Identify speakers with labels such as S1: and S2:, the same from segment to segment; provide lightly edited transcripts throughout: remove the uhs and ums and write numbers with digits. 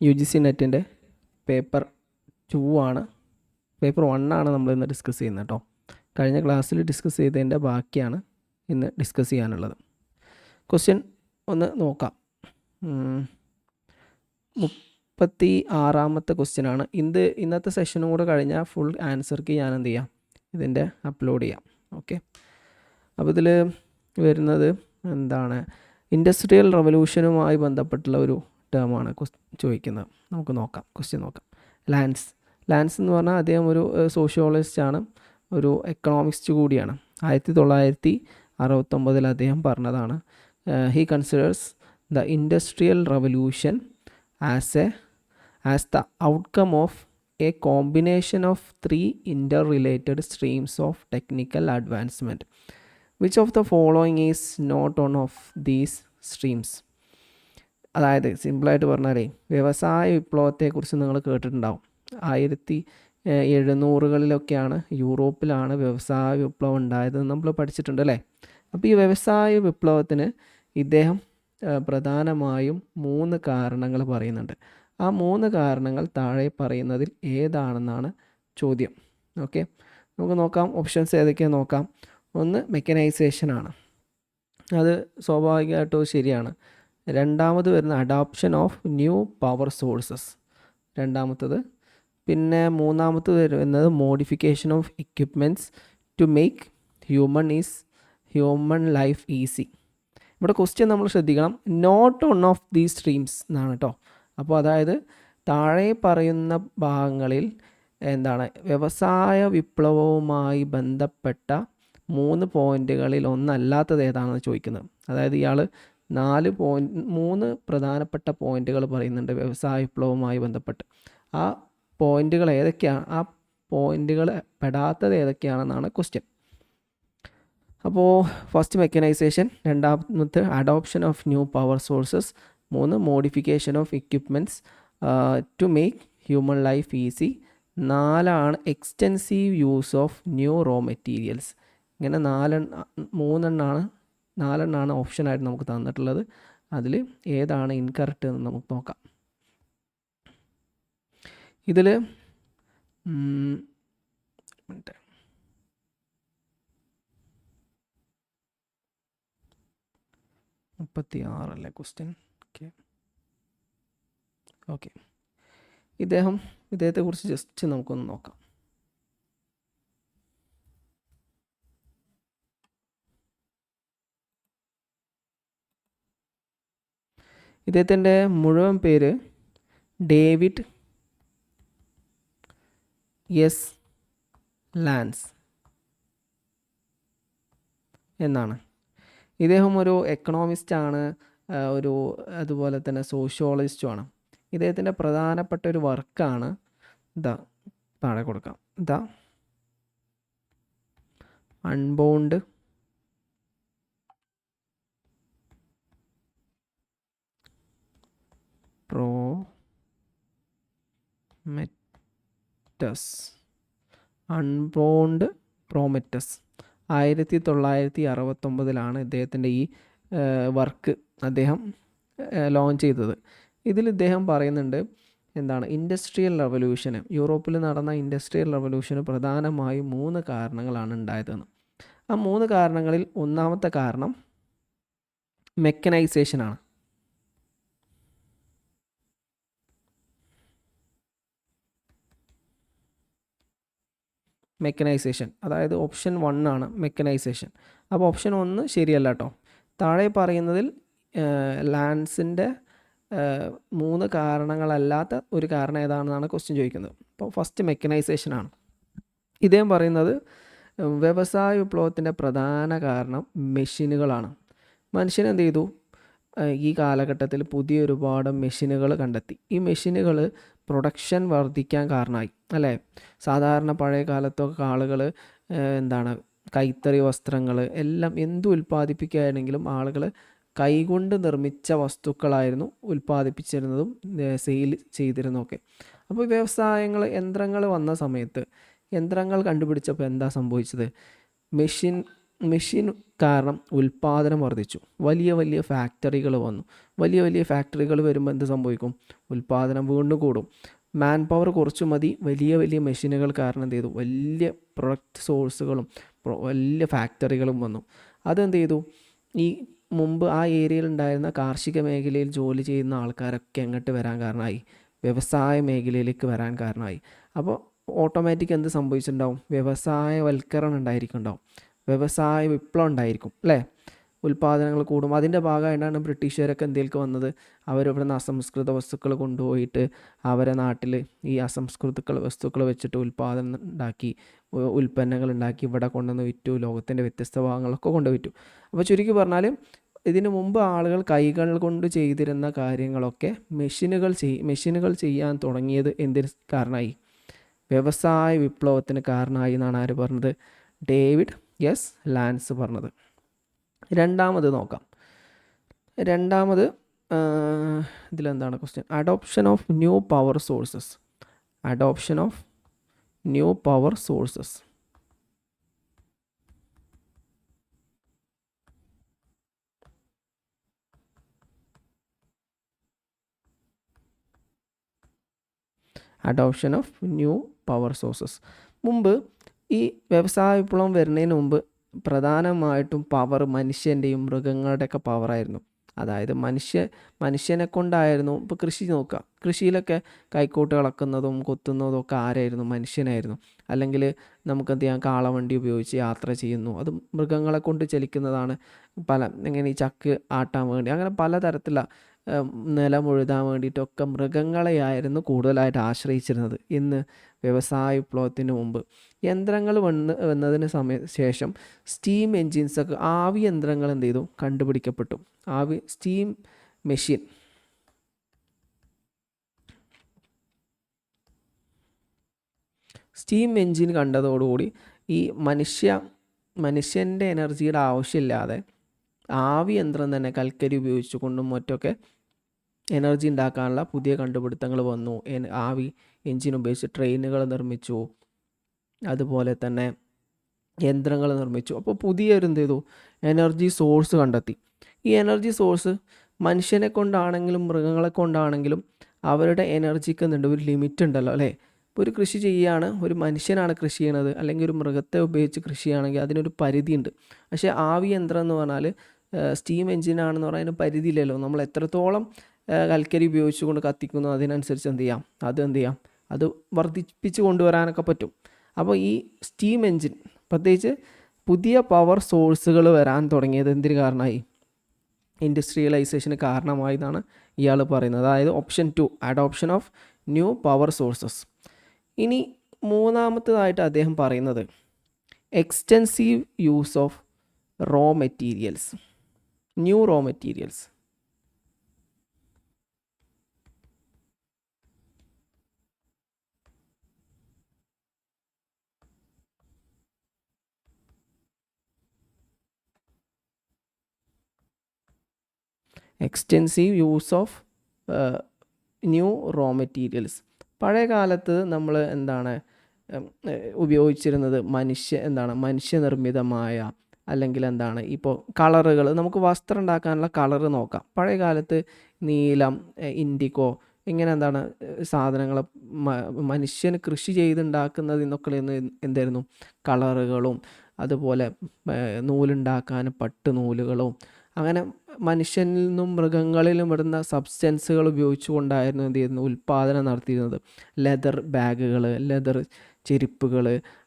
S1: UGC നെറ്റിൻ്റെ paper 2 ആണ്. Paper 1 ആണ് നമ്മൾ ഇന്ന് ഡിസ്കസ് ചെയ്യുന്നത് കേട്ടോ. കഴിഞ്ഞ ക്ലാസ്സിൽ ഡിസ്കസ് ചെയ്തതിൻ്റെ ബാക്കിയാണ് ഇന്ന് ഡിസ്കസ് ചെയ്യാനുള്ളത്. ക്വസ്റ്റ്യൻ ഒന്ന് നോക്കാം. 36ാമത്തെ ക്വസ്റ്റ്യൻ ആണ്. ഇന്നത്തെ സെഷനും കൂടെ കഴിഞ്ഞാൽ ഫുൾ ആൻസർക്ക് ഞാൻ എന്ത് ചെയ്യാം, ഇതിൻ്റെ അപ്ലോഡ് ചെയ്യാം. ഓക്കെ, അപ്പോൾ ഇതിൽ വരുന്നത് എന്താണ്, ഇൻഡസ്ട്രിയൽ റവല്യൂഷനുമായി ബന്ധപ്പെട്ടുള്ള ഒരു ടേമാണ് ചോദിക്കുന്നത്. നമുക്ക് നോക്കാം, ക്വസ്റ്റ്യൻ നോക്കാം. ലാൻസ് എന്ന് പറഞ്ഞാൽ അദ്ദേഹം ഒരു സോഷ്യോളജിസ്റ്റാണ്, ഒരു എക്കണോമിക്സ്റ്റ് കൂടിയാണ്. 1969 അദ്ദേഹം പറഞ്ഞതാണ്, he considers the industrial revolution as the outcome of A combination of 3 interrelated streams of technical advancement. Which of the following is not one of these streams? അതായത് സിമ്പിളായിട്ട് പറഞ്ഞാലേ, വ്യവസായ വിപ്ലവത്തെക്കുറിച്ച് നിങ്ങൾ കേട്ടിട്ടുണ്ടാവും. 1700കളിലൊക്കെയാണ് യൂറോപ്പിലാണ് വ്യവസായ വിപ്ലവം ഉണ്ടായതെന്ന് നമ്മൾ പഠിച്ചിട്ടുണ്ട് അല്ലേ. അപ്പോൾ ഈ വ്യവസായ വിപ്ലവത്തിന് ഇദ്ദേഹം പ്രധാനമായും 3 കാരണങ്ങൾ പറയുന്നുണ്ട്. ആ 3 കാരണങ്ങൾ താഴെ പറയുന്നതിൽ ഏതാണെന്നാണ് ചോദ്യം. ഓക്കെ, നമുക്ക് നോക്കാം. ഓപ്ഷൻസ് ഏതൊക്കെയാണ് നോക്കാം. ഒന്ന് മെക്കനൈസേഷനാണ്, അത് സ്വാഭാവികമായിട്ടും ശരിയാണ്. രണ്ടാമത് വരുന്ന adoption of new power sources, രണ്ടാമത്തത്. പിന്നെ മൂന്നാമത്തത് വരുന്നത് modification of equipments to make human life easy. ഇവിടെ ക്വസ്റ്റ്യൻ നമ്മൾ ശ്രദ്ധിക്കണം, not one of these streams എന്നാണ് കേട്ടോ. അപ്പോൾ അതായത് താഴെ പറയുന്ന ഭാഗങ്ങളിൽ എന്താണ്, വ്യവസായ വിപ്ലവവുമായി ബന്ധപ്പെട്ട 3 പോയിൻറ്റുകളിൽ ഒന്നല്ലാത്തത് ഏതാണെന്ന് ചോദിക്കുന്നത്. അതായത് ഇയാൾ 3 പ്രധാനപ്പെട്ട പോയിൻറ്റുകൾ പറയുന്നുണ്ട് വ്യവസായ വിപ്ലവവുമായി ബന്ധപ്പെട്ട്. ആ പോയിൻറ്റുകൾ ഏതൊക്കെയാണ്, ആ പോയിൻറ്റുകൾ പെടാത്തത് ഏതൊക്കെയാണെന്നാണ് ക്വസ്റ്റ്യൻ. അപ്പോൾ ഫസ്റ്റ് മെക്കനൈസേഷൻ, രണ്ടാമത്തെ adoption of new power sources, 3 modification of equipments to make human life easy, 4 extensive use of new raw materials. ഇങ്ങനെ 4 ഓപ്ഷനായിട്ട് നമുക്ക് തന്നിട്ടുള്ളത്. അതിൽ ഏതാണ് ഇൻകറക്റ്റ് എന്ന് നമുക്ക് നോക്കാം. ഇതിൽ 36 അല്ലേ ക്വസ്റ്റ്യൻ. ഓക്കെ, ഇദ്ദേഹത്തെക്കുറിച്ച് ജസ്റ്റ് നമുക്കൊന്ന് നോക്കാം. ഇദ്ദേഹത്തിൻ്റെ മുഴുവൻ പേര് ഡേവിഡ് എസ് ലാൻസ് എന്നാണ്. ഇദ്ദേഹം ഒരു എക്കണോമിസ്റ്റാണ്, അതുപോലെ തന്നെ സോഷ്യോളജിസ്റ്റുമാണ്. ഇദ്ദേഹത്തിൻ്റെ പ്രധാനപ്പെട്ട ഒരു വർക്കാണ് താഴെ കൊടുക്കാം, അൺബൗണ്ട് പ്രോമെറ്റസ് 1969 ഇദ്ദേഹത്തിൻ്റെ ഈ വർക്ക് അദ്ദേഹം ലോഞ്ച് ചെയ്തത്. ഇതിൽ ഇദ്ദേഹം പറയുന്നുണ്ട് എന്താണ്, ഇൻഡസ്ട്രിയൽ റവല്യൂഷന്, യൂറോപ്പിൽ നടന്ന ഇൻഡസ്ട്രിയൽ റവല്യൂഷന് പ്രധാനമായും 3 കാരണങ്ങളാണ് ഉണ്ടായതെന്ന്. ആ 3 കാരണങ്ങളിൽ ഒന്നാമത്തെ കാരണം മെക്കനൈസേഷനാണ്. മെക്കനൈസേഷൻ, അതായത് ഓപ്ഷൻ 1 ആണ് മെക്കനൈസേഷൻ. അപ്പോൾ ഓപ്ഷൻ 1 ശരിയല്ല കേട്ടോ. താഴെ പറയുന്നതിൽ ലാൻസിൻ്റെ 3 കാരണങ്ങളല്ലാത്ത ഒരു കാരണം ഏതാണെന്നാണ് ക്വസ്റ്റ്യൻ ചോദിക്കുന്നത്. അപ്പോൾ ഫസ്റ്റ് മെക്കനൈസേഷനാണ്. ഇദ്ദേഹം പറയുന്നത് വ്യവസായ വിപ്ലവത്തിൻ്റെ പ്രധാന കാരണം മെഷീനുകളാണ്. മനുഷ്യൻ എന്ത് ചെയ്തു, ഈ കാലഘട്ടത്തിൽ പുതിയ ഒരുപാട് മെഷീനുകൾ കണ്ടെത്തി. ഈ മെഷീനുകൾ പ്രൊഡക്ഷൻ വർദ്ധിക്കാൻ കാരണമായി അല്ലേ. സാധാരണ പഴയ കാലത്തൊക്കെ ആളുകൾ കൈത്തറി വസ്ത്രങ്ങൾ എല്ലാം ഉൽപ്പാദിപ്പിക്കുകയാണെങ്കിലും ആളുകൾ കൈകൊണ്ട് നിർമ്മിച്ച വസ്തുക്കളായിരുന്നു ഉൽപ്പാദിപ്പിച്ചിരുന്നതും സെയിൽ ചെയ്തിരുന്നതൊക്കെ. അപ്പോൾ യന്ത്രങ്ങൾ വന്ന സമയത്ത്, യന്ത്രങ്ങൾ കണ്ടുപിടിച്ചപ്പോൾ എന്താ സംഭവിച്ചത്, മെഷീൻ മെഷീൻ കാരണം ഉൽപ്പാദനം വർദ്ധിച്ചു, വലിയ വലിയ ഫാക്ടറികൾ വന്നു. വലിയ വലിയ ഫാക്ടറികൾ വരുമ്പോൾ എന്ത് സംഭവിക്കും? ഉൽപ്പാദനം വീണ്ടും കൂടും. മാൻ പവർ കുറച്ച് മതി, വലിയ വലിയ മെഷീനുകൾ കാരണം എന്ത് ചെയ്തു? വലിയ പ്രൊഡക്റ്റ് സോഴ്സുകളും വലിയ ഫാക്ടറികളും വന്നു. അതെന്ത് ചെയ്തു? ഈ മുമ്പ് ആ ഏരിയയിൽ ഉണ്ടായിരുന്ന കാർഷിക മേഖലയിൽ ജോലി ചെയ്യുന്ന ആൾക്കാരൊക്കെ എങ്ങോട്ട് വരാൻ കാരണമായി? വ്യവസായ മേഖലയിലേക്ക് വരാൻ കാരണമായി. അപ്പോൾ ഓട്ടോമാറ്റിക് എന്ത് സംഭവിച്ചിട്ടുണ്ടാവും? വ്യവസായവൽക്കരണം ഉണ്ടായിരിക്കുന്നുണ്ടാവും, വ്യവസായ വിപ്ലവം ഉണ്ടായിരിക്കും അല്ലേ? ഉൽപ്പാദനങ്ങൾ കൂടും. അതിൻ്റെ ഭാഗമായിട്ടാണ് ബ്രിട്ടീഷുകാരൊക്കെ എന്തിലേക്ക് വന്നത്? അവരിവിടുന്ന് അസംസ്കൃത വസ്തുക്കൾ കൊണ്ടുപോയിട്ട് അവരെ നാട്ടിൽ ഈ അസംസ്കൃത വസ്തുക്കൾ വെച്ചിട്ട് ഉൽപ്പാദനം ഉണ്ടാക്കി, ഉൽപ്പന്നങ്ങൾ ഉണ്ടാക്കി ഇവിടെ കൊണ്ടുവന്ന് വിറ്റു, ലോകത്തിൻ്റെ വ്യത്യസ്ത ഭാഗങ്ങളൊക്കെ കൊണ്ട് വിറ്റു. അപ്പോൾ ചുരുക്കി പറഞ്ഞാൽ ഇതിനു മുമ്പ് ആളുകൾ കൈകൾ കൊണ്ട് ചെയ്തിരുന്ന കാര്യങ്ങളൊക്കെ മെഷീനുകൾ ചെയ്യാൻ തുടങ്ങിയത് എന്തിന് കാരണമായി? വ്യവസായ വിപ്ലവത്തിന് കാരണമായി എന്നാണ് ആര് പറഞ്ഞത്? ഡേവിഡ് എസ് ലാൻസ് പറഞ്ഞത്. രണ്ടാമത് നോക്കാം. രണ്ടാമത് ഇതിലെന്താണ് question? Adoption of new power sources. Adoption of new power sources. Adoption of new power sources. മുമ്പ് ഈ വ്യവസായ വിപ്ലവം വരുന്നതിന് മുമ്പ് പ്രധാനമായിട്ടും പവർ മനുഷ്യൻ്റെയും മൃഗങ്ങളുടെയൊക്കെ പവറായിരുന്നു. അതായത് മനുഷ്യനെ കൊണ്ടായിരുന്നു. ഇപ്പോൾ കൃഷി നോക്കുക, കൃഷിയിലൊക്കെ കൈക്കോട്ട് കളക്കുന്നതും കൊത്തുന്നതും ഒക്കെ ആരായിരുന്നു? മനുഷ്യനായിരുന്നു. അല്ലെങ്കിൽ നമുക്ക് എന്ത് ചെയ്യാം? കാളവണ്ടി ഉപയോഗിച്ച് യാത്ര ചെയ്യുന്നു, അത് മൃഗങ്ങളെ കൊണ്ട് ചലിക്കുന്നതാണ്. എങ്ങനെ ഈ ചക്ക് ആട്ടാൻ വേണ്ടി അങ്ങനെ പലതരത്തിലുള്ള നിലം ഉഴുതാൻ വേണ്ടിയിട്ടൊക്കെ മൃഗങ്ങളെയായിരുന്നു കൂടുതലായിട്ട് ആശ്രയിച്ചിരുന്നത്. ഇന്ന് വ്യവസായ വിപ്ലവത്തിന് മുമ്പ് യന്ത്രങ്ങൾ വന്നതിന് ശേഷം സ്റ്റീം എൻജിൻസൊക്കെ, ആവി യന്ത്രങ്ങൾ എന്ത് ചെയ്തു? കണ്ടുപിടിക്കപ്പെട്ടു. Steam machine. സ്റ്റീം എൻജിൻ കണ്ടതോടുകൂടി ഈ മനുഷ്യൻ്റെ എനർജിയുടെ ആവശ്യമില്ലാതെ ആവി യന്ത്രം തന്നെ കൽക്കരി ഉപയോഗിച്ചുകൊണ്ടും മറ്റൊക്കെ എനർജി ഉണ്ടാക്കാനുള്ള പുതിയ കണ്ടുപിടുത്തങ്ങൾ വന്നു. ആവി എൻജിൻ ഉപയോഗിച്ച് ട്രെയിനുകൾ നിർമ്മിച്ചു, അതുപോലെ തന്നെ യന്ത്രങ്ങൾ നിർമ്മിച്ചു. അപ്പോൾ പുതിയൊരു എന്ത് ചെയ്തു? എനർജി സോഴ്സ് കണ്ടെത്തി. ഈ എനർജി സോഴ്സ് മനുഷ്യനെ കൊണ്ടാണെങ്കിലും മൃഗങ്ങളെ കൊണ്ടാണെങ്കിലും അവരുടെ എനർജിക്ക് എന്തുണ്ട്? ഒരു ലിമിറ്റ് ഉണ്ടല്ലോ അല്ലേ? ഇപ്പോൾ ഒരു കൃഷി ചെയ്യുകയാണ്, ഒരു മനുഷ്യനാണ് കൃഷി ചെയ്യണത്, അല്ലെങ്കിൽ ഒരു മൃഗത്തെ ഉപയോഗിച്ച് കൃഷി ചെയ്യുകയാണെങ്കിൽ അതിനൊരു പരിധിയുണ്ട്. പക്ഷേ ആവി യന്ത്രം എന്ന് പറഞ്ഞാൽ, സ്റ്റീം എൻജിനാണെന്ന് പറഞ്ഞാൽ അതിന് പരിധിയില്ലല്ലോ. നമ്മൾ എത്രത്തോളം കൽക്കരി ഉപയോഗിച്ചുകൊണ്ട് കത്തിക്കുന്നു അതിനനുസരിച്ച് എന്ത് ചെയ്യാം? അത് വർദ്ധിപ്പിച്ച് കൊണ്ടുവരാനൊക്കെ പറ്റും. അപ്പോൾ ഈ സ്റ്റീം എൻജിൻ, പ്രത്യേകിച്ച് പുതിയ പവർ സോഴ്സുകൾ വരാൻ തുടങ്ങിയത് എന്തിന് കാരണമായി? ഇൻഡസ്ട്രിയലൈസേഷന് കാരണമായി എന്നാണ് ഇയാൾ പറയുന്നത്. അതായത് option 2, adoption of new power sources. ഇനി മൂന്നാമത്തേതായിട്ട് അദ്ദേഹം പറയുന്നത് extensive use of raw materials, new raw materials. Extensive use of new raw materials. പഴയ കാലത്ത് നമ്മൾ ഉപയോഗിച്ചിരുന്നത് മനുഷ്യനിർമ്മിതമായ, അല്ലെങ്കിൽ ഇപ്പോൾ കളറുകൾ, നമുക്ക് വസ്ത്രം ഉണ്ടാക്കാനുള്ള കളറ് നോക്കാം. പഴയ കാലത്ത് നീലം, ഇൻഡിഗോ, ഇങ്ങനെ സാധനങ്ങൾ മനുഷ്യന് കൃഷി ചെയ്തുണ്ടാക്കുന്നതിൽ നിന്നൊക്കെ എന്തായിരുന്നു? കളറുകളും അതുപോലെ നൂലുണ്ടാക്കാൻ പട്ടുനൂലുകളും അങ്ങനെ മനുഷ്യനിൽ നിന്നും മൃഗങ്ങളിലും ഇടുന്ന സബ്സ്റ്റൻസുകൾ ഉപയോഗിച്ചുകൊണ്ടായിരുന്നു എന്ത് ചെയ്യുന്നത്? ഉൽപ്പാദനം നടത്തിയിരുന്നത്. ലെതർ ബാഗുകൾ, ലെതർ ചെരുപ്പുകൾ,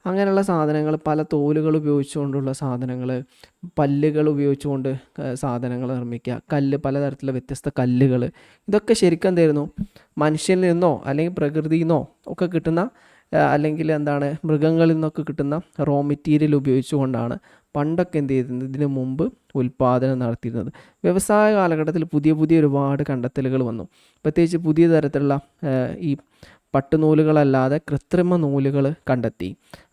S1: അങ്ങനെയുള്ള സാധനങ്ങൾ, പല തോലുകൾ ഉപയോഗിച്ചുകൊണ്ടുള്ള സാധനങ്ങൾ, പല്ലുകൾ ഉപയോഗിച്ചുകൊണ്ട് സാധനങ്ങൾ നിർമ്മിക്കുക, പലതരത്തിലുള്ള വ്യത്യസ്ത കല്ലുകൾ, ഇതൊക്കെ ശരിക്കും എന്തായിരുന്നു? മനുഷ്യനിൽ നിന്നോ അല്ലെങ്കിൽ പ്രകൃതിയിൽ നിന്നോ ഒക്കെ കിട്ടുന്ന, അല്ലെങ്കിൽ മൃഗങ്ങളിൽ നിന്നൊക്കെ കിട്ടുന്ന റോ മെറ്റീരിയൽ ഉപയോഗിച്ചുകൊണ്ടാണ് പണ്ടൊക്കെ എന്ത് ചെയ്തിരുന്നത്? ഇതിനു മുമ്പ് ഉൽപ്പാദനം നടത്തിയിരുന്നത്. വ്യവസായ കാലഘട്ടത്തിൽ പുതിയ ഒരുപാട് കണ്ടെത്തലുകൾ വന്നു. പ്രത്യേകിച്ച് പുതിയ തരത്തിലുള്ള ഈ പട്ടുനൂലുകളല്ലാതെ കൃത്രിമ നൂലുകൾ കണ്ടെത്തി.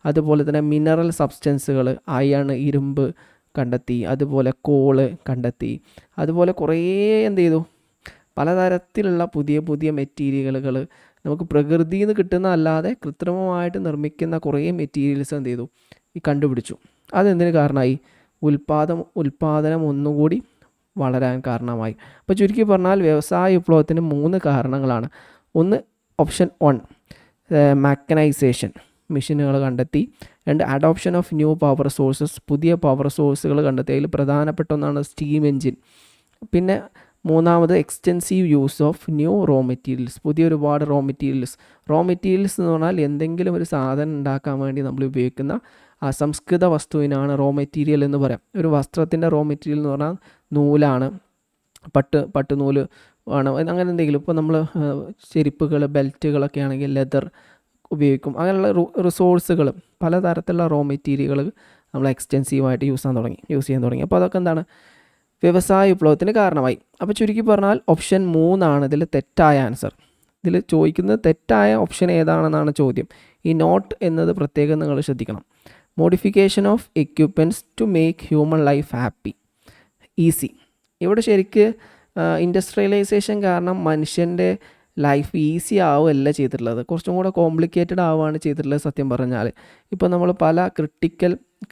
S1: അതുപോലെ തന്നെ മിനറൽ സബ്സ്റ്റൻസുകൾ, അയൺ, ഇരുമ്പ് കണ്ടെത്തി. അതുപോലെ കോള് കണ്ടെത്തി. അതുപോലെ കുറേ എന്ത് ചെയ്തു? പലതരത്തിലുള്ള പുതിയ മെറ്റീരിയലുകൾ നമുക്ക് പ്രകൃതിയിൽ നിന്ന് കിട്ടുന്നതല്ലാതെ കൃത്രിമമായിട്ട് നിർമ്മിക്കുന്ന കുറേ മെറ്റീരിയൽസ് എന്ത് ചെയ്തു? ഈ കണ്ടുപിടിച്ചു. അതെന്തിന് കാരണമായി? ഉൽപ്പാദനം ഒന്നുകൂടി വളരാൻ കാരണമായി. അപ്പോൾ ചുരുക്കി പറഞ്ഞാൽ വ്യവസായ വിപ്ലവത്തിന് 3 കാരണങ്ങളാണ്. ഒന്ന് ഓപ്ഷൻ 1 മെക്കനൈസേഷൻ, മെഷീനുകൾ കണ്ടെത്തി. 2 adoption of new power sources, പുതിയ പവർ സോഴ്സുകൾ കണ്ടെത്തി. അതിൽ പ്രധാനപ്പെട്ട ഒന്നാണ് സ്റ്റീം എൻജിൻ. പിന്നെ മൂന്നാമത് extensive use of new raw materials, പുതിയ ഒരുപാട് റോ മെറ്റീരിയൽസ് എന്ന് പറഞ്ഞാൽ എന്തെങ്കിലും ഒരു സാധനം ഉണ്ടാക്കാൻ വേണ്ടി നമ്മൾ ഉപയോഗിക്കുന്ന അസംസ്കൃത വസ്തുവിനാണ് റോ മെറ്റീരിയൽ എന്ന് പറയാം. ഒരു വസ്ത്രത്തിൻ്റെ റോ മെറ്റീരിയൽ എന്ന് പറഞ്ഞാൽ നൂലാണ്, പട്ടുനൂല് ആണ്, അങ്ങനെ എന്തെങ്കിലും. ഇപ്പോൾ നമ്മൾ ചെരുപ്പുകൾ, ബെൽറ്റുകളൊക്കെ ആണെങ്കിൽ ലെതർ ഉപയോഗിക്കും. അങ്ങനെയുള്ള റിസോഴ്സുകൾ, പലതരത്തിലുള്ള റോ മെറ്റീരിയലുകൾ നമ്മൾ എക്സ്റ്റെൻസീവായിട്ട് യൂസ് ചെയ്യാൻ തുടങ്ങി. അപ്പോൾ അതൊക്കെ എന്താണ്, വ്യവസായ വിപ്ലവത്തിന് കാരണമായി. അപ്പോൾ ചുരുക്കി പറഞ്ഞാൽ ഓപ്ഷൻ 3 ഇതിൽ തെറ്റായ ആൻസർ. ഇതിൽ ചോദിക്കുന്നത് തെറ്റായ ഓപ്ഷൻ ഏതാണെന്നാണ് ചോദ്യം. ഈ നോട്ട് എന്നത് പ്രത്യേകം നിങ്ങൾ ശ്രദ്ധിക്കണം. Modification of equipments to make human life happy easy. ഇവിടെ ശരിക്ക് ഇൻഡസ്ട്രിയലൈസേഷൻ കാരണം മനുഷ്യൻ്റെ ലൈഫ് ഈസി ആവുകയല്ല ചെയ്തിട്ടുള്ളത്, കുറച്ചും കൂടെ കോംപ്ലിക്കേറ്റഡ് ആവുകയാണ് ചെയ്തിട്ടുള്ളത്. സത്യം പറഞ്ഞാൽ ഇപ്പോൾ നമ്മൾ പല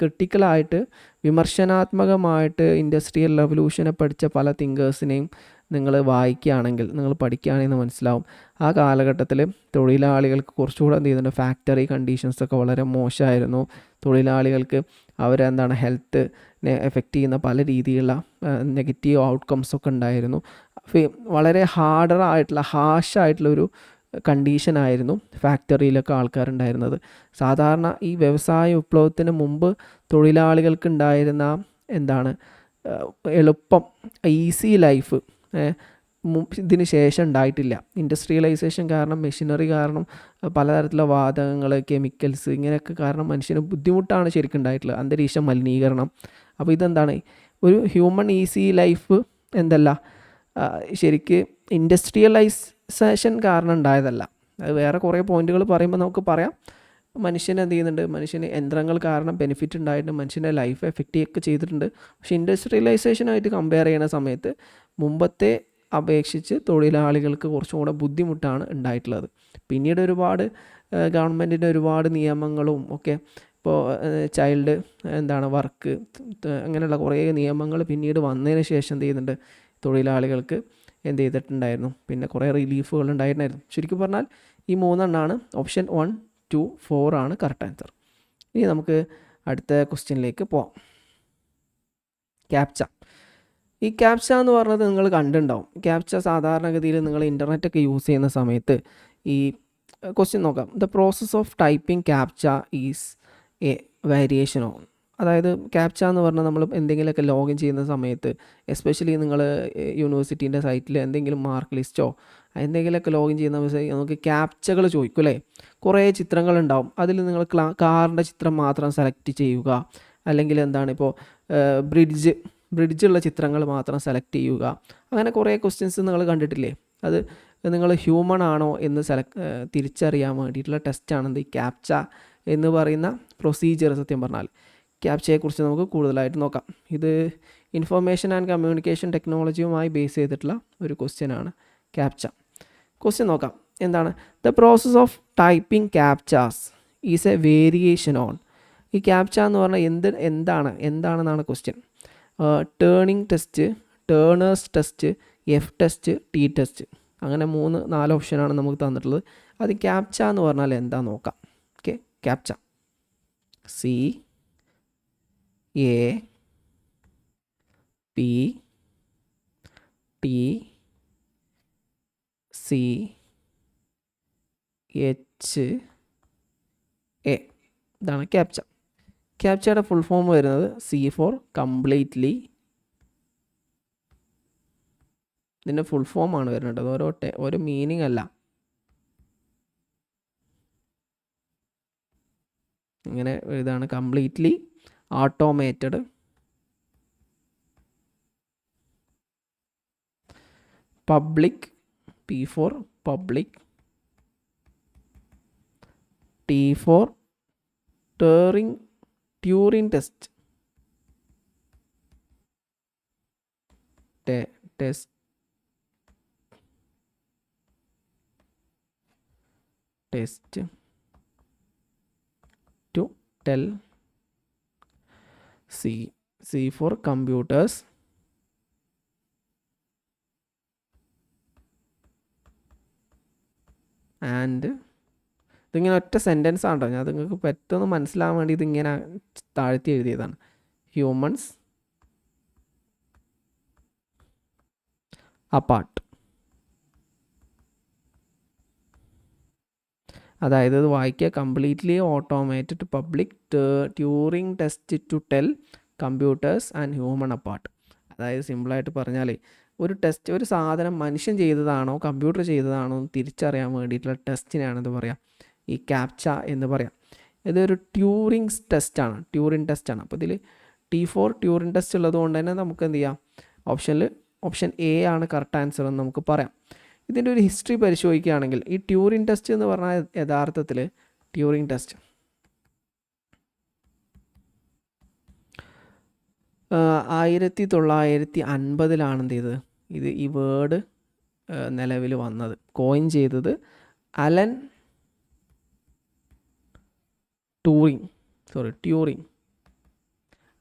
S1: ക്രിട്ടിക്കലായിട്ട് വിമർശനാത്മകമായിട്ട് ഇൻഡസ്ട്രിയൽ റെവല്യൂഷനെ പഠിച്ച പല തിങ്കേഴ്സിനെയും നിങ്ങൾ വായിക്കുകയാണെങ്കിൽ, നിങ്ങൾ പഠിക്കുകയാണെങ്കിൽ മനസ്സിലാവും ആ കാലഘട്ടത്തിൽ തൊഴിലാളികൾക്ക് കുറച്ചുകൂടെ എന്ത് ചെയ്യുന്നുണ്ട്, ഫാക്ടറി കണ്ടീഷൻസൊക്കെ വളരെ മോശമായിരുന്നു. തൊഴിലാളികൾക്ക് അവരെന്താണ് ഹെൽത്തിനെ എഫക്റ്റ് ചെയ്യുന്ന പല രീതിയിലുള്ള നെഗറ്റീവ് ഔട്ട്കംസൊക്കെ ഉണ്ടായിരുന്നു. വളരെ ഹാഷായിട്ടുള്ളൊരു കണ്ടീഷനായിരുന്നു ഫാക്ടറിയിലൊക്കെ ആൾക്കാരുണ്ടായിരുന്നത്. സാധാരണ ഈ വ്യവസായ വിപ്ലവത്തിന് മുമ്പ് തൊഴിലാളികൾക്ക് ഉണ്ടായിരുന്ന എന്താണ് എളുപ്പം, ഈസി ലൈഫ് ഇതിന് ശേഷം ഉണ്ടായിട്ടില്ല. ഇൻഡസ്ട്രിയലൈസേഷൻ കാരണം, മെഷീനറി കാരണം, പലതരത്തിലുള്ള വാതകങ്ങൾ, കെമിക്കൽസ്, ഇങ്ങനെയൊക്കെ കാരണം മനുഷ്യന് ബുദ്ധിമുട്ടാണ് ശരിക്കും ഉണ്ടായിട്ടുള്ളത്. അന്തരീക്ഷ മലിനീകരണം. അപ്പോൾ ഇതെന്താണ്, ഒരു ഹ്യൂമൻ ഈസി ലൈഫ് എന്തല്ല ശരിക്ക് ഇൻഡസ്ട്രിയലൈസേഷൻ കാരണം ഉണ്ടായതല്ല. അത് വേറെ കുറേ പോയിന്റുകൾ പറയുമ്പോൾ നമുക്ക് പറയാം. മനുഷ്യന് എന്ത് ചെയ്യുന്നുണ്ട്, മനുഷ്യന് യന്ത്രങ്ങൾ കാരണം ബെനിഫിറ്റ് ഉണ്ടായിട്ടുണ്ട്, മനുഷ്യൻ്റെ ലൈഫ് എഫക്റ്റ് ഒക്കെ ചെയ്തിട്ടുണ്ട്. പക്ഷേ ഇൻഡസ്ട്രിയലൈസേഷനായിട്ട് കമ്പയർ ചെയ്യുന്ന സമയത്ത് മുമ്പത്തെ അപേക്ഷിച്ച് തൊഴിലാളികൾക്ക് കുറച്ചും കൂടെ ബുദ്ധിമുട്ടാണ് ഉണ്ടായിട്ടുള്ളത്. പിന്നീട് ഒരുപാട് ഗവൺമെൻറ്റിൻ്റെ ഒരുപാട് നിയമങ്ങളും ഒക്കെ, ഇപ്പോൾ ചൈൽഡ് വർക്ക്, അങ്ങനെയുള്ള കുറേ നിയമങ്ങൾ പിന്നീട് വന്നതിന് ശേഷം എന്ത് ചെയ്യുന്നുണ്ട്, തൊഴിലാളികൾക്ക് എന്ത് ചെയ്തിട്ടുണ്ടായിരുന്നു, പിന്നെ കുറേ റിലീഫുകൾ ഉണ്ടായിട്ടുണ്ടായിരുന്നു. ശരിക്കും പറഞ്ഞാൽ ഈ 3 ഓപ്ഷൻ 1, 2, 4 കറക്റ്റ് ആൻസർ. ഇനി നമുക്ക് അടുത്ത ക്വസ്റ്റ്യനിലേക്ക് പോവാം. ക്യാപ്ച. ഈ ക്യാപ്ച എന്ന് പറഞ്ഞത് നിങ്ങൾ കണ്ടിട്ടുണ്ടാവും. ക്യാപ്ച സാധാരണഗതിയിൽ നിങ്ങൾ ഇൻ്റർനെറ്റൊക്കെ യൂസ് ചെയ്യുന്ന സമയത്ത് ഈ ക്വസ്റ്റ്യൻ നോക്കാം. The process of typing captcha is a variation on. അതായത് ക്യാപ്ച എന്ന് പറഞ്ഞാൽ നമ്മൾ എന്തെങ്കിലുമൊക്കെ ലോഗിൻ ചെയ്യുന്ന സമയത്ത്, എസ്പെഷ്യലി നിങ്ങൾ യൂണിവേഴ്സിറ്റീൻ്റെ സൈറ്റിൽ എന്തെങ്കിലും മാർക്ക് ലിസ്റ്റോ എന്തെങ്കിലുമൊക്കെ ലോഗിൻ ചെയ്യുന്ന നമുക്ക് ക്യാപ്ചകൾ ചോദിക്കും അല്ലേ. കുറേ ചിത്രങ്ങളുണ്ടാവും, അതിൽ നിങ്ങൾ കാറിൻ്റെ ചിത്രം മാത്രം സെലക്ട് ചെയ്യുക, അല്ലെങ്കിൽ ഇപ്പോൾ ബ്രിഡ്ജുള്ള ചിത്രങ്ങൾ മാത്രം സെലക്ട് ചെയ്യുക. അങ്ങനെ കുറേ ക്വസ്റ്റ്യൻസ് നിങ്ങൾ കണ്ടിട്ടില്ലേ. അത് നിങ്ങൾ ഹ്യൂമൺ ആണോ എന്ന് തിരിച്ചറിയാൻ വേണ്ടിയിട്ടുള്ള ടെസ്റ്റാണ് ഈ ക്യാപ്ച എന്ന് പറയുന്ന പ്രൊസീജിയർ. സത്യം പറഞ്ഞാൽ ക്യാപ്ചയെക്കുറിച്ച് നമുക്ക് കൂടുതലായിട്ട് നോക്കാം. ഇത് ഇൻഫർമേഷൻ ആൻഡ് കമ്മ്യൂണിക്കേഷൻ ടെക്നോളജിയുമായി ബേസ് ചെയ്തിട്ടുള്ള ഒരു ക്വസ്റ്റ്യനാണ് ക്യാപ്ച. ക്വസ്റ്റ്യൻ നോക്കാം. എന്താണ് the process of typing captchas is a variation on. ഈ ക്യാപ്ച എന്ന് പറഞ്ഞാൽ എന്താണെന്നാണ് question. Turing test, Turner's test, F test, T test, അങ്ങനെ 3-4 ഓപ്ഷനാണ് നമുക്ക് തന്നിട്ടുള്ളത്. അത് ക്യാപ്ച എന്ന് പറഞ്ഞാൽ എന്താ നോക്കാം. ഓക്കെ, ക്യാപ്ച CAPTCHA ഇതാണ് ക്യാപ്ച. ക്യാപ്ചയുടെ ഫുൾ ഫോം വരുന്നത് C ഫോർ കംപ്ലീറ്റ്ലി. ഇതിൻ്റെ ഫുൾ ഫോമാണ് വരുന്നത്, ഓരോ മീനിങ് അല്ല. ഇങ്ങനെ ഇതാണ് completely automated, public, P for public, T for Turing test, test to tell, C for computers. And ഇതിങ്ങനെ ഒറ്റ സെൻറ്റൻസ് ആണ് കേട്ടോ. ഞാൻ നിങ്ങൾക്ക് പെട്ടെന്ന് മനസ്സിലാവാൻ വേണ്ടി ഇതിങ്ങനെ താഴ്ത്തി എഴുതിയതാണ്. Humans apart. അതായത് ഇത് വായിക്കുക. Completely automated public Turing test to tell computers and human apart. അതായത് സിമ്പിളായിട്ട് പറഞ്ഞാൽ ഒരു ടെസ്റ്റ്, ഒരു സാധനം മനുഷ്യൻ ചെയ്തതാണോ കമ്പ്യൂട്ടർ ചെയ്തതാണോ എന്ന് തിരിച്ചറിയാൻ വേണ്ടിയിട്ടുള്ള ടെസ്റ്റിനാണിത് പറയാം ഈ ക്യാപ്ച എന്ന് പറയാം. ഇതൊരു ട്യൂറിംഗ് ടെസ്റ്റാണ്, ട്യൂറിംഗ് ടെസ്റ്റാണ്. അപ്പോൾ ഇതിൽ T4 ട്യൂറിംഗ് ടെസ്റ്റ് ഉള്ളത് കൊണ്ട് തന്നെ നമുക്ക് എന്ത് ചെയ്യാം, ഓപ്ഷൻ എ ആണ് കറക്റ്റ് ആൻസർ എന്ന് നമുക്ക് പറയാം. ഇതിൻ്റെ ഒരു ഹിസ്റ്ററി പരിശോധിക്കുകയാണെങ്കിൽ ഈ ട്യൂറിംഗ് ടെസ്റ്റ് എന്ന് പറഞ്ഞാൽ യഥാർത്ഥത്തിൽ ട്യൂറിംഗ് ടെസ്റ്റ് 1950 എന്ത് ചെയ്തത്, ഈ വേർഡ് നിലവിൽ വന്നത്, കോയിൻ ചെയ്തത് അലൻ ട്യൂറിംഗ്.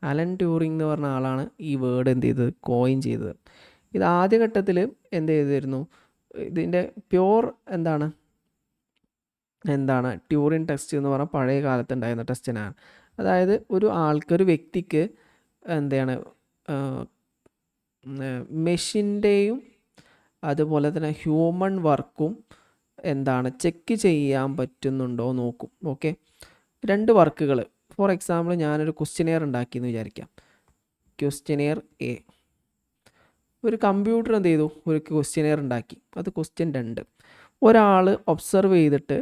S1: അലൻ ട്യൂറിംഗ് എന്ന് പറഞ്ഞ ആളാണ് ഈ വേർഡ് എന്ത് ചെയ്തത്, കോയിൻ ചെയ്തത്. ഇത് ആദ്യഘട്ടത്തിൽ എന്ത് ചെയ്തിരുന്നു, ഇതിൻ്റെ പ്യോർ എന്താണ് ട്യൂറിംഗ് ടെസ്റ്റ് എന്ന് പറഞ്ഞാൽ പഴയ കാലത്ത് ഉണ്ടായിരുന്ന ടെസ്റ്റിനാണ്. അതായത് ഒരു വ്യക്തിക്ക് എന്താണ് മെഷീൻ്റെയും അതുപോലെ തന്നെ ഹ്യൂമൺ വർക്കും ചെക്ക് ചെയ്യാൻ പറ്റുന്നുണ്ടോ നോക്കും. ഓക്കെ, 2 വർക്കുകൾ. ഫോർ എക്സാമ്പിൾ ഞാനൊരു ക്വസ്റ്റ്യനെയർ ഉണ്ടാക്കിയെന്ന് വിചാരിക്കാം. Questionnaire A. ഒരു കമ്പ്യൂട്ടർ എന്ത് ചെയ്തു, ഒരു ക്വസ്റ്റ്യനെയർ ഉണ്ടാക്കി. അത് ക്വസ്റ്റ്യൻ 2. ഒരാൾ ഒബ്സർവ് ചെയ്തിട്ട്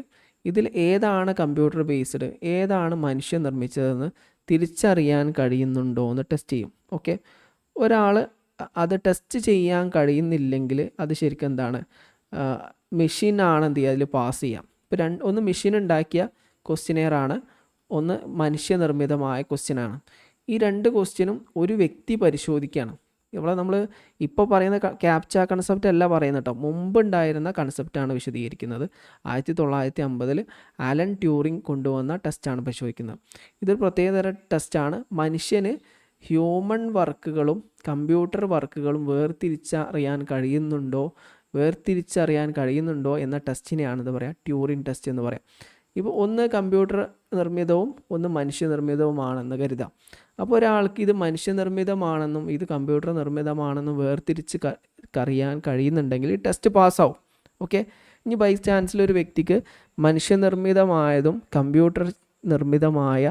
S1: ഇതിൽ ഏതാണ് കമ്പ്യൂട്ടർ ബേസ്ഡ്, ഏതാണ് മനുഷ്യൻ നിർമ്മിച്ചതെന്ന് തിരിച്ചറിയാൻ കഴിയുന്നുണ്ടോ എന്ന് ടെസ്റ്റ് ചെയ്യും. ഓക്കെ, ഒരാൾ അത് ടെസ്റ്റ് ചെയ്യാൻ കഴിയുന്നില്ലെങ്കിൽ അത് ശരിക്കും മെഷീനാണ് എന്ത് ചെയ്യുക, അതിൽ പാസ് ചെയ്യാം. ഇപ്പോൾ ഒന്ന് മെഷീൻ ഉണ്ടാക്കിയ ക്വസ്റ്റ്യനെയറാണ്, ഒന്ന് മനുഷ്യനിർമ്മിതമായ ക്വസ്റ്റ്യനാണ്. ഈ 2 ക്വസ്റ്റ്യനും ഒരു വ്യക്തി പരിശോധിക്കുകയാണ്. ഇവിടെ നമ്മൾ ഇപ്പോൾ പറയുന്ന ക്യാപ്ച കൺസെപ്റ്റ് അല്ല പറയുന്നത് കേട്ടോ, മുമ്പുണ്ടായിരുന്ന കൺസെപ്റ്റാണ് വിശദീകരിക്കുന്നത്. 1950 ആലൻ ട്യൂറിംഗ് കൊണ്ടുവന്ന ടെസ്റ്റാണ് പരിശോധിക്കുന്നത്. ഇതൊരു പ്രത്യേകതരം ടെസ്റ്റാണ്. മനുഷ്യന് ഹ്യൂമൺ വർക്കുകളും കമ്പ്യൂട്ടർ വർക്കുകളും വേർതിരിച്ചറിയാൻ കഴിയുന്നുണ്ടോ എന്ന ടെസ്റ്റിനെയാണിത് പറയാം ട്യൂറിംഗ് ടെസ്റ്റ് എന്ന് പറയാം. ഇപ്പോൾ ഒന്ന് കമ്പ്യൂട്ടർ നിർമ്മിതവും ഒന്ന് മനുഷ്യനിർമ്മിതവുമാണെന്ന് കരുതാം. അപ്പോൾ ഒരാൾക്ക് ഇത് മനുഷ്യനിർമ്മിതമാണെന്നും ഇത് കമ്പ്യൂട്ടർ നിർമ്മിതമാണെന്നും അറിയാൻ കഴിയുന്നുണ്ടെങ്കിൽ ഈ ടെസ്റ്റ് പാസ്സാവും. ഓക്കെ, ഇനി ബൈ ചാൻസിൽ ഒരു വ്യക്തിക്ക് മനുഷ്യനിർമ്മിതമായതും കമ്പ്യൂട്ടർ നിർമ്മിതമായ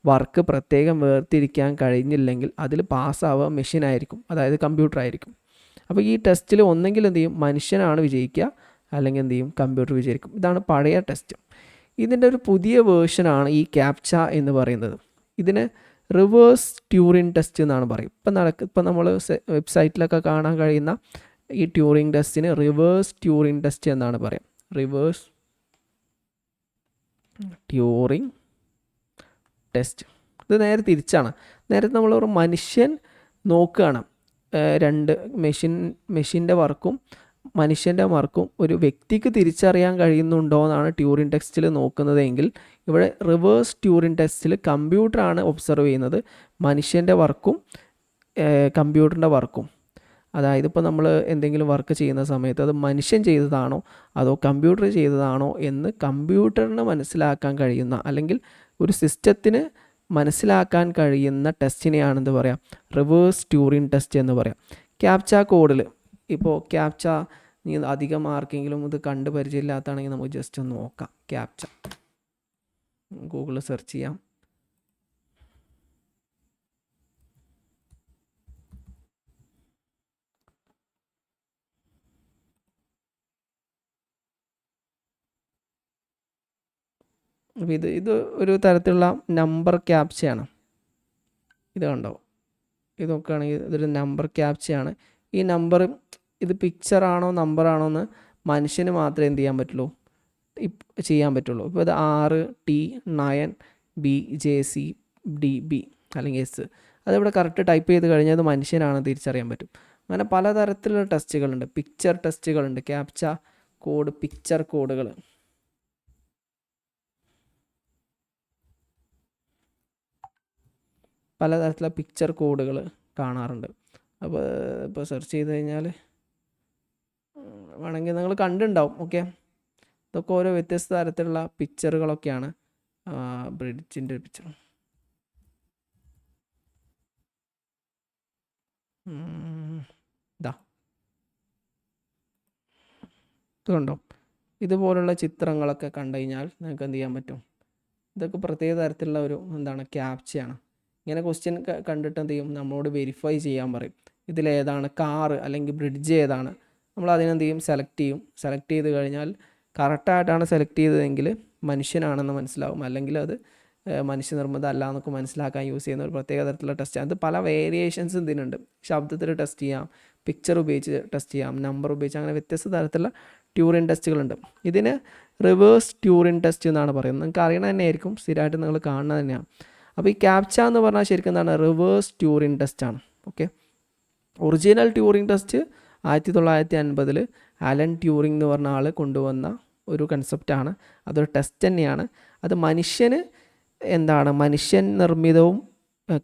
S1: വർക്ക് പ്രത്യേകം വേർതിരിക്കാൻ കഴിഞ്ഞില്ലെങ്കിൽ അതിൽ പാസ്സാവുക മെഷീനായിരിക്കും, അതായത് കമ്പ്യൂട്ടർ ആയിരിക്കും. അപ്പോൾ ഈ ടെസ്റ്റിൽ ഒന്നെങ്കിൽ എന്ത് ചെയ്യും, മനുഷ്യനാണ് വിജയിക്കുക, അല്ലെങ്കിൽ എന്ത് ചെയ്യും, കമ്പ്യൂട്ടർ വിജയിക്കും. ഇതാണ് പഴയ ടെസ്റ്റ്. ഇതിൻ്റെ ഒരു പുതിയ വേർഷനാണ് ഈ ക്യാപ്ച എന്ന് പറയുന്നത്. ഇതിന് റിവേഴ്സ് ട്യൂറിംഗ് ടെസ്റ്റ് എന്നാണ് പറയും. ഇപ്പം നമ്മൾ വെബ്സൈറ്റിലൊക്കെ കാണാൻ കഴിയുന്ന ഈ ട്യൂറിംഗ് ടെസ്റ്റിന് റിവേഴ്സ് ട്യൂറിംഗ് ടെസ്റ്റ് എന്നാണ് പറയാം. Reverse Turing test. ഇത് നേരെ തിരിച്ചാണ്. നേരത്തെ നമ്മൾ ഒരു മനുഷ്യൻ നോക്കുകയാണ്, 2 മെഷീൻ്റെ വർക്കും മനുഷ്യൻ്റെ വർക്കും ഒരു വ്യക്തിക്ക് തിരിച്ചറിയാൻ കഴിയുന്നുണ്ടോ എന്നാണ് ട്യൂറിംഗ് ടെസ്റ്റിൽ നോക്കുന്നതെങ്കിൽ, ഇവിടെ റിവേഴ്സ് ട്യൂറിംഗ് ടെസ്റ്റിൽ കമ്പ്യൂട്ടറാണ് ഒബ്സർവ് ചെയ്യുന്നത് മനുഷ്യൻ്റെ വർക്കും കമ്പ്യൂട്ടറിൻ്റെ വർക്കും. അതായത് ഇപ്പോൾ നമ്മൾ എന്തെങ്കിലും വർക്ക് ചെയ്യുന്ന സമയത്ത് അത് മനുഷ്യൻ ചെയ്തതാണോ അതോ കമ്പ്യൂട്ടർ ചെയ്തതാണോ എന്ന് കമ്പ്യൂട്ടറിന് മനസ്സിലാക്കാൻ കഴിയുന്ന, അല്ലെങ്കിൽ ഒരു സിസ്റ്റത്തിന് മനസ്സിലാക്കാൻ കഴിയുന്ന ടെസ്റ്റിനെയാണെന്ന് പറയാം റിവേഴ്സ് ട്യൂറിംഗ് ടെസ്റ്റ് എന്ന് പറയാം. ക്യാപ്ച കോഡിൽ ഇപ്പോൾ ക്യാപ്ച അധികം ആർക്കെങ്കിലും ഇത് കണ്ട് പരിചയമില്ലാത്തതാണെങ്കിൽ നമുക്ക് ജസ്റ്റ് ഒന്ന് നോക്കാം. ക്യാപ്ച ഗൂഗിളിൽ സെർച്ച് ചെയ്യാം. അപ്പോൾ ഇത് ഒരു തരത്തിലുള്ള നമ്പർ ക്യാപ്ചയാണ്. ഇത് കണ്ടോ, ഇത് നോക്കുകയാണെങ്കിൽ ഇതൊരു നമ്പർ ക്യാപ്ചയാണ്. ഈ നമ്പർ ഇത് പിക്ചറാണോ നമ്പറാണോ എന്ന് മനുഷ്യന് മാത്രമേ എന്ത് ചെയ്യാൻ പറ്റുള്ളൂ. ഇപ്പോൾ ഇത് RT9BJCDB അല്ലെങ്കിൽ S, അതിവിടെ കറക്റ്റ് ടൈപ്പ് ചെയ്ത് കഴിഞ്ഞാൽ അത് മനുഷ്യനാണെന്ന് തിരിച്ചറിയാൻ പറ്റും. അങ്ങനെ പലതരത്തിലുള്ള ടെസ്റ്റുകളുണ്ട്. പിക്ചർ ടെസ്റ്റുകളുണ്ട്, ക്യാപ്ച കോഡ്, പിക്ചർ കോഡുകൾ. പലതരത്തിലുള്ള പിക്ചർ കോഡുകൾ കാണാറുണ്ട്. അപ്പോൾ ഇപ്പോൾ സെർച്ച് ചെയ്ത് കഴിഞ്ഞാൽ വേണമെങ്കിൽ നിങ്ങൾ കണ്ടിട്ടുണ്ടാവും. ഓക്കെ, ഇതൊക്കെ ഓരോ വ്യത്യസ്ത തരത്തിലുള്ള പിക്ചറുകളൊക്കെയാണ്. ബ്രിഡ്ജിൻ്റെ ഒരു പിക്ചർ ഇതാ, ഇത് കണ്ടോ? ഇതുപോലുള്ള ചിത്രങ്ങളൊക്കെ കണ്ടു കഴിഞ്ഞാൽ നിങ്ങൾക്ക് എന്ത് ചെയ്യാൻ പറ്റും? ഇതൊക്കെ പ്രത്യേക തരത്തിലുള്ള ഒരു ക്യാപ്ചയാണ്. ഇങ്ങനെ ക്വസ്റ്റ്യൻ കണ്ടിട്ട് എന്ത് ചെയ്യും? നമ്മളോട് വെരിഫൈ ചെയ്യാൻ പറയും. ഇതിലേതാണ് കാറ് അല്ലെങ്കിൽ ബ്രിഡ്ജ് ഏതാണ്, നമ്മൾ അതിനെന്ത് ചെയ്യും? സെലക്ട് ചെയ്യും. സെലക്ട് ചെയ്ത് കഴിഞ്ഞാൽ കറക്റ്റായിട്ടാണ് സെലക്ട് ചെയ്തതെങ്കിൽ മനുഷ്യനാണെന്ന് മനസ്സിലാവും, അല്ലെങ്കിൽ അത് മനുഷ്യനിർമ്മിതം അല്ല എന്നൊക്കെ മനസ്സിലാക്കാൻ യൂസ് ചെയ്യുന്ന ഒരു പ്രത്യേക തരത്തിലുള്ള ടെസ്റ്റാണ്. അത് പല വേരിയേഷൻസ് ഇതിനുണ്ട്. ശബ്ദത്തിൽ ടെസ്റ്റ് ചെയ്യാം, പിക്ചർ ഉപയോഗിച്ച് ടെസ്റ്റ് ചെയ്യാം, നമ്പർ ഉപയോഗിച്ച്, അങ്ങനെ വ്യത്യസ്ത തരത്തിലുള്ള ട്യൂറിൻ ടെസ്റ്റുകളുണ്ട്. ഇതിന് റിവേഴ്സ് ട്യൂറിൻ ടെസ്റ്റ് എന്നാണ് പറയുന്നത്. നിങ്ങൾക്ക് അറിയണ തന്നെയായിരിക്കും, സ്ഥിരമായിട്ട് നിങ്ങൾ കാണുന്നത് തന്നെയാണ്. അപ്പോൾ ഈ ക്യാപ്ച എന്ന് പറഞ്ഞാൽ ശരിക്കും എന്താണ്? റിവേഴ്സ് ട്യൂറിൻ ടെസ്റ്റാണ്. Okay, original Turin test 1950 Allen Turing എന്ന് പറഞ്ഞ ആൾ കൊണ്ടുവന്ന ഒരു കൺസെപ്റ്റാണ്. അതൊരു ടെസ്റ്റ് തന്നെയാണ്. അത് മനുഷ്യൻ നിർമ്മിതവും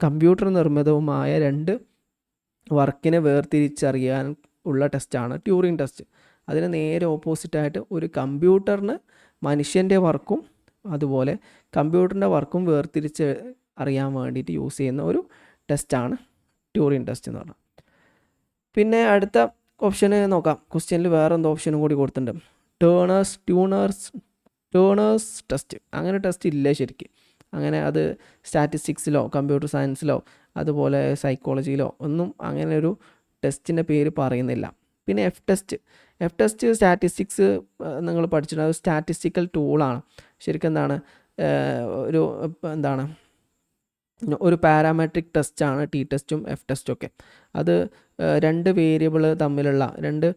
S1: കമ്പ്യൂട്ടർ നിർമ്മിതവുമായ രണ്ട് വർക്കിനെ വേർതിരിച്ചറിയാൻ ഉള്ള ടെസ്റ്റാണ് ട്യൂറിംഗ് ടെസ്റ്റ്. അതിന് നേരെ ഓപ്പോസിറ്റായിട്ട് ഒരു കമ്പ്യൂട്ടറിന് മനുഷ്യൻ്റെ വർക്കും അതുപോലെ കമ്പ്യൂട്ടറിൻ്റെ വർക്കും വേർതിരിച്ച് അറിയാൻ വേണ്ടിയിട്ട് യൂസ് ചെയ്യുന്ന ഒരു ടെസ്റ്റാണ് ട്യൂറിംഗ് ടെസ്റ്റ് എന്ന് പറഞ്ഞാൽ. പിന്നെ അടുത്ത ഓപ്ഷന് നോക്കാം. ക്വസ്റ്റ്യനിൽ വേറെ എന്തോ ഓപ്ഷനും കൂടി കൊടുത്തിട്ടുണ്ട്. Turners test. അങ്ങനെ ടെസ്റ്റ് ഇല്ല ശരിക്കും. അങ്ങനെ അത് സ്റ്റാറ്റിസ്റ്റിക്സിലോ കമ്പ്യൂട്ടർ സയൻസിലോ അതുപോലെ സൈക്കോളജിയിലോ ഒന്നും അങ്ങനെ ഒരു ടെസ്റ്റിൻ്റെ പേര് പറയുന്നില്ല. പിന്നെ എഫ് ടെസ്റ്റ് സ്റ്റാറ്റിസ്റ്റിക്സ് നിങ്ങൾ പഠിച്ചിട്ടുണ്ട്. അത് സ്റ്റാറ്റിസ്റ്റിക്കൽ ടൂളാണ്. ശരിക്കും ഒരു പാരാമെട്രിക് ടെസ്റ്റാണ് ടി ടെസ്റ്റും എഫ് ടെസ്റ്റും ഒക്കെ. അത് രണ്ട് വേരിയബിൾ തമ്മിലുള്ള, രണ്ട്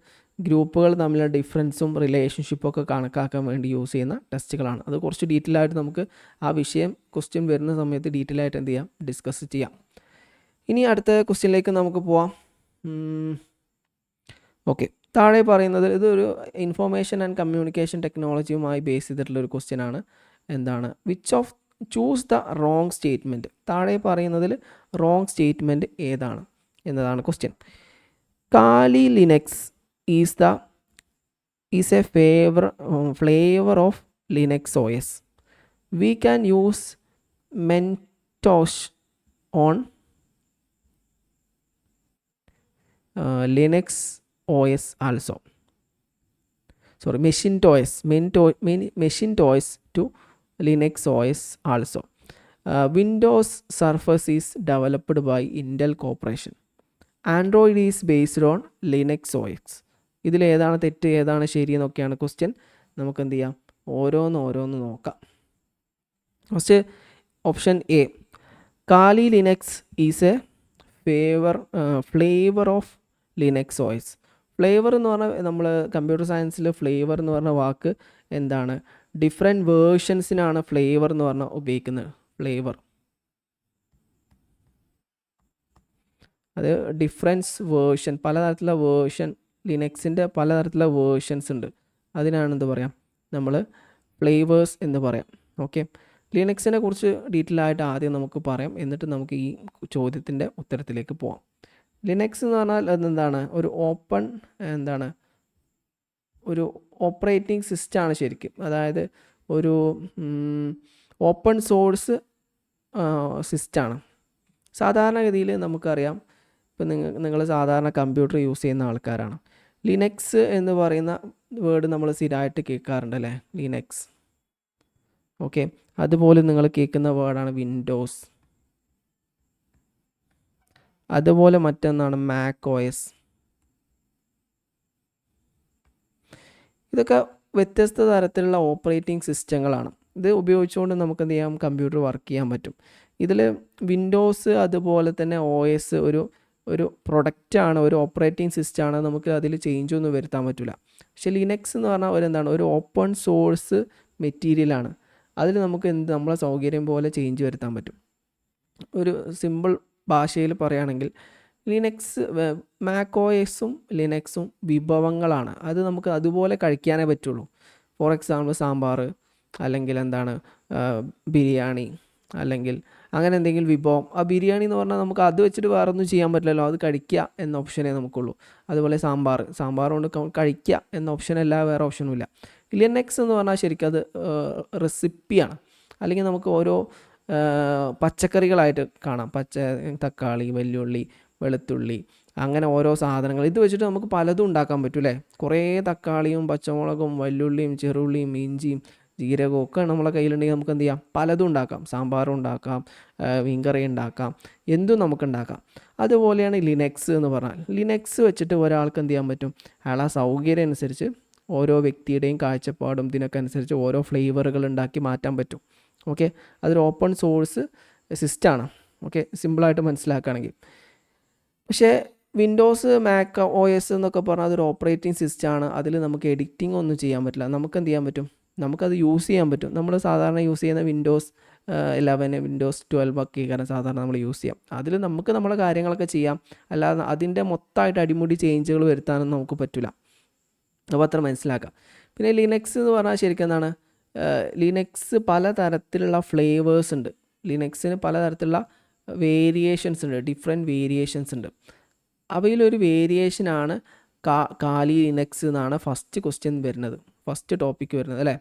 S1: ഗ്രൂപ്പുകൾ തമ്മിലുള്ള ഡിഫറൻസും റിലേഷൻഷിപ്പും ഒക്കെ കണക്കാക്കാൻ വേണ്ടി യൂസ് ചെയ്യുന്ന ടെസ്റ്റുകളാണ്. അത് കുറച്ച് ഡീറ്റെയിൽ ആയിട്ട് നമുക്ക് ആ വിഷയം ക്വസ്റ്റ്യൻ വരുന്ന സമയത്ത് ഡീറ്റെയിൽ ആയിട്ട് എന്ത് ചെയ്യാം? ഡിസ്കസ് ചെയ്യാം. ഇനി അടുത്ത ക്വസ്റ്റ്യനിലേക്ക് നമുക്ക് പോവാം. ഓക്കെ, താഴെ പറയുന്നത് ഇതൊരു ഇൻഫോർമേഷൻ ആൻഡ് കമ്മ്യൂണിക്കേഷൻ ടെക്നോളജിയുമായി ബേസ് ചെയ്തിട്ടുള്ളൊരു ക്വസ്റ്റ്യൻ ആണ്. Choose the wrong statement. താഴെ പറയുന്നതിൽ റോങ് സ്റ്റേറ്റ്മെൻറ്റ് ഏതാണ് എന്നതാണ് question. Kali Linux is a flavor of Linux OS. We can use Macintosh on Linux OS also. Sorry, Macintosh to Linux OS also. Windows Surface is developed by Intel Corporation. Android is based on Linux OS. ഇതിൽ ഏതാണ് തെറ്റ് ഏതാണ് ശരി എന്നൊക്കെയാണ് question. നമുക്ക് എന്ത് ചെയ്യാം? ഓരോന്ന് നോക്കാം. ഫസ്റ്റ് ഓപ്ഷൻ എ, കാലി Linux is A flavour of Linux OS. Flavour എന്ന് പറഞ്ഞാൽ നമ്മൾ കമ്പ്യൂട്ടർ സയൻസിൽ ഫ്ലേവർ എന്ന് പറഞ്ഞ വാക്ക് എന്താണ്? ഡിഫറെൻറ്റ് വേർഷൻസിനാണ് ഫ്ലേവർ എന്ന് പറഞ്ഞാൽ ഉപയോഗിക്കുന്നത്. ഫ്ലേവർ അത് ഡിഫറൻസ് വേർഷൻ, പലതരത്തിലുള്ള വേർഷൻ, ലിനക്സിൻ്റെ പലതരത്തിലുള്ള വേർഷൻസ് ഉണ്ട്. അതിനാണ് എന്ത് പറയാം? നമ്മൾ ഫ്ലേവേഴ്സ് എന്ന് പറയാം. ഓക്കെ, ലിനക്സിനെ കുറിച്ച് ഡീറ്റെയിൽ ആയിട്ട് ആദ്യം നമുക്ക് പറയാം, എന്നിട്ട് നമുക്ക് ഈ ചോദ്യത്തിൻ്റെ ഉത്തരത്തിലേക്ക് പോവാം. ലിനക്സ് എന്ന് പറഞ്ഞാൽ അതെന്താണ്? ഒരു ഓപ്പറേറ്റിംഗ് സിസ്റ്റമാണ് ശരിക്കും. അതായത് ഒരു ഓപ്പൺ സോഴ്സ് സിസ്റ്റമാണ്. സാധാരണഗതിയിൽ നമുക്കറിയാം, ഇപ്പം നിങ്ങൾ സാധാരണ കമ്പ്യൂട്ടർ യൂസ് ചെയ്യുന്ന ആൾക്കാരാണ്. ലിനക്സ് എന്ന് പറയുന്ന വേർഡ് നമ്മൾ സ്ഥിരമായിട്ട് കേൾക്കാറുണ്ട് അല്ലേ? ലിനക്സ്. ഓക്കെ, അതുപോലെ നിങ്ങൾ കേൾക്കുന്ന വേർഡാണ് വിൻഡോസ്. അതുപോലെ മറ്റൊന്നാണ് മാക് OS. ഇതൊക്കെ വ്യത്യസ്ത തരത്തിലുള്ള ഓപ്പറേറ്റിംഗ് സിസ്റ്റങ്ങളാണ്. ഇത് ഉപയോഗിച്ചുകൊണ്ട് നമുക്ക് എന്ത് ചെയ്യാം? കമ്പ്യൂട്ടർ വർക്ക് ചെയ്യാൻ പറ്റും. ഇതിൽ വിൻഡോസ് അതുപോലെ തന്നെ OS ഒരു പ്രൊഡക്റ്റാണ്, ഒരു ഓപ്പറേറ്റിംഗ് സിസ്റ്റമാണ്. നമുക്ക് അതിൽ ചേഞ്ചൊന്നും വരുത്താൻ പറ്റില്ല. പക്ഷേ ലിനക്സ് എന്ന് പറഞ്ഞാൽ ഒരു ഓപ്പൺ സോഴ്സ് മെറ്റീരിയലാണ്. അതിൽ നമുക്ക് നമ്മളെ സൗകര്യം പോലെ ചേഞ്ച് വരുത്താൻ പറ്റും. ഒരു സിമ്പിൾ ഭാഷയിൽ പറയുകയാണെങ്കിൽ മാക് OSഉം ലിനക്സും വിഭവങ്ങളാണ്. അത് നമുക്ക് അതുപോലെ കഴിക്കാനേ പറ്റുള്ളൂ. ഫോർ എക്സാമ്പിൾ സാമ്പാർ, അല്ലെങ്കിൽ ബിരിയാണി, അല്ലെങ്കിൽ അങ്ങനെ എന്തെങ്കിലും വിഭവം. ആ ബിരിയാണി എന്ന് പറഞ്ഞാൽ നമുക്ക് അത് വെച്ചിട്ട് വേറെ ഒന്നും ചെയ്യാൻ പറ്റില്ലല്ലോ, അത് കഴിക്കുക എന്ന ഓപ്ഷനേ നമുക്കുള്ളൂ. അതുപോലെ സാമ്പാർ കൊണ്ട് കഴിക്കുക എന്ന ഓപ്ഷനല്ല, വേറെ ഓപ്ഷനുമില്ല. ലിനക്സ് എന്ന് പറഞ്ഞാൽ ശരിക്കും അത് റെസിപ്പിയാണ്. അല്ലെങ്കിൽ നമുക്ക് ഓരോ പച്ചക്കറികളായിട്ട് കാണാം. തക്കാളി, വെല്ലുള്ളി, വെളുത്തുള്ളി, അങ്ങനെ ഓരോ സാധനങ്ങൾ ഇത് വെച്ചിട്ട് നമുക്ക് പലതും ഉണ്ടാക്കാൻ പറ്റും അല്ലേ. കുറേ തക്കാളിയും പച്ചമുളകും വെല്ലുള്ളിയും ചെറുള്ളിയും ഇഞ്ചിയും ജീരകവും ഒക്കെ നമ്മളെ കയ്യിലുണ്ടെങ്കിൽ നമുക്ക് എന്ത് ചെയ്യാം, പലതും ഉണ്ടാക്കാം. സാമ്പാറും ഉണ്ടാക്കാം, മീൻകറി ഉണ്ടാക്കാം, എന്തും നമുക്ക് ഉണ്ടാക്കാം. അതുപോലെയാണ് ലിനക്സ് എന്ന് പറഞ്ഞാൽ. ലിനക്സ് വെച്ചിട്ട് ഒരാൾക്ക് എന്ത് ചെയ്യാൻ പറ്റും, അയാൾ ആ സൗകര്യം അനുസരിച്ച് ഓരോ വ്യക്തിയുടെയും കാഴ്ചപ്പാടും ഇതിനൊക്കെ അനുസരിച്ച് ഓരോ ഫ്ലേവറുകൾ ഉണ്ടാക്കി മാറ്റാൻ പറ്റും. ഓക്കെ, അതൊരു ഓപ്പൺ സോഴ്സ് സിസ്റ്റമാണ്. ഓക്കെ, സിമ്പിളായിട്ട് മനസ്സിലാക്കുകയാണെങ്കിൽ. പക്ഷേ വിൻഡോസ്, മാക് OS എന്നൊക്കെ പറഞ്ഞാൽ അതൊരു ഓപ്പറേറ്റിംഗ് സിസ്റ്റമാണ്. അതിൽ നമുക്ക് എഡിറ്റിംഗ് ഒന്നും ചെയ്യാൻ പറ്റില്ല. നമുക്ക് എന്ത് ചെയ്യാൻ പറ്റും, നമുക്കത് യൂസ് ചെയ്യാൻ പറ്റും. നമ്മൾ സാധാരണ യൂസ് ചെയ്യുന്ന വിൻഡോസ് 11, വിൻഡോസ് 12 ഒക്കെ കാരണം സാധാരണ നമ്മൾ യൂസ് ചെയ്യാം. അതിൽ നമുക്ക് നമ്മളെ കാര്യങ്ങളൊക്കെ ചെയ്യാം. അല്ലാതെ അതിൻ്റെ മൊത്തമായിട്ട് അടിമുടി ചേഞ്ചുകൾ വരുത്താനൊന്നും നമുക്ക് പറ്റില്ല. അപ്പോൾ അത്ര മനസ്സിലാക്കാം. പിന്നെ ലിനക്സ് എന്ന് പറഞ്ഞാൽ ശരിക്കും എന്താണ്, ലിനക്സ് പലതരത്തിലുള്ള ഫ്ലേവേഴ്സ് ഉണ്ട്. ലിനക്സിന് പലതരത്തിലുള്ള വേരിയേഷൻസ് ഉണ്ട്, ഡിഫറെൻറ്റ് വേരിയേഷൻസ് ഉണ്ട്. അവയിലൊരു വേരിയേഷനാണ് കാലി ലിനക്സ് എന്നാണ് ഫസ്റ്റ് ക്വസ്റ്റ്യൻ വരുന്നത്, ഫസ്റ്റ് ടോപ്പിക്ക് വരുന്നത് അല്ലേ.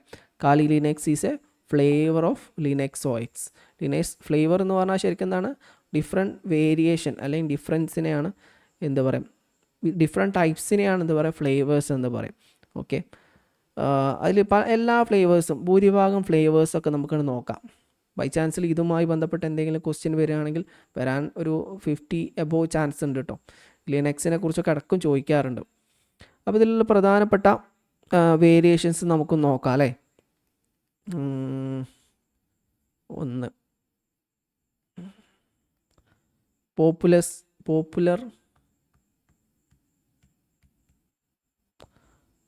S1: കാലി Linux is A flavour of Linux OS. Linux flavour എന്ന് പറഞ്ഞാൽ ശരിക്കും എന്താണ്, ഡിഫറെൻറ്റ് വേരിയേഷൻ അല്ലെങ്കിൽ ഡിഫറൻസിനെയാണ് എന്താ പറയുക, ഡിഫറെൻറ്റ് ടൈപ്സിനെയാണ് എന്താ പറയുക ഫ്ലേവേഴ്സ് എന്ന് പറയും. ഓക്കെ, അതിൽ എല്ലാ ഫ്ലേവേഴ്സും ഭൂരിഭാഗം ഫ്ലേവേഴ്സൊക്കെ നമുക്ക് നോക്കാം. ബൈ ചാൻസിൽ ഇതുമായി ബന്ധപ്പെട്ട് എന്തെങ്കിലും ക്വസ്റ്റ്യൻ വരികയാണെങ്കിൽ വരാൻ ഒരു 50 എബോവ് ചാൻസ് ഉണ്ട് കേട്ടോ. ലിനക്സിനെ കുറിച്ചൊക്കെ അടക്കം ചോദിക്കാറുണ്ട്. അപ്പോൾ ഇതിലുള്ള പ്രധാനപ്പെട്ട വേരിയേഷൻസ് നമുക്ക് നോക്കാം അല്ലേ. ഒന്ന് പോപ്പുലർ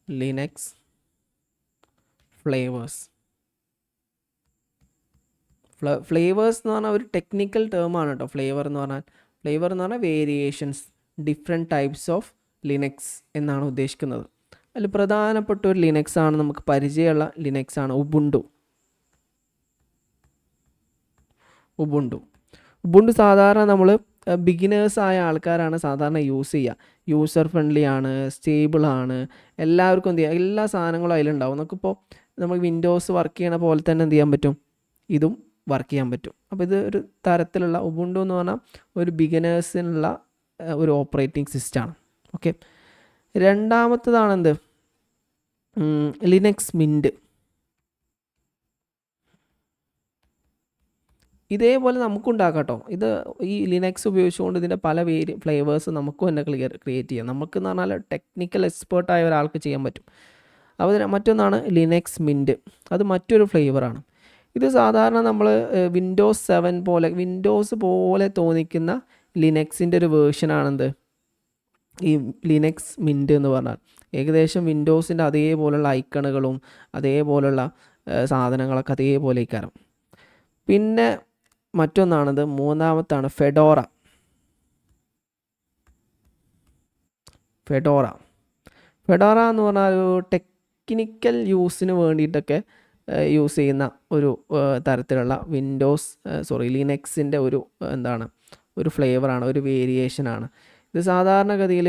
S1: ലിനക്സ് ഫ്ലേവേഴ്സ്. ഫ്ലേവേഴ്സ് എന്ന് പറഞ്ഞാൽ ഒരു ടെക്നിക്കൽ ടേമാണ് കേട്ടോ. ഫ്ലേവർ എന്ന് പറഞ്ഞാൽ variations, different types of Linux എന്നാണ് ഉദ്ദേശിക്കുന്നത്. അതിൽ പ്രധാനപ്പെട്ട ഒരു ലിനക്സ് ആണ്, നമുക്ക് പരിചയമുള്ള ലിനക്സ് ആണ് ഉബുണ്ടു. സാധാരണ നമ്മൾ ബിഗിനേഴ്സായ ആൾക്കാരാണ് സാധാരണ യൂസ് ചെയ്യുക. യൂസർ ഫ്രണ്ട്ലി ആണ്, സ്റ്റേബിൾ ആണ്, എല്ലാവർക്കും എന്ത് ചെയ്യുക, എല്ലാ സാധനങ്ങളും അതിലുണ്ടാവും. നമുക്കിപ്പോൾ നമ്മൾ വിൻഡോസ് വർക്ക് ചെയ്യണ പോലെ തന്നെ എന്ത് ചെയ്യാൻ പറ്റും, ഇതും വർക്ക് ചെയ്യാൻ പറ്റും. അപ്പോൾ ഇത് ഒരു തരത്തിലുള്ള ഉബുണ്ടു എന്ന് പറഞ്ഞാൽ ഒരു ബിഗിനേഴ്സിനുള്ള ഒരു ഓപ്പറേറ്റിംഗ് സിസ്റ്റമാണ്. ഓക്കെ, രണ്ടാമത്തതാണ് എന്ത്, ലിനക്സ് മിൻറ്റ്. ഇതേപോലെ നമുക്കുണ്ടാക്കാം കേട്ടോ. ഇത് ഈ ലിനക്സ് ഉപയോഗിച്ചുകൊണ്ട് ഇതിൻ്റെ പല ഫ്ലേവേഴ്സ് നമുക്കും തന്നെ ക്രിയേറ്റ് ചെയ്യാം. നമുക്കെന്ന് പറഞ്ഞാൽ ടെക്നിക്കൽ എക്സ്പേർട്ടായ ഒരാൾക്ക് ചെയ്യാൻ പറ്റും. അപ്പോൾ മറ്റൊന്നാണ് ലിനക്സ് മിൻറ്റ്, അത് മറ്റൊരു ഫ്ലേവറാണ്. ഇത് സാധാരണ നമ്മൾ വിൻഡോസ് പോലെ തോന്നിക്കുന്ന ലിനക്സിൻ്റെ ഒരു വേർഷനാണെന്ത്, ഈ ലിനക്സ് മിൻറ്റ് എന്ന് പറഞ്ഞാൽ. ഏകദേശം വിൻഡോസിൻ്റെ അതേപോലുള്ള ഐക്കണുകളും അതേപോലുള്ള സാധനങ്ങളൊക്കെ അതേപോലെ ഇക്കാരം. പിന്നെ മറ്റൊന്നാണത്, മൂന്നാമത്താണ് ഫെഡോറ എന്ന് പറഞ്ഞാൽ ഒരു ടെക്നിക്കൽ യൂസിന് വേണ്ടിയിട്ടൊക്കെ യൂസ് ചെയ്യുന്ന ഒരു തരത്തിലുള്ള ലിനക്സിൻ്റെ ഒരു ഫ്ലേവറാണ്, ഒരു വേരിയേഷനാണ്. ഇത് സാധാരണഗതിയിൽ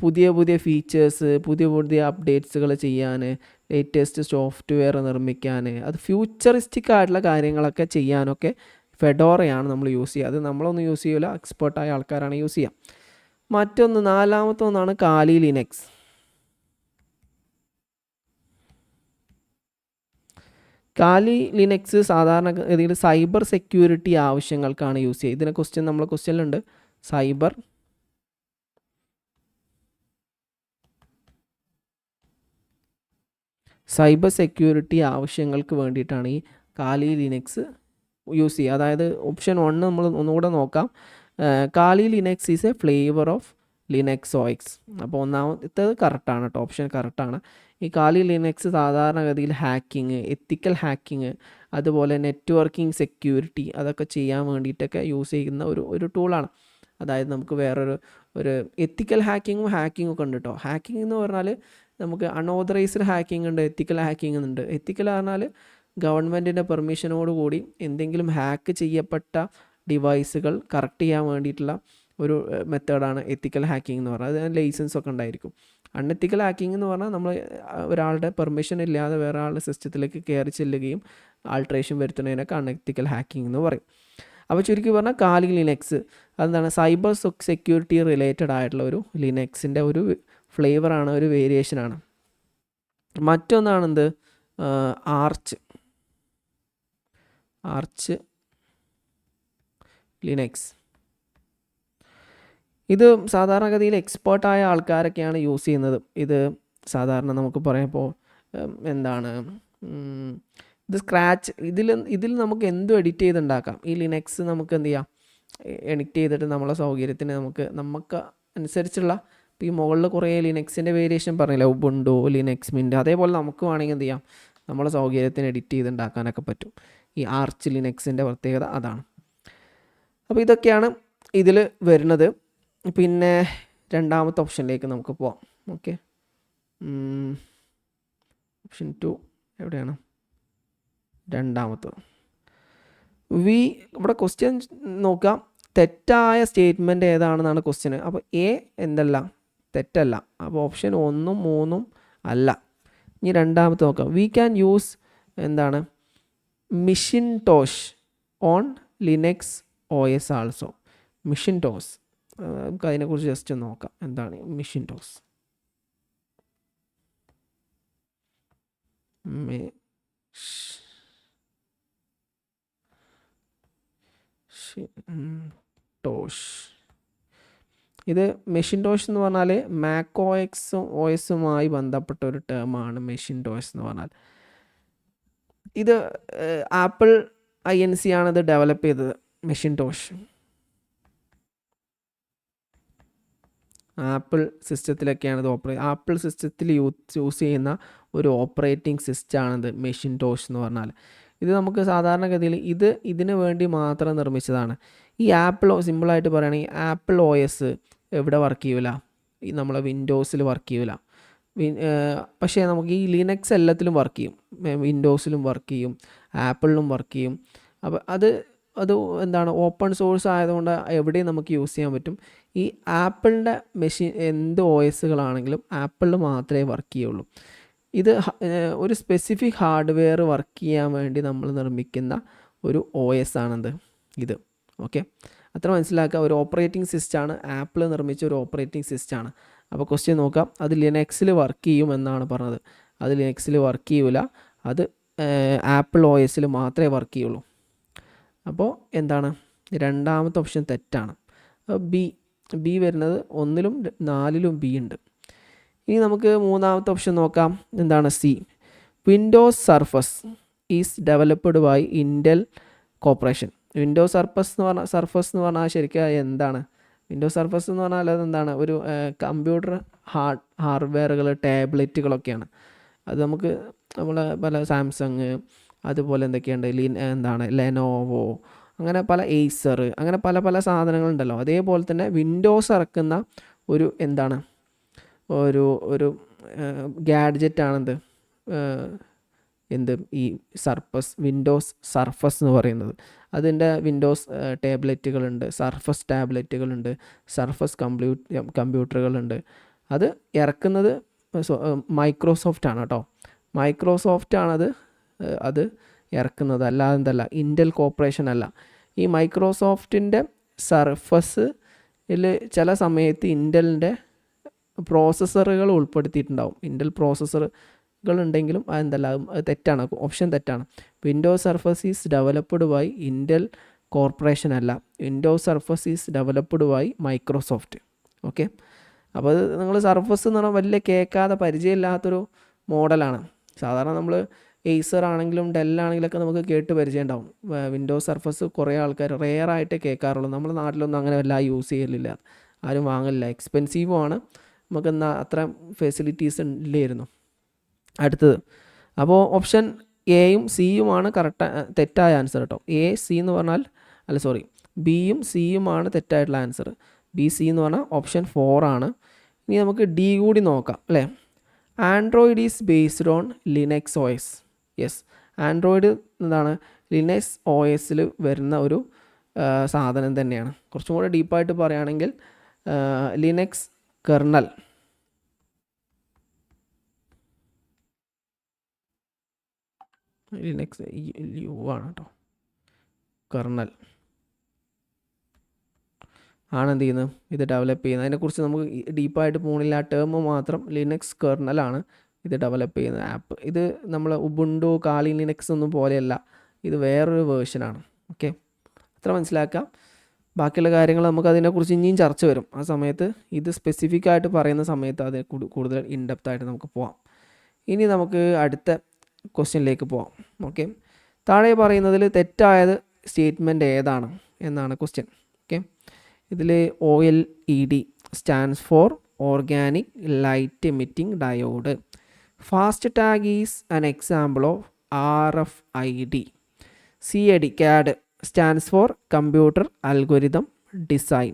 S1: പുതിയ ഫീച്ചേഴ്സ്, പുതിയ അപ്ഡേറ്റ്സുകൾ ചെയ്യാൻ, ലേറ്റസ്റ്റ് സോഫ്റ്റ്വെയർ നിർമ്മിക്കാൻ, അത് ഫ്യൂച്ചറിസ്റ്റിക് ആയിട്ടുള്ള കാര്യങ്ങളൊക്കെ ചെയ്യാനൊക്കെ ഫെഡോറയാണ് നമ്മൾ യൂസ് ചെയ്യുക. അത് നമ്മളൊന്നും യൂസ് ചെയ്യില്ല, എക്സ്പേർട്ടായ ആൾക്കാരാണ് യൂസ് ചെയ്യുക. നാലാമത്തെ ഒന്നാണ് കാലി ലിനക്സ്. കാലി ലിനക്സ് സാധാരണഗതിയിൽ സൈബർ സെക്യൂരിറ്റി ആവശ്യങ്ങൾക്കാണ് യൂസ് ചെയ്യുക. ഇതിനെ ക്വസ്റ്റ്യനിലുണ്ട്. സൈബർ സെക്യൂരിറ്റി ആവശ്യങ്ങൾക്ക് വേണ്ടിയിട്ടാണ് ഈ കാലി ലിനക്സ് യൂസ് ചെയ്യുക. അതായത് ഓപ്ഷൻ 1 നമ്മൾ ഒന്നുകൂടെ നോക്കാം. കാലി Linux is A flavour of Linux OS. അപ്പോൾ ഒന്നാമത്തേത് കറക്റ്റാണ് കേട്ടോ, ഓപ്ഷൻ കറക്റ്റാണ്. ഈ കാലി ലിനക്സ് സാധാരണഗതിയിൽ എത്തിക്കൽ ഹാക്കിങ്, അതുപോലെ നെറ്റ്വർക്കിംഗ് സെക്യൂരിറ്റി അതൊക്കെ ചെയ്യാൻ വേണ്ടിയിട്ടൊക്കെ യൂസ് ചെയ്യുന്ന ഒരു ടൂളാണ്. അതായത് നമുക്ക് ഒരു എത്തിക്കൽ ഹാക്കിങ്ങും ഒക്കെ ഉണ്ട് കേട്ടോ. ഹാക്കിംഗ് എന്ന് പറഞ്ഞാൽ നമുക്ക് അൺഓതറൈസ്ഡ് ഹാക്കിംഗ് ഉണ്ട്, എത്തിക്കൽ ഹാക്കിംഗ് ഉണ്ട്. എത്തിക്കൽ പറഞ്ഞാൽ ഗവൺമെൻറ്റിൻ്റെ പെർമിഷനോടുകൂടി എന്തെങ്കിലും ഹാക്ക് ചെയ്യപ്പെട്ട ഡിവൈസുകൾ കറക്റ്റ് ചെയ്യാൻ വേണ്ടിയിട്ടുള്ള ഒരു മെത്തേഡാണ് എത്തിക്കൽ ഹാക്കിംഗ് എന്ന് പറഞ്ഞാൽ. അതിന് ലൈസൻസ് ഒക്കെ ഉണ്ടായിരിക്കും. അൺഎത്തിക്കൽ ഹാക്കിംഗ് എന്ന് പറഞ്ഞാൽ നമ്മൾ ഒരാളുടെ പെർമിഷൻ ഇല്ലാതെ വേറെ ആളുടെ സിസ്റ്റത്തിലേക്ക് കയറി ചെല്ലുകയും ആൾട്രേഷൻ വരുത്തുന്നതിനൊക്കെ അൺഎത്തിക്കൽ ഹാക്കിംഗ് എന്ന് പറയും. അപ്പോൾ ചുരുക്കി പറഞ്ഞാൽ കാലി ലിനക്സ് അതെന്താണ്, സൈബർ സെക്യൂരിറ്റി റിലേറ്റഡ് ആയിട്ടുള്ള ഒരു ലിനക്സിൻ്റെ ഒരു ഫ്ലേവറാണ്, ഒരു വേരിയേഷനാണ്. മറ്റൊന്നാണെന്ത്, ആർച്ച് ലിനക്സ്. ഇത് സാധാരണഗതിയിൽ എക്സ്പേർട്ടായ ആൾക്കാരൊക്കെയാണ് യൂസ് ചെയ്യുന്നത്. ഇത് സാധാരണ നമുക്ക് പറയുമ്പോൾ എന്താണ്, ഇത് സ്ക്രാച്ച്, ഇതിൽ നമുക്ക് എന്തും എഡിറ്റ് ചെയ്തുണ്ടാക്കാം. ഈ ലിനക്സ് നമുക്ക് എന്ത് ചെയ്യാം, എഡിറ്റ് ചെയ്തിട്ട് നമ്മളെ സൗകര്യത്തിന് നമുക്ക് അനുസരിച്ചുള്ള, ഇപ്പോൾ ഈ മുകളിൽ കുറേ ലിനക്സിൻ്റെ വേരിയേഷൻ പറഞ്ഞില്ല, ഉബുണ്ടു, ലിനക്സ് മിൻറ്റ്, അതേപോലെ നമുക്ക് വേണമെങ്കിൽ എന്ത് ചെയ്യാം, നമ്മളെ സൗകര്യത്തിന് എഡിറ്റ് ചെയ്തുണ്ടാക്കാനൊക്കെ പറ്റും. ഈ ആർച്ച് ലിനക്സിൻ്റെ പ്രത്യേകത അതാണ്. അപ്പോൾ ഇതൊക്കെയാണ് ഇതിൽ വരുന്നത്. പിന്നെ രണ്ടാമത്തെ ഓപ്ഷനിലേക്ക് നമുക്ക് പോവാം. ഓക്കെ, ഓപ്ഷൻ 2 എവിടെയാണ്, രണ്ടാമത്തത്. ഇവിടെ ക്വസ്റ്റ്യൻ നോക്കാം, തെറ്റായ സ്റ്റേറ്റ്മെൻറ്റ് ഏതാണെന്നാണ് ക്വസ്റ്റ്യൻ. അപ്പോൾ എ എന്തല്ല, തെറ്റല്ല. അപ്പോൾ ഓപ്ഷൻ 1ഉം 3ഉം അല്ല. ഇനി രണ്ടാമത്തെ നോക്കാം. വി ക്യാൻ യൂസ് എന്താണ്, മിഷിൻടോഷ് ഓൺ ലിനക്സ് OS ആൾസോ. മിഷിൻടോസ്, നമുക്ക് അതിനെക്കുറിച്ച് ജസ്റ്റ് നോക്കാം. എന്താണ് മിഷിൻടോസ്? ഇത് മെഷിൻടോഷ് എന്ന് പറഞ്ഞാൽ മാക് OSുമായി ബന്ധപ്പെട്ട ഒരു ടേമാണ് മെഷിൻടോഷ് എന്ന് പറഞ്ഞാൽ. ഇത് ആപ്പിൾ INC ആണിത് ഡെവലപ്പ് ചെയ്തത്. മെഷിൻടോഷ് ആപ്പിൾ സിസ്റ്റത്തിലൊക്കെയാണ് ഇത് ആപ്പിൾ സിസ്റ്റത്തിൽ യൂസ് ചെയ്യുന്ന ഒരു ഓപ്പറേറ്റിംഗ് സിസ്റ്റമാണിത് മെഷിൻടോഷ് എന്ന് പറഞ്ഞാൽ. ഇത് നമുക്ക് സാധാരണഗതിയിൽ ഇതിന് വേണ്ടി മാത്രം നിർമ്മിച്ചതാണ്. ഈ ആപ്പിൾ, സിമ്പിളായിട്ട് പറയുകയാണെങ്കിൽ ആപ്പിൾ OS എവിടെ വർക്ക് ചെയ്യില്ല, ഈ നമ്മളെ വിൻഡോസിൽ വർക്ക് ചെയ്യില്ല. പക്ഷേ നമുക്ക് ഈ ലിനക്സ് എല്ലാത്തിലും വർക്ക് ചെയ്യും. വിൻഡോസിലും വർക്ക് ചെയ്യും, ആപ്പിളിലും വർക്ക് ചെയ്യും. അപ്പോൾ അത് എന്താണ്, ഓപ്പൺ സോഴ്സ് ആയതുകൊണ്ട് എവിടെയും നമുക്ക് യൂസ് ചെയ്യാൻ പറ്റും. ഈ ആപ്പിളിൻ്റെ എന്ത് OSകളാണെങ്കിലും ആപ്പിളിൽ മാത്രമേ വർക്ക് ചെയ്യുള്ളൂ. ഇത് ഒരു സ്പെസിഫിക് ഹാർഡ്വെയർ വർക്ക് ചെയ്യാൻ വേണ്ടി നമ്മൾ നിർമ്മിക്കുന്ന ഒരു OS ആണെന്ത് ഇത്. ഓക്കെ, അത്ര മനസ്സിലാക്കുക. ഒരു ഓപ്പറേറ്റിംഗ് സിസ്റ്റമാണ്, ആപ്പിൾ നിർമ്മിച്ച ഒരു ഓപ്പറേറ്റിംഗ് സിസ്റ്റമാണ്. അപ്പോൾ ക്വസ്റ്റ്യൻ നോക്കാം, അത് ലിനക്സിൽ വർക്ക് ചെയ്യും എന്നാണ് പറഞ്ഞത്. അത് ലിനക്സിൽ വർക്ക് ചെയ്യില്ല, അത് ആപ്പിൾ OSൽ മാത്രമേ വർക്ക് ചെയ്യുള്ളൂ. അപ്പോൾ എന്താണ്, രണ്ടാമത്തെ ഓപ്ഷൻ തെറ്റാണ്. ബി വരുന്നത് 1ലും 4ലും ബി ഉണ്ട്. ഇനി നമുക്ക് മൂന്നാമത്തെ ഓപ്ഷൻ നോക്കാം. എന്താണ്, C. Windows Surface is developed by Intel corporation. Windows Surface എന്ന് പറഞ്ഞാൽ ശരിക്കും എന്താണ്, വിൻഡോസ് സർഫസ് എന്ന് പറഞ്ഞാൽ അതെന്താണ്, ഒരു കമ്പ്യൂട്ടർ ഹാർഡ്വെയറുകൾ, ടാബ്ലറ്റുകളൊക്കെയാണ്. അത് നമുക്ക് പല സാംസങ്, അതുപോലെ എന്തൊക്കെയുണ്ട്, എന്താണ് ലെനോവോ, അങ്ങനെ പല ഏസർ, അങ്ങനെ പല സാധനങ്ങളുണ്ടല്ലോ. അതേപോലെ തന്നെ വിൻഡോസ് ഇറക്കുന്ന ഒരു എന്താണ്, ഒരു ഗാഡ്ജറ്റാണെന്ത്, ഈ വിൻഡോസ് സർഫസ് എന്ന് പറയുന്നത്. അതിൻ്റെ വിൻഡോസ് ടാബ്ലറ്റുകളുണ്ട്, സർഫസ് ടാബ്ലറ്റുകളുണ്ട്, സർഫസ് കമ്പ്യൂട്ടറുകളുണ്ട്. അത് ഇറക്കുന്നത് മൈക്രോസോഫ്റ്റ് ആണ് കേട്ടോ. മൈക്രോസോഫ്റ്റ് ആണത് അത് ഇറക്കുന്നത്, അല്ലാതെ എന്തല്ല, ഇൻറ്റൽ കോർപ്പറേഷൻ അല്ല. ഈ മൈക്രോസോഫ്റ്റിൻ്റെ സർഫസിൽ ചില സമയത്ത് ഇൻറ്റലിൻ്റെ പ്രോസസ്സറുകൾ ഉൾപ്പെടുത്തിയിട്ടുണ്ടാവും. ഇൻറ്റൽ പ്രോസസ്സറുകൾ ഉണ്ടെങ്കിലും അതെന്തല്ല, അത് തെറ്റാണ്, ഓപ്ഷൻ തെറ്റാണ്. Windows Surface is developed by Intel corporation അല്ല, Windows Surface is developed by Microsoft. Okay, അപ്പോൾ അത് നിങ്ങൾ സർഫസ് എന്ന് പറഞ്ഞാൽ വലിയ കേൾക്കാതെ പരിചയമില്ലാത്തൊരു മോഡലാണ്. സാധാരണ നമ്മൾ ഏസർ ആണെങ്കിലും ഡെല്ലാണെങ്കിലൊക്കെ നമുക്ക് കേട്ട് പരിചയം ഉണ്ടാവും. വിൻഡോസ് സർഫസ് കുറേ ആൾക്കാർ റെയറായിട്ടേ കേൾക്കാറുള്ളൂ. നമ്മുടെ നാട്ടിലൊന്നും അങ്ങനെ വല്ല യൂസ് ചെയ്യലില്ല, ആരും വാങ്ങില്ല, എക്സ്പെൻസീവും ആണ്, നമുക്ക് അത്ര ഫെസിലിറ്റീസ് ഇല്ലായിരുന്നു. അടുത്തത്, അപ്പോൾ ഓപ്ഷൻ എയും സിയുമാണ് തെറ്റായ ആൻസർ കേട്ടോ. സി എന്ന് പറഞ്ഞാൽ ബിയും സിയുമാണ് തെറ്റായിട്ടുള്ള ആൻസർ. സി എന്ന് പറഞ്ഞാൽ ഓപ്ഷൻ 4 ആണ്. ഇനി നമുക്ക് ഡി കൂടി നോക്കാം അല്ലേ. Android is based on Linux OS. Yes, Android എന്താണ് ലിനക്സ് ഒ എസിൽ വരുന്ന ഒരു സാധനം തന്നെയാണ്. കുറച്ചും കൂടെ ഡീപ്പായിട്ട് പറയുകയാണെങ്കിൽ ലിനക്സ് കെർണൽ ലിനക്സ് യു ആണ് കേട്ടോ, കെർണൽ ആണ് എന്ത് ചെയ്യുന്നത്, ഇത് ഡെവലപ്പ് ചെയ്യുന്നത്. അതിനെക്കുറിച്ച് നമുക്ക് ഡീപ്പായിട്ട് പോകണില്ല, ആ ടേം മാത്രം. ലിനക്സ് കെർണലാണ് ഇത് ഡെവലപ്പ് ചെയ്യുന്ന ആപ്പ്. ഇത് നമ്മൾ ഉബുണ്ടു കാലി ലിനക്സ് ഒന്നും പോലെയല്ല, ഇത് വേറൊരു വേർഷനാണ്. ഓക്കെ, അത്ര മനസ്സിലാക്കാം. ബാക്കിയുള്ള കാര്യങ്ങൾ നമുക്ക് അതിനെക്കുറിച്ച് ഇനിയും ചർച്ച വരും. ആ സമയത്ത് ഇത് സ്പെസിഫിക് ആയിട്ട് പറയുന്ന സമയത്ത് അത് കൂടുതൽ ഇൻഡെപ്ത് ആയിട്ട് നമുക്ക് പോവാം. ഇനി നമുക്ക് അടുത്ത ക്വസ്റ്റ്യനിലേക്ക് പോവാം. ഓക്കെ, താഴെ പറയുന്നതിൽ തെറ്റായത് സ്റ്റേറ്റ്മെൻറ്റ് ഏതാണ് എന്നാണ് ക്വസ്റ്റ്യൻ. ഓക്കെ, ഇതിൽ OLED stands for organic light emitting diode. Fast tag is an example of RFID. CAD stands for Computer Algorithm Design.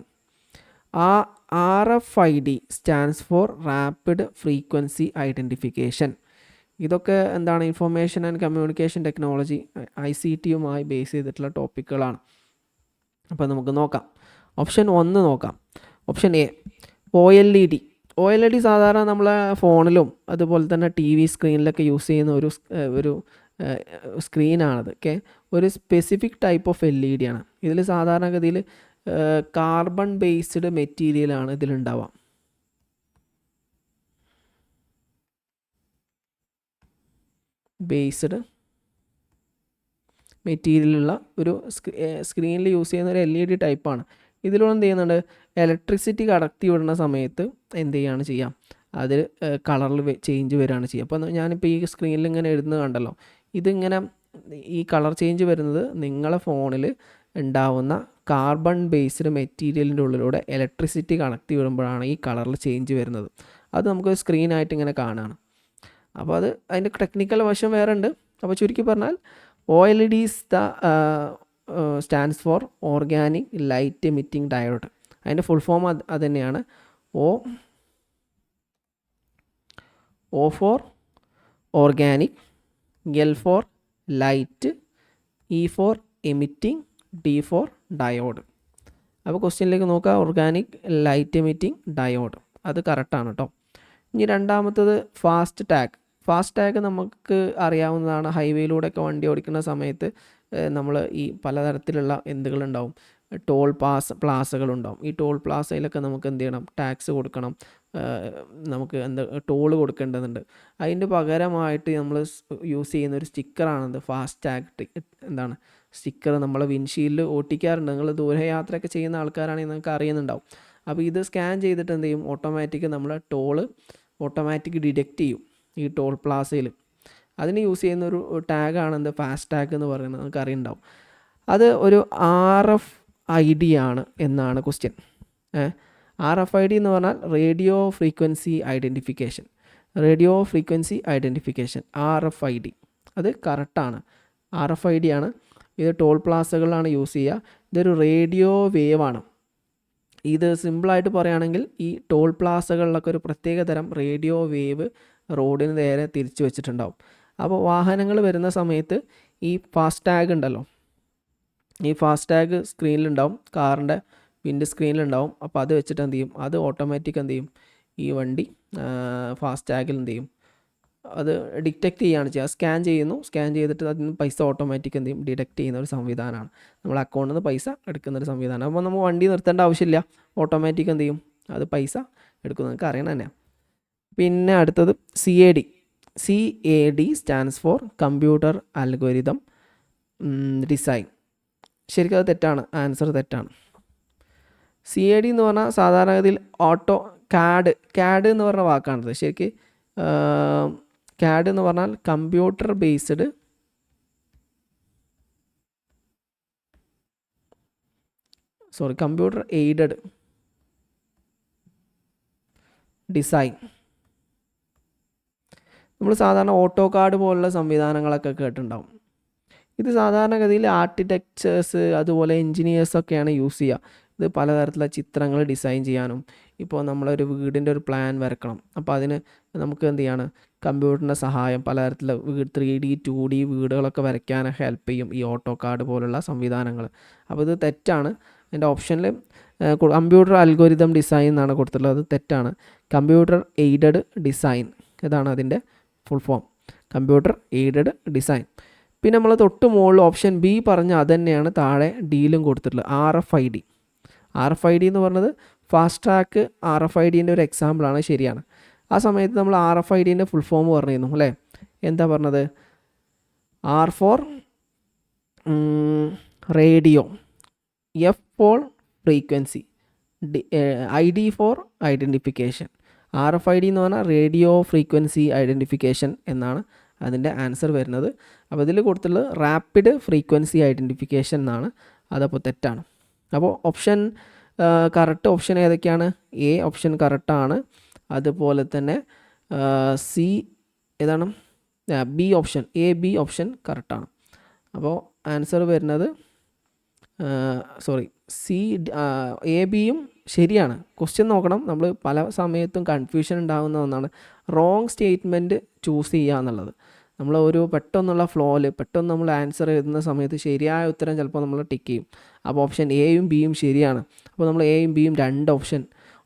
S1: RFID stands for Rapid Frequency Identification. ഇതൊക്കെ എന്താണ്, ഇൻഫർമേഷൻ ആൻഡ് കമ്മ്യൂണിക്കേഷൻ ടെക്നോളജി ICTയുമായി base ചെയ്തിട്ടുള്ള ടോപ്പിക്കുകളാണ്. അപ്പോൾ നമുക്ക് നോക്കാം. Option 1 നോക്കാം. Option A OLED സാധാരണ നമ്മളെ ഫോണിലും അതുപോലെ തന്നെ TV സ്ക്രീനിലൊക്കെ യൂസ് ചെയ്യുന്ന ഒരു സ്ക്രീനാണത്. ഓക്കെ, ഒരു സ്പെസിഫിക് ടൈപ്പ് ഓഫ് LED ആണ്. ഇതിൽ സാധാരണഗതിയിൽ കാർബൺ ബേസ്ഡ് മെറ്റീരിയലാണ് ഇതിലുണ്ടാവുക. ബേസ്ഡ് മെറ്റീരിയലുള്ള ഒരു സ്ക്രീനിൽ യൂസ് ചെയ്യുന്ന ഒരു LED ടൈപ്പാണ്. ഇതിലൂടെ എന്ത് ചെയ്യുന്നുണ്ട്, ഇലക്ട്രിസിറ്റി കടത്തി വിടുന്ന സമയത്ത് എന്ത് ചെയ്യുകയാണ് ചെയ്യുക, അതിൽ കളറിൽ ചേഞ്ച് വരികയാണ് ചെയ്യുക. അപ്പോൾ ഞാനിപ്പോൾ ഈ സ്ക്രീനിൽ ഇങ്ങനെ എഴുതുന്നത് കണ്ടല്ലോ, ഇതിങ്ങനെ ഈ കളർ ചേഞ്ച് വരുന്നത് നിങ്ങളെ ഫോണിൽ ഉണ്ടാവുന്ന കാർബൺ ബേസ്ഡ് മെറ്റീരിയലിൻ്റെ ഉള്ളിലൂടെ ഇലക്ട്രിസിറ്റി കണക്ട് വിടുമ്പോഴാണ് ഈ കളറിൽ ചേഞ്ച് വരുന്നത്. അത് നമുക്ക് സ്ക്രീനായിട്ട് ഇങ്ങനെ കാണുകയാണ്. അപ്പോൾ അതിൻ്റെ ടെക്നിക്കൽ വശം വേറെ ഉണ്ട്. അപ്പോൾ ചുരുക്കി പറഞ്ഞാൽ OLED stands for organic light emitting diode. അതിൻ്റെ ഫുൾ ഫോം അത് തന്നെയാണ്. O for organic, L for light, E for emitting, D for diode. അപ്പോൾ ക്വസ്റ്റ്യനിലേക്ക് നോക്കുക, ഓർഗാനിക് ലൈറ്റ് എമിറ്റിംഗ് ഡയോഡ്, അത് കറക്റ്റാണ് കേട്ടോ. ഇനി രണ്ടാമത്തത് ഫാസ്റ്റ് ടാഗ് നമുക്ക് അറിയാവുന്നതാണ്. ഹൈവേയിലൂടെയൊക്കെ വണ്ടി ഓടിക്കുന്ന സമയത്ത് നമ്മൾ ഈ പലതരത്തിലുള്ള എന്തുകളുണ്ടാവും, ടോൾ പ്ലാസകളുണ്ടാവും. ഈ ടോൾ പ്ലാസയിലൊക്കെ നമുക്ക് എന്ത് ചെയ്യണം, ടാക്സ് കൊടുക്കണം, നമുക്ക് ടോൾ കൊടുക്കേണ്ടതുണ്ട്. അതിൻ്റെ പകരമായിട്ട് നമ്മൾ യൂസ് ചെയ്യുന്ന ഒരു സ്റ്റിക്കറാണത് ഫാസ്റ്റ് ടാഗ്. എന്താണ് സ്റ്റിക്കർ, നമ്മളെ വിൻഷീൽഡിൽ ഒട്ടിക്കാറുണ്ട്. നിങ്ങൾ ദൂരയാത്രയൊക്കെ ചെയ്യുന്ന ആൾക്കാരാണെങ്കിൽ നിങ്ങൾക്ക് അറിയുന്നുണ്ടാവും. അപ്പോൾ ഇത് സ്കാൻ ചെയ്തിട്ട് എന്ത് ചെയ്യും, ഓട്ടോമാറ്റിക് നമ്മളെ ടോള് ഓട്ടോമാറ്റിക് ഡിറ്റക്റ്റ് ചെയ്യും ഈ ടോൾ പ്ലാസയിൽ. അതിന് യൂസ് ചെയ്യുന്ന ഒരു ടാഗാണ് എന്ത്, ഫാസ്റ്റ് ടാഗ് എന്ന് പറയുന്നത്. നമുക്ക് അറിയുന്നുണ്ടാവും. അത് ഒരു RFID ആണ് എന്നാണ് ക്വസ്റ്റ്യൻ. RFID എന്ന് പറഞ്ഞാൽ റേഡിയോ ഫ്രീക്വൻസി ഐഡൻറ്റിഫിക്കേഷൻ. RFID അത് കറക്റ്റാണ്. RFID ആണ്. ഇത് ടോൾ പ്ലാസകളിലാണ് യൂസ് ചെയ്യുക. ഇതൊരു റേഡിയോ വേവ് ആണ്. ഇത് സിമ്പിളായിട്ട് പറയുകയാണെങ്കിൽ ഈ ടോൾ പ്ലാസകളിലൊക്കെ ഒരു പ്രത്യേക തരം റേഡിയോ വേവ് റോഡിന് നേരെ തിരിച്ചു വെച്ചിട്ടുണ്ടാവും. അപ്പോൾ വാഹനങ്ങൾ വരുന്ന സമയത്ത് ഈ ഫാസ്റ്റ് ടാഗ് ഉണ്ടല്ലോ, ഈ ഫാസ്റ്റ് ടാഗ് സ്ക്രീനിലുണ്ടാവും, കാറിൻ്റെ വിൻഡ് സ്ക്രീനിലുണ്ടാവും. അപ്പോൾ അത് വെച്ചിട്ട് എന്ത് ചെയ്യും, അത് ഓട്ടോമാറ്റിക് എന്ത് ചെയ്യും, ഈ വണ്ടി ഫാസ്റ്റ് ടാഗിൽ എന്ത് ചെയ്യും, അത് ഡിറ്റക്റ്റ് ചെയ്യുകയാണ് ചെയ്യുക. സ്കാൻ ചെയ്തിട്ട് അതിന് പൈസ ഓട്ടോമാറ്റിക് എന്ത് ചെയ്യും, ഡിഡക്റ്റ് ചെയ്യുന്ന ഒരു സംവിധാനമാണ്. നമ്മൾ അക്കൗണ്ടിൽ നിന്ന് പൈസ എടുക്കുന്നൊരു സംവിധാനം. അപ്പോൾ നമ്മൾ വണ്ടി നിർത്തേണ്ട ആവശ്യമില്ല, ഓട്ടോമാറ്റിക് എന്ത് ചെയ്യും, അത് പൈസ എടുക്കുന്നത്. നിങ്ങൾക്ക് അറിയണം തന്നെ. പിന്നെ അടുത്തത് CAD stands for computer algorithm design. ശരിക്കും അത് തെറ്റാണ്, ആൻസർ തെറ്റാണ്. CAD എന്ന് പറഞ്ഞാൽ സാധാരണഗതിയിൽ CAD എന്ന് പറഞ്ഞ വാക്കാണത്. ശരിക്കും CAD എന്ന് പറഞ്ഞാൽ കമ്പ്യൂട്ടർ എയ്ഡഡ് ഡിസൈൻ. നമ്മൾ സാധാരണ ഓട്ടോകാഡ് പോലുള്ള സംവിധാനങ്ങളൊക്കെ കേട്ടിട്ടുണ്ടാവും. ഇത് സാധാരണഗതിയിൽ ആർക്കിടെക്ചേഴ്സ് അതുപോലെ എൻജിനീയേഴ്സൊക്കെയാണ് യൂസ് ചെയ്യുക. ഇത് പലതരത്തിലുള്ള ചിത്രങ്ങൾ ഡിസൈൻ ചെയ്യാനും ഇപ്പോൾ നമ്മളൊരു വീടിൻ്റെ ഒരു പ്ലാൻ വരക്കണം. അപ്പോൾ അതിന് നമുക്ക് എന്ത് ചെയ്യാണ്, കമ്പ്യൂട്ടറിൻ്റെ സഹായം പലതരത്തിലുള്ള 3D 2D വീടുകളൊക്കെ വരയ്ക്കാൻ ഹെൽപ്പ് ചെയ്യും ഈ ഓട്ടോകാഡ് പോലുള്ള സംവിധാനങ്ങൾ. അപ്പോൾ ഇത് തെറ്റാണ്. എൻ്റെ ഓപ്ഷനിൽ കമ്പ്യൂട്ടർ അൽഗോരിതം ഡിസൈൻ എന്നാണ് കൊടുത്തിട്ടുള്ളത്. അത് തെറ്റാണ്. കമ്പ്യൂട്ടർ എയ്ഡഡ് ഡിസൈൻ ഇതാണ് അതിൻ്റെ full form, computer aided design. പിന്നെ നമ്മൾ തൊട്ട് മുകളിൽ ഓപ്ഷൻ ബി പറഞ്ഞ അത് തന്നെയാണ് താഴെ ഡിയിലും കൊടുത്തിട്ടുള്ളത്, RFID. RFID എന്ന് പറഞ്ഞത് ഫാസ്റ്റ് ട്രാക്ക് RFIDൻ്റെ ഒരു എക്സാമ്പിളാണ്, ശരിയാണ്. ആ സമയത്ത് നമ്മൾ RFIDൻ്റെ ഫുൾ ഫോം പറഞ്ഞിരുന്നു അല്ലേ? എന്താ പറഞ്ഞത്? R for radio, F for frequency, ID for identification. RFID എന്ന് പറഞ്ഞാൽ റേഡിയോ ഫ്രീക്വൻസി ഐഡൻറ്റിഫിക്കേഷൻ എന്നാണ് അതിൻ്റെ ആൻസർ വരുന്നത്. അപ്പോൾ ഇതിൽ കൊടുത്തുള്ളത് റാപ്പിഡ് ഫ്രീക്വൻസി ഐഡൻറ്റിഫിക്കേഷൻ എന്നാണ്. അതപ്പോൾ തെറ്റാണ്. അപ്പോൾ ഓപ്ഷൻ കറക്റ്റ് ഓപ്ഷൻ ഏതൊക്കെയാണ്? എ ഓപ്ഷൻ കറക്റ്റാണ്. അതുപോലെ തന്നെ സി ഏതാണ്? ബി ഓപ്ഷൻ, AB ഓപ്ഷൻ കറക്റ്റാണ്. അപ്പോൾ ആൻസർ വരുന്നത് സി, ABയും ശരിയാണ്. ക്വസ്റ്റ്യൻ നോക്കണം, നമ്മൾ പല സമയത്തും കൺഫ്യൂഷൻ ഉണ്ടാകുന്ന ഒന്നാണ് റോങ് സ്റ്റേറ്റ്മെൻറ്റ് ചൂസ് ചെയ്യുക എന്നുള്ളത്. നമ്മൾ ഒരു പെട്ടെന്നുള്ള ഫ്ലോയിൽ പെട്ടെന്ന് നമ്മൾ ആൻസർ എഴുതുന്ന സമയത്ത് ശരിയായ ഉത്തരം ചിലപ്പോൾ നമ്മൾ ടിക്ക് ചെയ്യും. അപ്പോൾ ഓപ്ഷൻ എയും ബിയും ശരിയാണ്. അപ്പോൾ നമ്മൾ എയും ബിയും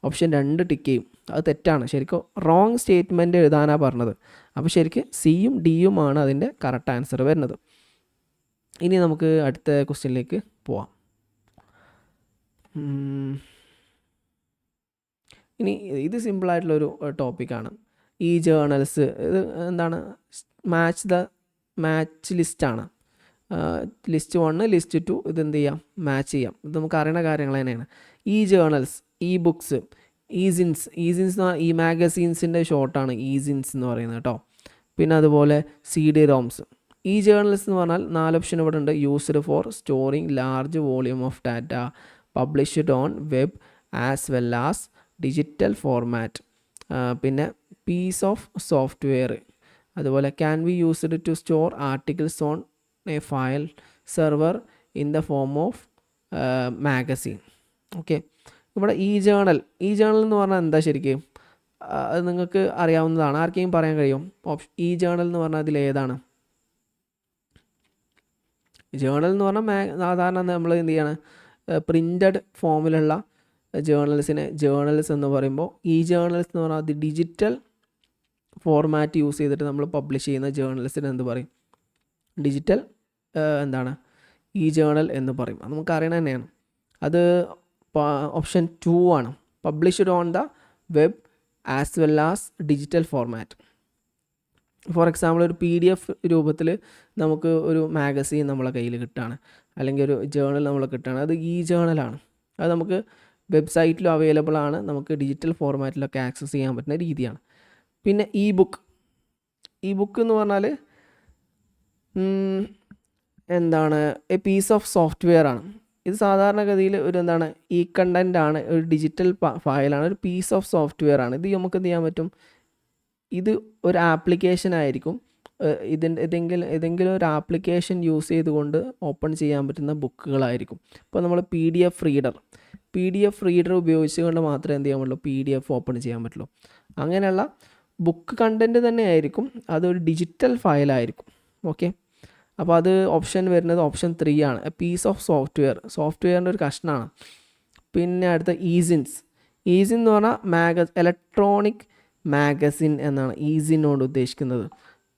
S1: ഓപ്ഷൻ 2 ടിക്ക് ചെയ്യും. അത് തെറ്റാണ്. ശരിക്കും റോങ് സ്റ്റേറ്റ്മെൻറ്റ് എഴുതാനാണ് പറഞ്ഞത്. അപ്പോൾ ശരിക്കും സിയും ഡിയുമാണ് അതിൻ്റെ കറക്റ്റ് ആൻസർ വരുന്നത്. ഇനി നമുക്ക് അടുത്ത ക്വസ്റ്റ്യനിലേക്ക് പോവാം. ഇനി ഇത് സിമ്പിളായിട്ടുള്ളൊരു ടോപ്പിക്കാണ്. ഈ ജേർണൽസ് ഇത് എന്താണ്? മാച്ച് ലിസ്റ്റാണ്. ലിസ്റ്റ് 1 ലിസ്റ്റ് 2 ഇതെന്ത് ചെയ്യാം? മാച്ച് ചെയ്യാം. ഇത് നമുക്ക് അറിയുന്ന കാര്യങ്ങൾ തന്നെയാണ്. ഈ ജേർണൽസ്, ഈ ബുക്സ്, ഈസിൻസ് എന്ന് പറഞ്ഞാൽ ഈ മാഗസീൻസിൻ്റെ ഷോർട്ടാണ് ഈസിൻസ് എന്ന് പറയുന്നത് കേട്ടോ. പിന്നെ അതുപോലെ CD-ROMs. ഈ ജേർണൽസ് എന്ന് പറഞ്ഞാൽ 4 ഓപ്ഷൻ ഇവിടെ ഉണ്ട്. Used for storing large volume of data, published on web as well as digital format. പിന്നെ പീസ് ഓഫ് സോഫ്റ്റ്വെയർ. അതുപോലെ can be used to store articles on a file server in the form of magazine. Okay, ഇവിടെ ഈ journal എന്ന് പറഞ്ഞാൽ എന്താ ശരിക്കും? അത് നിങ്ങൾക്ക് അറിയാവുന്നതാണ്. ആർക്കെങ്കിലും പറയാൻ കഴിയും? ഈ ജേർണൽ എന്ന് പറഞ്ഞാൽ അതിൽ ഏതാണ്? ജേർണൽ എന്ന് പറഞ്ഞാൽ സാധാരണ നമ്മൾ എന്ത് ചെയ്യാണ്? പ്രിൻ്റഡ് ഫോമിലുള്ള ജേർണൽസിനെ ജേർണൽസ് എന്ന് പറയുമ്പോൾ, ഈ ജേർണൽസ് എന്ന് പറഞ്ഞാൽ അത് ഡിജിറ്റൽ ഫോർമാറ്റ് യൂസ് ചെയ്തിട്ട് നമ്മൾ പബ്ലിഷ് ചെയ്യുന്ന ജേർണൽസിന് എന്ത് പറയും? ഡിജിറ്റൽ ഈ ജേർണൽ എന്ന് പറയും. അത് നമുക്ക് അറിയണത് തന്നെയാണ്. അത് ഓപ്ഷൻ 2 ആണ്. Published on the web as well as digital format. For example ഒരു PDF രൂപത്തിൽ നമുക്ക് ഒരു മാഗസീൻ നമ്മളെ കയ്യിൽ കിട്ടുകയാണ്, അല്ലെങ്കിൽ ഒരു ജേർണൽ നമ്മൾ കിട്ടുകയാണ്. അത് ഈ ജേർണലാണ്. അത് നമുക്ക് വെബ്സൈറ്റിലും അവൈലബിൾ ആണ്. നമുക്ക് ഡിജിറ്റൽ ഫോർമാറ്റിലൊക്കെ ആക്സസ് ചെയ്യാൻ പറ്റുന്ന രീതിയാണ്. പിന്നെ ഈ ബുക്ക് എന്ന് പറഞ്ഞാൽ എ പീസ് ഓഫ് സോഫ്റ്റ്വെയർ ആണ്. ഇത് സാധാരണഗതിയിൽ ഒരു ഈ കണ്ടൻ്റ് ആണ്, ഒരു ഡിജിറ്റൽ ഫയലാണ്, ഒരു പീസ് ഓഫ് സോഫ്റ്റ്വെയർ ആണ്. ഇത് നമുക്ക് എന്ത് ചെയ്യാൻ പറ്റും? ഇത് ഒരു ആപ്ലിക്കേഷൻ ആയിരിക്കും. ഏതെങ്കിലും ഒരു ആപ്ലിക്കേഷൻ യൂസ് ചെയ്തുകൊണ്ട് ഓപ്പൺ ചെയ്യാൻ പറ്റുന്ന ബുക്കുകളായിരിക്കും. ഇപ്പോൾ നമ്മൾ PDF റീഡർ ഉപയോഗിച്ചുകൊണ്ട് മാത്രമേ എന്ത് ചെയ്യാൻ പറ്റുള്ളൂ? PDF ഓപ്പൺ ചെയ്യാൻ പറ്റുള്ളൂ. അങ്ങനെയുള്ള ബുക്ക് കണ്ടൻറ്റ് തന്നെ ആയിരിക്കും, അതൊരു ഡിജിറ്റൽ ഫയലായിരിക്കും. ഓക്കെ, അപ്പോൾ അത് ഓപ്ഷൻ വരുന്നത് ഓപ്ഷൻ 3 ആണ്. പീസ് ഓഫ് സോഫ്റ്റ്വെയറിൻ്റെ ഒരു കഷ്ണമാണ്. പിന്നെ അടുത്ത ഈസിൻ എന്ന് പറഞ്ഞാൽ ഇലക്ട്രോണിക് മാഗസിൻ എന്നാണ് ഈസിനോട് ഉദ്ദേശിക്കുന്നത്.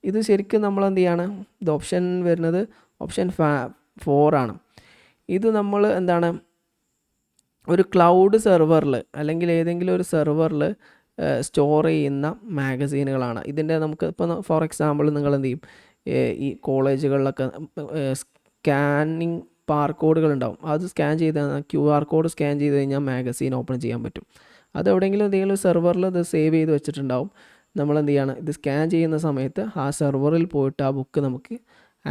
S1: ഇത് ശരിക്കും നമ്മൾ എന്ത് ചെയ്യാണ്? ഇത് ഓപ്ഷൻ വരുന്നത് ഓപ്ഷൻ 4 ആണ്. ഇത് നമ്മൾ ഒരു ക്ലൗഡ് സെർവറിൽ അല്ലെങ്കിൽ ഏതെങ്കിലും ഒരു സെർവറിൽ സ്റ്റോർ ചെയ്യുന്ന മാഗസീനുകളാണ്. ഇതിൻ്റെ നമുക്ക് ഇപ്പോൾ ഫോർ എക്സാമ്പിൾ നിങ്ങൾ എന്ത് ചെയ്യും? ഈ കോളേജുകളിലൊക്കെ സ്കാനിങ് ബാർകോഡുകൾ ഉണ്ടാവും. അത് സ്കാൻ ചെയ്ത് QR കോഡ് സ്കാൻ ചെയ്ത് കഴിഞ്ഞാൽ മാഗസീൻ ഓപ്പൺ ചെയ്യാൻ പറ്റും. അത് എന്തെങ്കിലും സെർവറിൽ ഇത് സേവ് ചെയ്ത് വെച്ചിട്ടുണ്ടാവും. നമ്മളെന്ത് ചെയ്യാണ്? ഇത് സ്കാൻ ചെയ്യുന്ന സമയത്ത് ആ സെർവറിൽ പോയിട്ട് ആ ബുക്ക് നമുക്ക്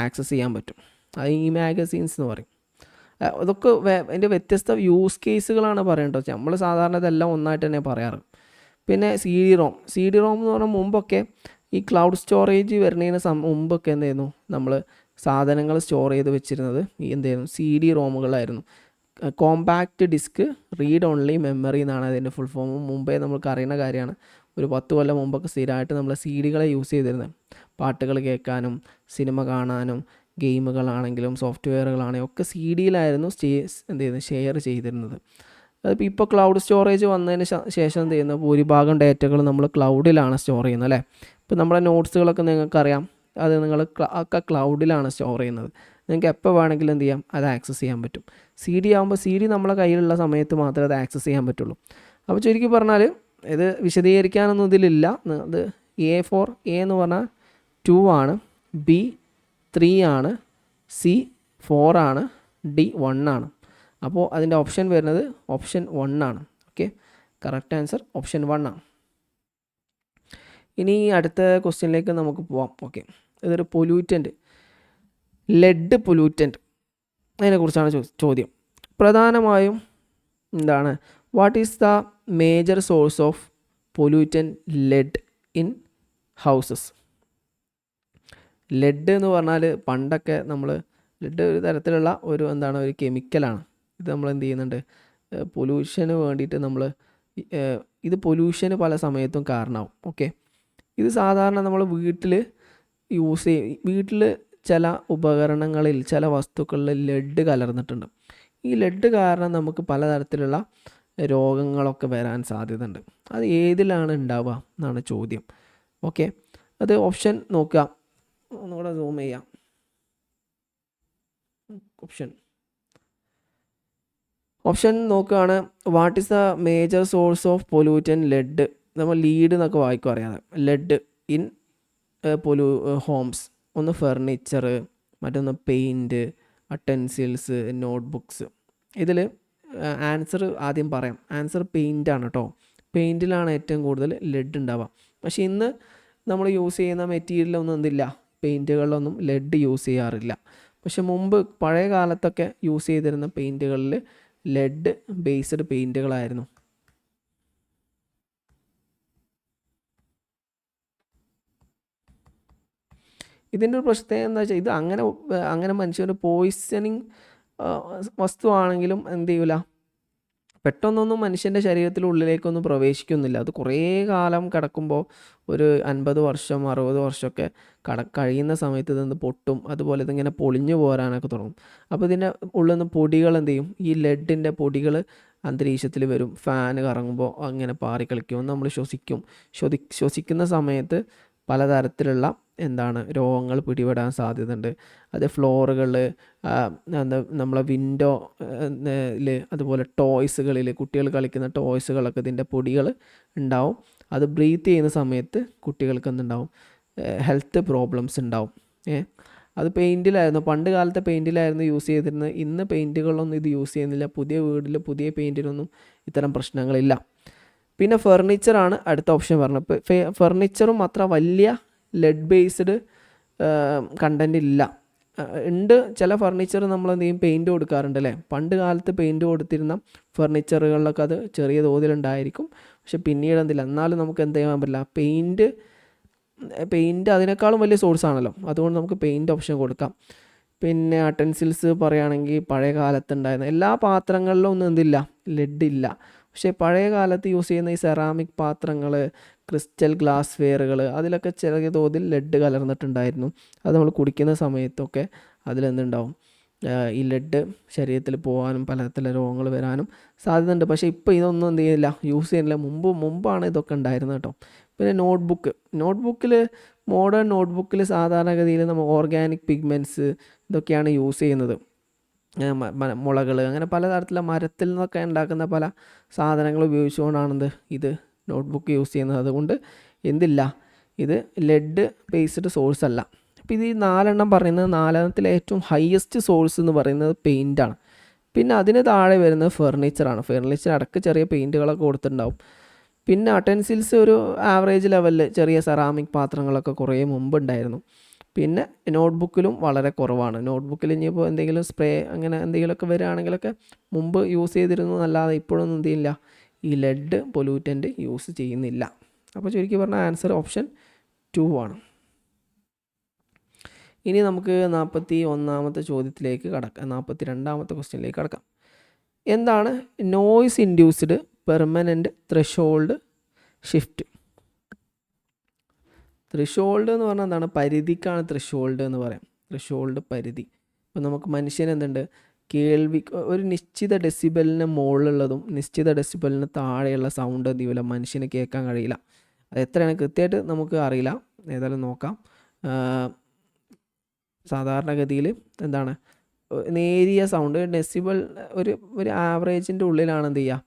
S1: ആക്സസ് ചെയ്യാൻ പറ്റും. അത് ഈ മാഗസീൻസ് എന്ന് പറയും. അതൊക്കെ അതിൻ്റെ വ്യത്യസ്ത യൂസ് കേസുകളാണ് പറയേണ്ടത്. നമ്മൾ സാധാരണ ഇതെല്ലാം ഒന്നായിട്ട് തന്നെ പറയാറ്. പിന്നെ CD-ROM എന്ന് പറഞ്ഞാൽ മുമ്പൊക്കെ ഈ ക്ലൗഡ് സ്റ്റോറേജ് വരുന്നതിന് മുമ്പൊക്കെ എന്തായിരുന്നു? നമ്മൾ സാധനങ്ങൾ സ്റ്റോർ ചെയ്ത് വെച്ചിരുന്നത് ഈ CD-ROMകളായിരുന്നു. Compact disc read only memory എന്നാണ് അതിൻ്റെ ഫുൾ ഫോം. മുമ്പേ നമുക്ക് അറിയുന്ന കാര്യമാണ്. ഒരു 10 കൊല്ലം മുമ്പൊക്കെ സ്ഥിരമായിട്ട് നമ്മൾ സി ഡികളെ യൂസ് ചെയ്തിരുന്നത് പാട്ടുകൾ കേൾക്കാനും സിനിമ കാണാനും ഗെയിമുകളാണെങ്കിലും സോഫ്റ്റ്വെയറുകളാണെങ്കിലും ഒക്കെ സി ഡിയിലായിരുന്നു എന്ത് ചെയ്യുന്നത്, ഷെയർ ചെയ്തിരുന്നത്. അതിപ്പോൾ ഇപ്പോൾ ക്ലൗഡ് സ്റ്റോറേജ് വന്നതിന് ശേഷം എന്ത് ചെയ്യുന്നത്, ഭൂരിഭാഗം ഡേറ്റകൾ നമ്മൾ ക്ലൗഡിലാണ് സ്റ്റോർ ചെയ്യുന്നത് അല്ലേ. ഇപ്പോൾ നമ്മുടെ നോട്ട്സുകളൊക്കെ നിങ്ങൾക്കറിയാം, അത് നിങ്ങൾ ഒക്കെ ക്ലൗഡിലാണ് സ്റ്റോർ ചെയ്യുന്നത്. നിങ്ങൾക്ക് എപ്പോൾ വേണമെങ്കിലും എന്ത് ചെയ്യാം, അത് ആക്സസ് ചെയ്യാൻ പറ്റും. സി ഡി ആകുമ്പോൾ സി ഡി നമ്മളെ കയ്യിലുള്ള സമയത്ത് മാത്രമേ അത് ആക്സസ് ചെയ്യാൻ പറ്റുള്ളൂ. അപ്പോൾ ചുരുക്കി പറഞ്ഞാൽ ഇത് വിശദീകരിക്കാനൊന്നും ഇതിലില്ല. അത് A4 എന്ന് പറഞ്ഞാൽ 2 ആണ്, B 3 ആണ്, C 4 ആണ്, D 1 ആണ്. അപ്പോൾ അതിൻ്റെ ഓപ്ഷൻ വരുന്നത് ഓപ്ഷൻ 1 ആണ്. ഓക്കെ, കറക്റ്റ് ആൻസർ ഓപ്ഷൻ 1 ആണ്. ഇനി അടുത്ത ക്വസ്റ്റ്യനിലേക്ക് നമുക്ക് പോവാം. ഓക്കെ, ഇതൊരു പൊല്യൂറ്റൻ്റ്, ലെഡ് പൊല്യൂറ്റൻ്റ്, അതിനെക്കുറിച്ചാണ് ചോദ്യം. പ്രധാനമായും എന്താണ്, what is the major source of pollutant lead in houses? Lead എന്ന് പറഞ്ഞാൽ പണ്ടൊക്കെ നമ്മൾ ലെഡ് ഒരു തരത്തിലുള്ള ഒരു കെമിക്കലാണ്. ഇത് നമ്മൾ എന്ത് ചെയ്യുന്നുണ്ട്, പൊല്യൂഷന് വേണ്ടിയിട്ട് നമ്മൾ ഇത് പൊല്യൂഷന് പല സമയത്തും കാരണമാവും. ഓക്കെ, ഇത് സാധാരണ നമ്മൾ വീട്ടിൽ വീട്ടിൽ ചില ഉപകരണങ്ങളിൽ ചില വസ്തുക്കളിൽ ലെഡ് കലർന്നിട്ടുണ്ട്. ഈ ലെഡ് കാരണം നമുക്ക് പലതരത്തിലുള്ള രോഗങ്ങളൊക്കെ വരാൻ സാധ്യതയുണ്ട്. അത് ഏതിലാണ് ഉണ്ടാവുക എന്നാണ് ചോദ്യം. ഓക്കെ, അത് ഓപ്ഷൻ നോക്കുക, ഒന്നുകൂടെ സൂം ചെയ്യാം. ഓപ്ഷൻ നോക്കുകയാണ്. What is the major source of pollutant lead? നമ്മൾ ലീഡ് എന്നൊക്കെ വായിക്കും അറിയാതെ. Lead in homes. ഒന്ന് ഫർണിച്ചർ, മറ്റൊന്ന് പെയിൻറ്റ്, അട്ടൻസിൽസ്, നോട്ട്ബുക്സ്. ഇതിൽ ആൻസർ ആദ്യം പറയാം. ആൻസർ പെയിൻ്റാണ് കേട്ടോ. പെയിൻറ്റിലാണ് ഏറ്റവും കൂടുതൽ ലെഡ് ഉണ്ടാവുക. പക്ഷേ ഇന്ന് നമ്മൾ യൂസ് ചെയ്യുന്ന മെറ്റീരിയലൊന്നും എന്തില്ല, പെയിൻറ്റുകളിലൊന്നും ലെഡ് യൂസ് ചെയ്യാറില്ല. പക്ഷെ മുമ്പ് പഴയ കാലത്തൊക്കെ യൂസ് ചെയ്തിരുന്ന പെയിൻറ്റുകളിൽ ലെഡ് ബേസ്ഡ് പെയിൻറ്റുകളായിരുന്നു. ഇതിൻ്റെ ഒരു പ്രശ്നത എന്താ വെച്ചാൽ, ഇത് അങ്ങനെ മനുഷ്യൻ്റെ പോയിസണിങ് വസ്തുവാണെങ്കിലും എന്ത് ചെയ്യില്ല, പെട്ടെന്നൊന്നും മനുഷ്യൻ്റെ ശരീരത്തിനുള്ളിലേക്കൊന്നും പ്രവേശിക്കുന്നില്ല. അത് കുറേ കാലം കിടക്കുമ്പോൾ ഒരു 50 വർഷം 60 വർഷമൊക്കെ കഴിയുന്ന സമയത്ത് ഇതൊന്ന് പൊട്ടും. അതുപോലെ ഇതിങ്ങനെ പൊളിഞ്ഞു പോരാനൊക്കെ തുടങ്ങും. അപ്പോൾ ഇതിൻ്റെ ഉള്ളിൽ നിന്ന് പൊടികൾ എന്ത് ചെയ്യും, ഈ ലെഡിൻ്റെ പൊടികൾ അന്തരീക്ഷത്തിൽ വരും. ഫാന് കറങ്ങുമ്പോൾ അങ്ങനെ പാറിക്കളിക്കും, നമ്മൾ ശ്വസിക്കുന്ന സമയത്ത് പലതരത്തിലുള്ള രോഗങ്ങൾ പിടിപെടാൻ സാധ്യതയുണ്ട്. അത് ഫ്ലോറുകളിൽ, നമ്മളെ വിൻഡോയിൽ, അതുപോലെ ടോയ്സുകളിൽ, കുട്ടികൾ കളിക്കുന്ന ടോയ്സുകളൊക്കെ ഇതിൻ്റെ പൊടികൾ ഉണ്ടാവും. അത് ബ്രീത്ത് ചെയ്യുന്ന സമയത്ത് കുട്ടികൾക്ക് എന്തുണ്ടാവും, ഹെൽത്ത് പ്രോബ്ലംസ് ഉണ്ടാവും. അത് പെയിൻറ്റിലായിരുന്നു, പണ്ട് കാലത്തെ പെയിൻറ്റിലായിരുന്നു യൂസ് ചെയ്തിരുന്നത്. ഇന്ന് പെയിൻറ്റുകളൊന്നും ഇത് യൂസ് ചെയ്യുന്നില്ല. പുതിയ വീട്ടിൽ പുതിയ പെയിൻറ്റിനൊന്നും ഇത്തരം പ്രശ്നങ്ങളില്ല. പിന്നെ ഫർണിച്ചറാണ് അടുത്ത ഓപ്ഷൻ പറഞ്ഞത്. ഫർണിച്ചറും അത്ര വലിയ ലെഡ് ബേസ്ഡ് കണ്ടൻ്റ് ഇല്ല. ഉണ്ട്, ചില ഫർണിച്ചർ നമ്മൾ എന്ത് ചെയ്യും, പെയിൻറ്റ് കൊടുക്കാറുണ്ട് അല്ലേ. പണ്ട് കാലത്ത് പെയിൻറ്റ് കൊടുത്തിരുന്ന ഫർണിച്ചറുകളിലൊക്കെ അത് ചെറിയ തോതിലുണ്ടായിരിക്കും. പക്ഷെ പിന്നീട് എന്തില്ല, എന്നാലും നമുക്ക് എന്ത് ചെയ്യാൻ പറ്റില്ല, പെയിൻറ്റ് അതിനേക്കാളും വലിയ സോഴ്സാണല്ലോ. അതുകൊണ്ട് നമുക്ക് പെയിൻറ്റ് ഓപ്ഷൻ കൊടുക്കാം. പിന്നെ അട്ടൻസിൽസ് പറയുകയാണെങ്കിൽ പഴയ കാലത്തുണ്ടായിരുന്ന എല്ലാ പാത്രങ്ങളിലും ഒന്നും എന്തില്ല, ലെഡില്ല. പക്ഷേ പഴയ കാലത്ത് യൂസ് ചെയ്യുന്ന ഈ സെറാമിക് പാത്രങ്ങൾ, ക്രിസ്റ്റൽ ഗ്ലാസ് വെയറുകൾ, അതിലൊക്കെ ചെറിയ തോതിൽ ലെഡ് കലർന്നിട്ടുണ്ടായിരുന്നു. അത് നമ്മൾ കുടിക്കുന്ന സമയത്തൊക്കെ അതിലെന്തുണ്ടാവും, ഈ ലെഡ് ശരീരത്തിൽ പോകാനും പലതരത്തിലുള്ള രോഗങ്ങൾ വരാനും സാധ്യതയുണ്ട്. പക്ഷേ ഇപ്പോൾ ഇതൊന്നും എന്ത് ചെയ്യുന്നില്ല, യൂസ് ചെയ്യുന്നില്ല. മുമ്പാണ് ഇതൊക്കെ ഉണ്ടായിരുന്നത് കേട്ടോ. പിന്നെ നോട്ട്ബുക്കിൽ മോഡേൺ നോട്ട്ബുക്കിൽ സാധാരണഗതിയിൽ നമ്മൾ ഓർഗാനിക് പിഗ്മെൻറ്റ്സ് ഇതൊക്കെയാണ് യൂസ് ചെയ്യുന്നത്. മുളകൾ, അങ്ങനെ പലതരത്തിലുള്ള മരത്തിൽ നിന്നൊക്കെ ഉണ്ടാക്കുന്ന പല സാധനങ്ങൾ ഉപയോഗിച്ചുകൊണ്ടാണെന്ത് ഇത് നോട്ട്ബുക്ക് യൂസ് ചെയ്യുന്നത്. അതുകൊണ്ട് എന്തില്ല, ഇത് ലെഡ് ബേസ്ഡ് സോഴ്സ് അല്ല. അപ്പോൾ ഇത് ഈ 4 പറയുന്നത്, 4 ഏറ്റവും ഹയസ്റ്റ് സോഴ്സ് എന്ന് പറയുന്നത് പെയിൻ്റാണ്. പിന്നെ അതിന് താഴെ വരുന്നത് ഫർണിച്ചറാണ്. ഫർണിച്ചർ അടക്കം ചെറിയ പെയിൻറ്റുകളൊക്കെ കൊടുത്തിട്ടുണ്ടാവും. പിന്നെ അട്ടൻസിൽസ് ഒരു ആവറേജ് ലെവലിൽ ചെറിയ സെറാമിക് പാത്രങ്ങളൊക്കെ കുറേ മുമ്പ് ഉണ്ടായിരുന്നു. പിന്നെ നോട്ട്ബുക്കിലും വളരെ കുറവാണ്. നോട്ട്ബുക്കിൽ ഇനിയിപ്പോൾ എന്തെങ്കിലും സ്പ്രേ അങ്ങനെ എന്തെങ്കിലുമൊക്കെ വരികയാണെങ്കിലൊക്കെ മുമ്പ് യൂസ് ചെയ്തിരുന്നു എന്നല്ലാതെ ഇപ്പോഴൊന്നും എന്ത് ചെയ്യില്ല, ഈ ലെഡ് പൊല്യൂറ്റൻ്റ് യൂസ് ചെയ്യുന്നില്ല. അപ്പോൾ ചുരുക്കി പറഞ്ഞാൽ ആൻസർ ഓപ്ഷൻ 2 ആണ്. ഇനി നമുക്ക് 41ാമത്തെ ചോദ്യത്തിലേക്ക് കടക്കാം, 42ാമത്തെ ക്വസ്റ്റ്യനിലേക്ക് കടക്കാം. എന്താണ് noise induced permanent threshold shift? Threshold എന്ന് പറഞ്ഞാൽ എന്താണ്? പരിധിക്കാണ് ത്രിഷോൾഡ് എന്ന് പറയാം. ത്രിഷോൾഡ് പരിധി. ഇപ്പോൾ നമുക്ക് മനുഷ്യന് എന്തുണ്ട്? കേൾവി ഒരു നിശ്ചിത ഡെസിബലിന് മുകളിലുള്ളതും നിശ്ചിത ഡെസിബലിന് താഴെയുള്ള സൗണ്ട് എന്ത് ചെയ്യില്ല, മനുഷ്യന് കേൾക്കാൻ കഴിയില്ല. അത് എത്രയാണ് കൃത്യമായിട്ട് നമുക്ക് അറിയില്ല, ഏതായാലും നോക്കാം. സാധാരണഗതിയിൽ എന്താണ് നേരിയ സൗണ്ട് ഡെസിബൽ ഒരു ആവറേജിൻ്റെ ഉള്ളിലാണ് എന്ത് ചെയ്യുക,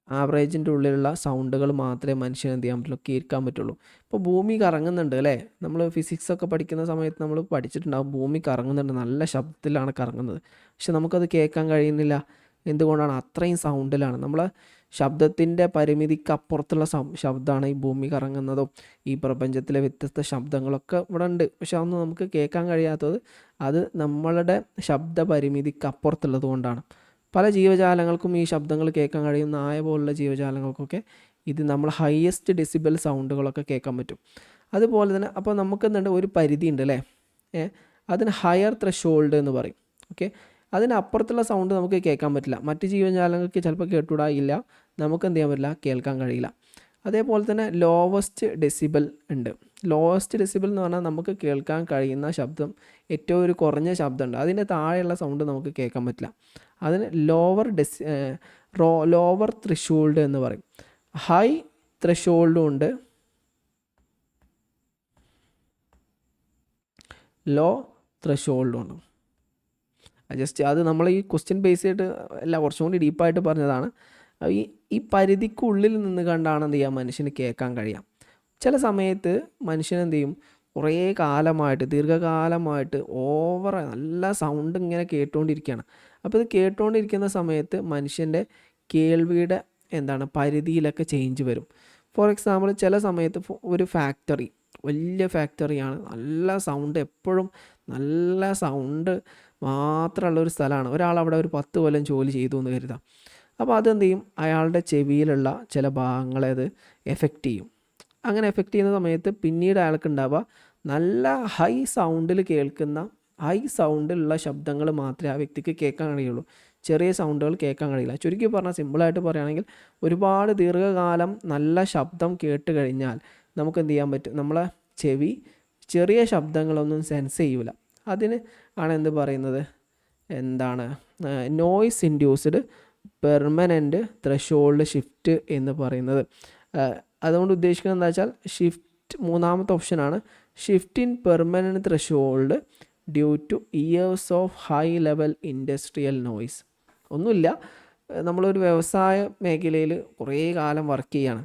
S1: ആവറേജിൻ്റെ ഉള്ളിലുള്ള സൗണ്ടുകൾ മാത്രമേ മനുഷ്യന് എന്ത് ചെയ്യാൻ പറ്റുള്ളൂ, കേൾക്കാൻ പറ്റുള്ളൂ. ഇപ്പോൾ ഭൂമി കറങ്ങുന്നുണ്ട് അല്ലേ, നമ്മൾ ഫിസിക്സ് ഒക്കെ പഠിക്കുന്ന സമയത്ത് നമ്മൾ പഠിച്ചിട്ടുണ്ടാകും, ഭൂമി കറങ്ങുന്നുണ്ട്, നല്ല ശബ്ദത്തിലാണ് കറങ്ങുന്നത്. പക്ഷെ നമുക്കത് കേൾക്കാൻ കഴിയുന്നില്ല. എന്തുകൊണ്ടാണ്? അത്രയും സൗണ്ടിലാണ്. നമ്മളെ ശബ്ദത്തിൻ്റെ പരിമിതിക്ക് അപ്പുറത്തുള്ള ശബ്ദമാണ് ഈ ഭൂമി കറങ്ങുന്നതും ഈ പ്രപഞ്ചത്തിലെ വ്യത്യസ്ത ശബ്ദങ്ങളൊക്കെ ഇവിടെ ഉണ്ട്. പക്ഷെ അതൊന്നും നമുക്ക് കേൾക്കാൻ കഴിയാത്തത് അത് നമ്മളുടെ ശബ്ദ പരിമിതിക്ക് അപ്പുറത്തുള്ളത് കൊണ്ടാണ്. പല ജീവജാലങ്ങൾക്കും ഈ ശബ്ദങ്ങൾ കേൾക്കാൻ കഴിയും. നായ പോലുള്ള ജീവജാലങ്ങൾക്കൊക്കെ ഇത് നമ്മൾ ഹയസ്റ്റ് ഡെസിബൽ സൗണ്ടുകളൊക്കെ കേൾക്കാൻ പറ്റും. അതുപോലെ തന്നെ അപ്പോൾ നമുക്ക് എന്തുണ്ട്, ഒരു പരിധി ഉണ്ട് അല്ലേ, അതിന് ഹയർ ത്രെഷോൾഡ് എന്ന് പറയും. ഓക്കെ, അതിനപ്പുറത്തുള്ള സൗണ്ട് നമുക്ക് കേൾക്കാൻ പറ്റില്ല. മറ്റ് ജീവജാലങ്ങൾക്ക് ചിലപ്പോൾ കേട്ടുകൂടായില്ല, നമുക്ക് എന്ത് ചെയ്യാൻ പറ്റില്ല, കേൾക്കാൻ കഴിയില്ല. അതേപോലെ തന്നെ ലോവസ്റ്റ് ഡെസിബൽ ഉണ്ട്. ലോവസ്റ്റ് ഡെസിബൽ എന്ന് പറഞ്ഞാൽ നമുക്ക് കേൾക്കാൻ കഴിയുന്ന ശബ്ദം ഏറ്റവും ഒരു കുറഞ്ഞ ശബ്ദമുണ്ട്, അതിൻ്റെ താഴെയുള്ള സൗണ്ട് നമുക്ക് കേൾക്കാൻ പറ്റില്ല. അതിന് ലോവർ ത്രിഷോൾഡ് എന്ന് പറയും. ഹൈ ത്രെഷോൾഡും ഉണ്ട്, ലോ ത്രെഷോൾഡും ഉണ്ട്. ജസ്റ്റ് അത് നമ്മൾ ഈ ക്വസ്റ്റ്യൻ ബേസ് ചെയ്തിട്ട് അല്ല, കുറച്ചും കൂടി ഡീപ്പായിട്ട് പറഞ്ഞതാണ്. ഈ പരിധിക്കുള്ളിൽ നിന്ന് കണ്ടാണ് എന്ത് ചെയ്യുക, മനുഷ്യന് കേൾക്കാൻ കഴിയാം. ചില സമയത്ത് മനുഷ്യൻ എന്ത് ചെയ്യും, കുറേ കാലമായിട്ട് ദീർഘകാലമായിട്ട് നല്ല സൗണ്ട് ഇങ്ങനെ കേട്ടുകൊണ്ടിരിക്കുകയാണ്. അപ്പോൾ ഇത് കേട്ടുകൊണ്ടിരിക്കുന്ന സമയത്ത് മനുഷ്യൻ്റെ കേൾവിയുടെ പരിധിയിലൊക്കെ ചേഞ്ച് വരും. ഫോർ എക്സാമ്പിൾ, ചില സമയത്ത് ഒരു ഫാക്ടറി, വലിയ ഫാക്ടറിയാണ്, നല്ല സൗണ്ട്, എപ്പോഴും നല്ല സൗണ്ട് മാത്രമുള്ള ഒരു സ്ഥലമാണ്. ഒരാൾ അവിടെ ഒരു 10 കൊല്ലം ജോലി ചെയ്തു എന്ന് കരുതാം. അപ്പോൾ അതെന്ത് ചെയ്യും, അയാളുടെ ചെവിയിലുള്ള ചില ഭാഗങ്ങളെ അത് എഫക്റ്റ് ചെയ്യും. അങ്ങനെ എഫക്റ്റ് ചെയ്യുന്ന സമയത്ത് പിന്നീട് അയാൾക്ക് ഉണ്ടാവുക നല്ല ഹൈ സൗണ്ടിൽ കേൾക്കുന്ന, ഹൈ സൗണ്ടിലുള്ള ശബ്ദങ്ങൾ മാത്രമേ ആ വ്യക്തിക്ക് കേൾക്കാൻ കഴിയുള്ളൂ. ചെറിയ സൗണ്ടുകൾ കേൾക്കാൻ കഴിയില്ല. ചുരുക്കി പറഞ്ഞാൽ, സിമ്പിളായിട്ട് പറയുകയാണെങ്കിൽ, ഒരുപാട് ദീർഘകാലം നല്ല ശബ്ദം കേട്ട് കഴിഞ്ഞാൽ നമുക്ക് എന്ത് ചെയ്യാൻ പറ്റും, നമ്മളെ ചെവി ചെറിയ ശബ്ദങ്ങളൊന്നും സെൻസ് ചെയ്യൂല. അതിന് ആണ് എന്ത് പറയുന്നത്, noise induced permanent threshold shift എന്ന് പറയുന്നത്. അതുകൊണ്ട് ഉദ്ദേശിക്കുന്നത് എന്താ വെച്ചാൽ, മൂന്നാമത്തെ ഓപ്ഷനാണ് shift in permanent threshold due two years of high level industrial noise. ഒന്നുമില്ല, നമ്മളൊരു വ്യവസായ മേഖലയിൽ കുറേ കാലം വർക്ക് ചെയ്യുകയാണ്.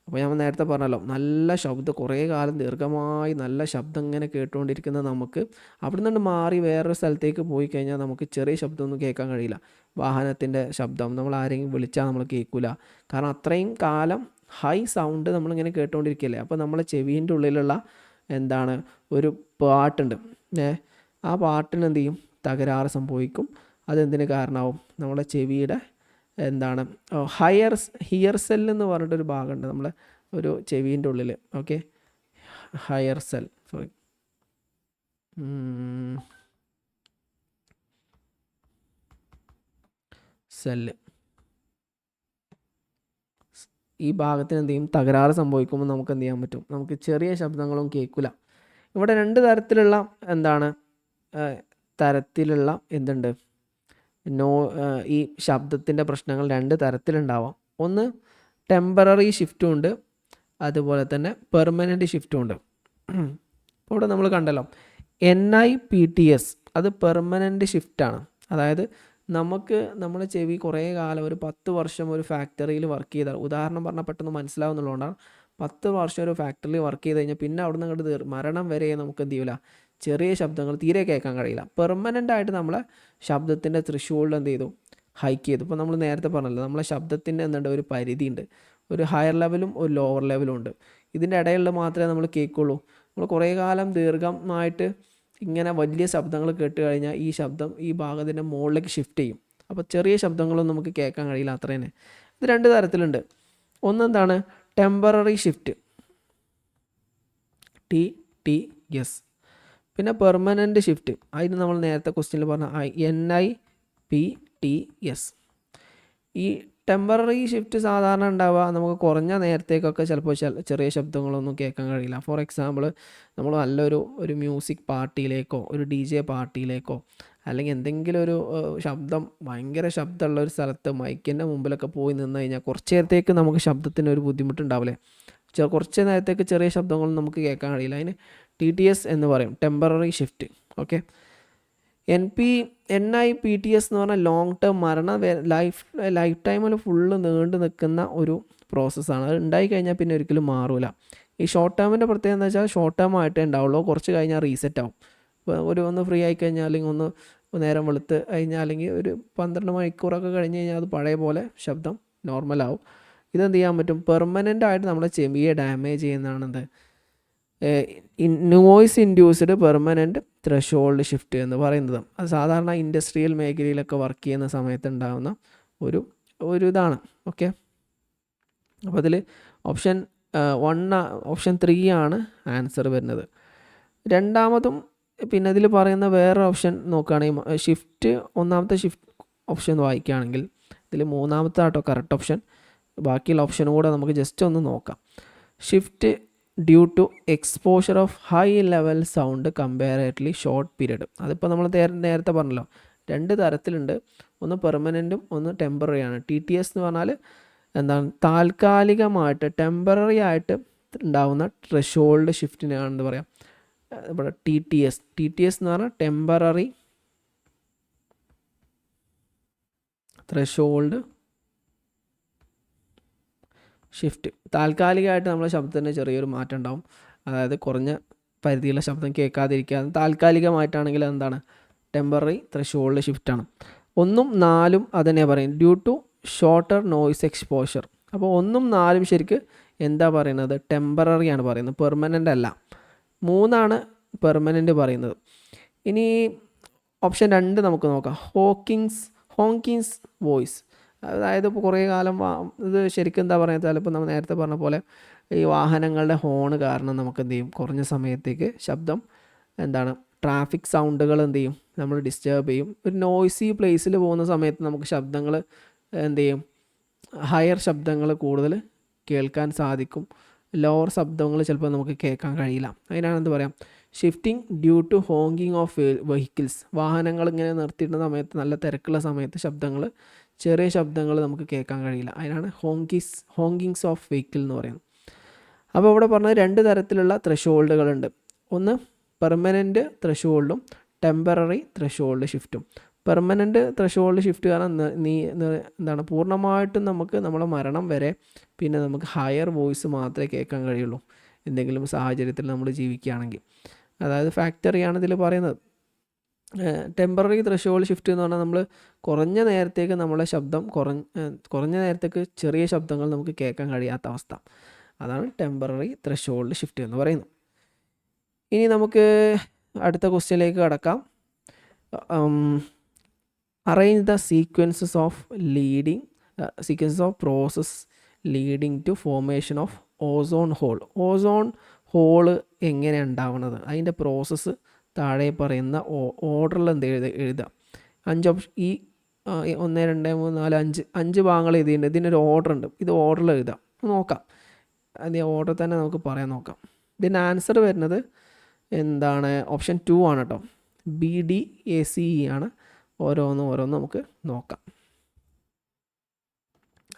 S1: അപ്പോൾ ഞാൻ നേരത്തെ പറഞ്ഞല്ലോ, നല്ല ശബ്ദം, കുറേ കാലം ദീർഘമായി നല്ല ശബ്ദം ഇങ്ങനെ കേട്ടുകൊണ്ടിരിക്കുന്ന നമുക്ക് അവിടെ നിന്ന് മാറി വേറൊരു സ്ഥലത്തേക്ക് പോയി കഴിഞ്ഞാൽ നമുക്ക് ചെറിയ ശബ്ദമൊന്നും കേൾക്കാൻ കഴിയില്ല. വാഹനത്തിൻ്റെ ശബ്ദം നമ്മൾ ആരെങ്കിലും വിളിച്ചാൽ നമ്മൾ കേൾക്കില്ല. കാരണം അത്രയും കാലം ഹൈ സൗണ്ട് നമ്മളിങ്ങനെ കേട്ടുകൊണ്ടിരിക്കുകയല്ലേ. അപ്പോൾ നമ്മളെ ചെവീൻ്റെ ഉള്ളിലുള്ള ഒരു പാട്ടുണ്ട്, ആ പാട്ടിന് എന്ത് ചെയ്യും, തകരാറ് സംഭവിക്കും. അതെന്തിന് കാരണമാവും, നമ്മളെ ചെവിയുടെ ഹിയർ സെൽ എന്ന് പറഞ്ഞിട്ടൊരു ഭാഗമുണ്ട് നമ്മളെ ഒരു ചെവീൻ്റെ ഉള്ളിൽ. ഓക്കെ, ഹയർ സെല്ല്, ഈ ഭാഗത്തിന് എന്ത് ചെയ്യും, തകരാറ് സംഭവിക്കുമ്പോൾ നമുക്ക് എന്ത് ചെയ്യാൻ പറ്റും, നമുക്ക് ചെറിയ ശബ്ദങ്ങളും കേൾക്കില്ല. ഇവിടെ 2 തരത്തിലുള്ള എന്തുണ്ട്, ഈ ശബ്ദത്തിൻ്റെ പ്രശ്നങ്ങൾ 2 തരത്തിലുണ്ടാവാം. ഒന്ന് ടെമ്പററി ഷിഫ്റ്റും ഉണ്ട്, അതുപോലെ തന്നെ പെർമനൻറ്റ് ഷിഫ്റ്റും ഉണ്ട്. ഇവിടെ നമ്മൾ കണ്ടല്ലോ NIPTS, അത് പെർമനൻറ്റ് ഷിഫ്റ്റാണ്. അതായത് നമ്മളെ ചെവി കുറേ കാലം, ഒരു 10 വർഷം ഒരു ഫാക്ടറിയിൽ വർക്ക് ചെയ്താൽ, ഉദാഹരണം പറഞ്ഞാൽ പെട്ടെന്ന് മനസ്സിലാവുന്നുള്ളതുകൊണ്ടാണ്, 10 വർഷം ഒരു ഫാക്ടറിയിൽ വർക്ക് ചെയ്ത് കഴിഞ്ഞാൽ പിന്നെ അവിടെ നിന്ന് അങ്ങോട്ട് മരണം വരെ നമുക്ക് എന്ത് ചെയ്യില്ല, ചെറിയ ശബ്ദങ്ങൾ തീരെ കേൾക്കാൻ കഴിയില്ല. പെർമനൻ്റായിട്ട് നമ്മളെ ശബ്ദത്തിൻ്റെ ത്രിഷോൾഡ് എന്ത് ചെയ്തു, ഹൈക്ക് ചെയ്തു. ഇപ്പോൾ നമ്മൾ നേരത്തെ പറഞ്ഞല്ലോ, നമ്മളെ ശബ്ദത്തിൻ്റെ ഒരു പരിധി ഉണ്ട്, ഒരു ഹയർ ലെവലും ഒരു ലോവർ ലെവലും ഉണ്ട്. ഇതിൻ്റെ ഇടയിലുള്ള മാത്രമേ നമ്മൾ കേൾക്കുള്ളൂ. നമ്മൾ കുറേ കാലം ദീർഘമായിട്ട് ഇങ്ങനെ വലിയ ശബ്ദങ്ങൾ കേട്ട് കഴിഞ്ഞാൽ ഈ ശബ്ദം ഈ ഭാഗത്തിൻ്റെ മുകളിലേക്ക് ഷിഫ്റ്റ് ചെയ്യും. അപ്പോൾ ചെറിയ ശബ്ദങ്ങളൊന്നും നമുക്ക് കേൾക്കാൻ കഴിയില്ല, അത്ര തന്നെ. ഇത് 2 തരത്തിലുണ്ട്. ഒന്ന് ടെമ്പററി ഷിഫ്റ്റ്, TTS. പിന്നെ പെർമനൻറ്റ് ഷിഫ്റ്റ്, അതിന് നമ്മൾ നേരത്തെ ക്വസ്റ്റ്യനിൽ പറഞ്ഞ NIPTS. ഈ ടെമ്പററി ഷിഫ്റ്റ് സാധാരണ ഉണ്ടാവുക നമുക്ക് കുറഞ്ഞ നേരത്തേക്കൊക്കെ ചിലപ്പോൾ ചെറിയ ശബ്ദങ്ങളൊന്നും കേൾക്കാൻ കഴിയില്ല. ഫോർ എക്സാമ്പിൾ നമ്മൾ നല്ലൊരു മ്യൂസിക് പാർട്ടിയിലേക്കോ ഒരു DJ പാർട്ടിയിലേക്കോ അല്ലെങ്കിൽ എന്തെങ്കിലും ഒരു ശബ്ദം ഭയങ്കര ശബ്ദമുള്ള ഒരു സ്ഥലത്ത് മൈക്കിൻ്റെ മുമ്പിലൊക്കെ പോയി നിന്ന് കഴിഞ്ഞാൽ കുറച്ച് നേരത്തേക്ക് നമുക്ക് ശബ്ദത്തിന് ഒരു ബുദ്ധിമുട്ടുണ്ടാവില്ലേ. കുറച്ച് നേരത്തേക്ക് ചെറിയ ശബ്ദങ്ങളൊന്നും നമുക്ക് കേൾക്കാൻ കഴിയില്ല. അതിന് TTS എന്ന് പറയും, ടെമ്പററി ഷിഫ്റ്റ്. ഓക്കെ. NIPTS എന്ന് പറഞ്ഞാൽ ലോങ് ടേം ലൈഫ് ടൈമിൽ ഫുള്ള് നീണ്ടു നിൽക്കുന്ന ഒരു പ്രോസസ്സാണ്. അത് ഉണ്ടായി കഴിഞ്ഞാൽ പിന്നെ ഒരിക്കലും മാറില്ല. ഈ ഷോർട്ട് ടേമിൻ്റെ പ്രത്യേകത എന്ന് വെച്ചാൽ ഷോർട്ട് ടേം ആയിട്ടേ ഉണ്ടാവുള്ളൂ. കുറച്ച് കഴിഞ്ഞാൽ റീസെറ്റ് ആവും. ഒന്ന് ഫ്രീ ആയി കഴിഞ്ഞാൽ അല്ലെങ്കിൽ ഒന്ന് നേരം വെളുത്ത് കഴിഞ്ഞാൽ അല്ലെങ്കിൽ ഒരു 12 മണിക്കൂറൊക്കെ കഴിഞ്ഞ് കഴിഞ്ഞാൽ അത് പഴയ പോലെ ശബ്ദം നോർമലാവും. ഇതെന്ത് ചെയ്യാൻ പറ്റും? പെർമനൻ്റ് ആയിട്ട് നമ്മളെ ചെവിയെ ഡാമേജ് ചെയ്യുന്നതാണെന്ത് noise induced permanent threshold shift എന്ന് പറയുന്നത്. അത് സാധാരണ ഇൻഡസ്ട്രിയൽ മേഖലയിലൊക്കെ വർക്ക് ചെയ്യുന്ന സമയത്ത് ഉണ്ടാകുന്ന ഒരു ഇതാണ്. ഓക്കെ. അപ്പോൾ അതിൽ ഓപ്ഷൻ 3 ആണ് ആൻസർ വരുന്നത്. രണ്ടാമതും പിന്നെ ഇതിൽ പറയുന്ന വേറെ ഓപ്ഷൻ നോക്കുകയാണെങ്കിൽ ഒന്നാമത്തെ ഷിഫ്റ്റ് ഓപ്ഷൻ വായിക്കുകയാണെങ്കിൽ ഇതിൽ മൂന്നാമത്തെ ആട്ടോ കറക്റ്റ് ഓപ്ഷൻ. ബാക്കിയുള്ള ഓപ്ഷനും കൂടെ നമുക്ക് ജസ്റ്റ് ഒന്ന് നോക്കാം. Shift due to exposure of high level sound comparatively short period. അതിപ്പോൾ നമ്മൾ നേരത്തെ പറഞ്ഞല്ലോ, 2 തരത്തിലുണ്ട്. ഒന്ന് പെർമനൻറ്റും ഒന്ന് ടെമ്പററിയാണ്. TTS എന്ന് പറഞ്ഞാൽ എന്താണ്? താൽക്കാലികമായിട്ട് ടെമ്പററി ആയിട്ട് ഉണ്ടാവുന്ന ത്രഷോൾഡ് ഷിഫ്റ്റിനാണെന്ന് പറയാം. ഇവിടെ TTS എന്ന് പറഞ്ഞാൽ ടെമ്പററി ത്രഷോൾഡ് ഷിഫ്റ്റ്. താൽക്കാലികമായിട്ട് നമ്മളെ ശബ്ദത്തിന് ചെറിയൊരു മാറ്റം ഉണ്ടാവും. അതായത് കുറഞ്ഞ പരിധിയുള്ള ശബ്ദം കേൾക്കാതിരിക്കുക. താൽക്കാലികമായിട്ടാണെങ്കിൽ എന്താണ്? Temporary threshold ഷിഫ്റ്റാണ്. 1ഉം 4ഉം അതന്നെ പറയും, due to shorter noise exposure. അപ്പോൾ 1ഉം 4ഉം ശരിക്ക് എന്താ പറയുന്നത്? ടെമ്പററി ആണ് പറയുന്നത്, പെർമനൻ്റ് അല്ല. 3ആണ് പെർമനൻ്റ് പറയുന്നത്. ഇനി ഓപ്ഷൻ 2 നമുക്ക് നോക്കാം. ഹോങ്കിങ്സ് വോയിസ്. അതായത് ഇപ്പോൾ കുറേ കാലം ഇത് ശരിക്കും എന്താ പറയുക, ചിലപ്പോൾ നമ്മൾ നേരത്തെ പറഞ്ഞ പോലെ ഈ വാഹനങ്ങളുടെ ഹോണ് കാരണം നമുക്ക് എന്ത് ചെയ്യും? കുറഞ്ഞ സമയത്തേക്ക് ശബ്ദം ട്രാഫിക് സൗണ്ടുകൾ എന്ത് ചെയ്യും? നമ്മൾ ഡിസ്റ്റർബ് ചെയ്യും. ഒരു നോയ്സി പ്ലേസിൽ പോകുന്ന സമയത്ത് നമുക്ക് ശബ്ദങ്ങൾ എന്ത് ചെയ്യും? ഹയർ ശബ്ദങ്ങൾ കൂടുതൽ കേൾക്കാൻ സാധിക്കും. ലോവർ ശബ്ദങ്ങൾ ചിലപ്പോൾ നമുക്ക് കേൾക്കാൻ കഴിയില്ല. അതിനാണ് എന്ത് പറയാം? Shifting due to honking of vehicles. വാഹനങ്ങൾ ഇങ്ങനെ നിർത്തിയിടുന്ന സമയത്ത്, നല്ല തിരക്കുള്ള സമയത്ത് ചെറിയ ശബ്ദങ്ങൾ നമുക്ക് കേൾക്കാൻ കഴിയില്ല. അതിനാണ് ഹോങ്കിങ്സ് ഓഫ് വെഹിക്കിൾ എന്ന് പറയുന്നത്. അപ്പോൾ ഇവിടെ പറഞ്ഞത് 2 തരത്തിലുള്ള ത്രഷോൾഡുകളുണ്ട്. ഒന്ന് പെർമനൻറ്റ് ത്രഷോൾഡും ടെമ്പററി ത്രഷോൾഡ് ഷിഫ്റ്റും. പെർമനൻറ്റ് ത്രഷോൾഡ് ഷിഫ്റ്റ് കാരണം പൂർണ്ണമായിട്ടും നമുക്ക് നമ്മളെ മരണം വരെ പിന്നെ നമുക്ക് ഹയർ വോയിസ് മാത്രമേ കേൾക്കാൻ കഴിയുള്ളൂ എന്തെങ്കിലും സാഹചര്യത്തിൽ നമ്മൾ ജീവിക്കുകയാണെങ്കിൽ. അതായത് ഫാക്ടറിയാണ് ഇതിൽ പറയുന്നത്. ടെമ്പററി ത്രഷോൾഡ് ഷിഫ്റ്റ് എന്ന് പറഞ്ഞാൽ നമ്മൾ കുറഞ്ഞ നേരത്തേക്ക് നമ്മളെ ശബ്ദം കുറഞ്ഞ നേരത്തേക്ക് ചെറിയ ശബ്ദങ്ങൾ നമുക്ക് കേൾക്കാൻ കഴിയാത്ത അവസ്ഥ. അതാണ് ടെമ്പററി ത്രഷോൾഡ് ഷിഫ്റ്റ് എന്ന് പറയുന്നത്. ഇനി നമുക്ക് അടുത്ത ക്വസ്റ്റ്യനിലേക്ക് കടക്കാം. Arrange the sequences of process leading to formation of ozone hole. Ozone hole എങ്ങനെ ഉണ്ടാവുന്നത്, അതിൻ്റെ പ്രോസസ്സ് താഴെ പറയുന്ന ഓർഡറിൽ എഴുതാം. 5 ഓപ്ഷൻ 1 2 3 4 5 ഭാഗങ്ങൾ എഴുതിയിട്ടുണ്ട്. ഇതിനൊരു ഓർഡർ ഉണ്ട്. ഇത് ഓർഡറിൽ എഴുതാം, നോക്കാം. അതിൻ്റെ ഓർഡർ തന്നെ നമുക്ക് പറയാൻ നോക്കാം. ഇതിൻ്റെ ആൻസർ വരുന്നത് ഓപ്ഷൻ 2 ആണ് കേട്ടോ. BDACE ആണ്. ഓരോന്നും നമുക്ക് നോക്കാം.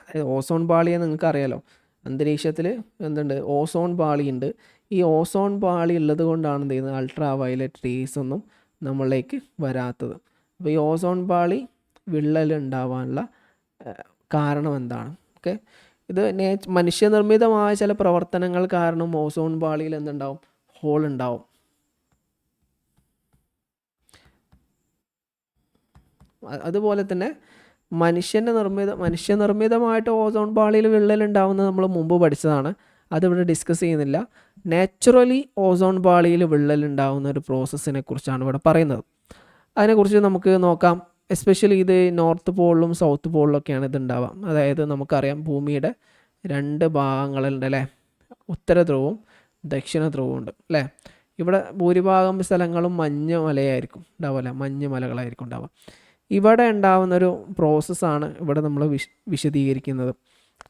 S1: അതായത് ഓസോൺ പാളിയെ നിങ്ങൾക്ക് അറിയാലോ, അന്തരീക്ഷത്തിൽ ഓസോൺ പാളിയുണ്ട്. ഈ ഓസോൺ പാളി ഉള്ളത് കൊണ്ടാണ് എന്ത് ചെയ്യുന്നത്? അൾട്രാ വയലറ്റ് റേസ് ഒന്നും നമ്മളിലേക്ക് വരാത്തത്. അപ്പോൾ ഈ ഓസോൺ പാളി വിള്ളൽ ഉണ്ടാവാനുള്ള കാരണം എന്താണ്? ഓക്കെ. ഇത് മനുഷ്യനിർമ്മിതമായ ചില പ്രവർത്തനങ്ങൾ കാരണം ഓസോൺ പാളിയിൽ എന്തുണ്ടാവും? ഹോൾ ഉണ്ടാവും. അതുപോലെ തന്നെ മനുഷ്യനിർമ്മിതമായിട്ട് ഓസോൺ പാളിയിൽ വിള്ളൽ ഉണ്ടാവുന്നത് നമ്മൾ മുമ്പ് പഠിച്ചതാണ്. അതിവിടെ ഡിസ്കസ് ചെയ്യുന്നില്ല. നാച്ചുറലി ഓസോൺ പാളിയിൽ വിള്ളൽ ഉണ്ടാവുന്ന ഒരു പ്രോസസ്സിനെ കുറിച്ചാണ് ഇവിടെ പറയുന്നത്. അതിനെക്കുറിച്ച് നമുക്ക് നോക്കാം. എസ്പെഷ്യലി ഇത് നോർത്ത് പോളിലും സൗത്ത് പോളിലൊക്കെയാണ് ഇത് ഉണ്ടാവുക. അതായത് നമുക്കറിയാം ഭൂമിയുടെ 2 ഭാഗങ്ങളുണ്ട് അല്ലേ? ഉത്തര ധ്രുവവും ദക്ഷിണ ധ്രുവവും ഉണ്ട് അല്ലേ? ഇവിടെ ഭൂരിഭാഗം സ്ഥലങ്ങളും മഞ്ഞ് മലയായിരിക്കും ഉണ്ടാവുക, മഞ്ഞ് മലകളായിരിക്കും ഉണ്ടാവുക. ഇവിടെ ഉണ്ടാവുന്നൊരു പ്രോസസ്സാണ് ഇവിടെ നമ്മൾ വിശദീകരിക്കുന്നത്.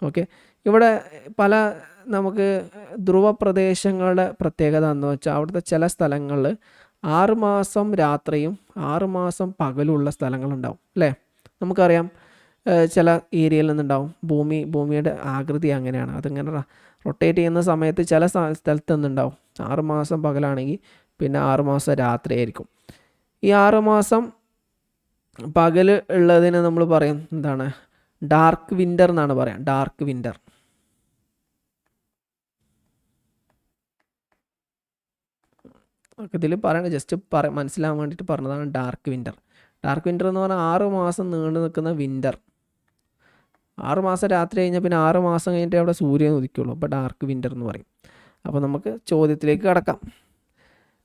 S1: ഓക്കെ, ഇവിടെ പല നമുക്ക് ധ്രുവ പ്രദേശങ്ങളുടെ പ്രത്യേകത എന്ന് വെച്ചാൽ അവിടുത്തെ ചില സ്ഥലങ്ങളിൽ 6 മാസം രാത്രിയും 6 മാസം പകലുള്ള സ്ഥലങ്ങളുണ്ടാവും അല്ലേ. നമുക്കറിയാം ചില ഏരിയയിൽ നിന്നുണ്ടാവും. ഭൂമിയുടെ ആകൃതി അങ്ങനെയാണ്, അതിങ്ങനെ റൊട്ടേറ്റ് ചെയ്യുന്ന സമയത്ത് ചില സ്ഥലത്ത് നിന്നുണ്ടാവും 6 മാസം പകലാണെങ്കിൽ പിന്നെ 6 മാസം രാത്രി ആയിരിക്കും. ഈ 6 മാസം പകൽ ഉള്ളതിന് നമ്മൾ പറയും എന്താണ്, ഡാർക്ക് വിൻ്റർ എന്നാണ് പറയാം. Dark winter. ഇതിൽ പറയണത് ജസ്റ്റ് മനസ്സിലാവാൻ വേണ്ടിയിട്ട് പറഞ്ഞതാണ് ഡാർക്ക് വിൻ്റർ. ഡാർക്ക് വിൻ്റർ എന്ന് പറഞ്ഞാൽ 6 മാസം നീണ്ടു നിൽക്കുന്ന വിൻ്റർ. 6 മാസം രാത്രി കഴിഞ്ഞാൽ പിന്നെ 6 മാസം കഴിഞ്ഞിട്ട് അവിടെ സൂര്യൻ ഉദിക്കുള്ളൂ. അപ്പോൾ ഡാർക്ക് വിൻ്റർ എന്ന് പറയും. അപ്പോൾ നമുക്ക് ചോദ്യത്തിലേക്ക് കടക്കാം.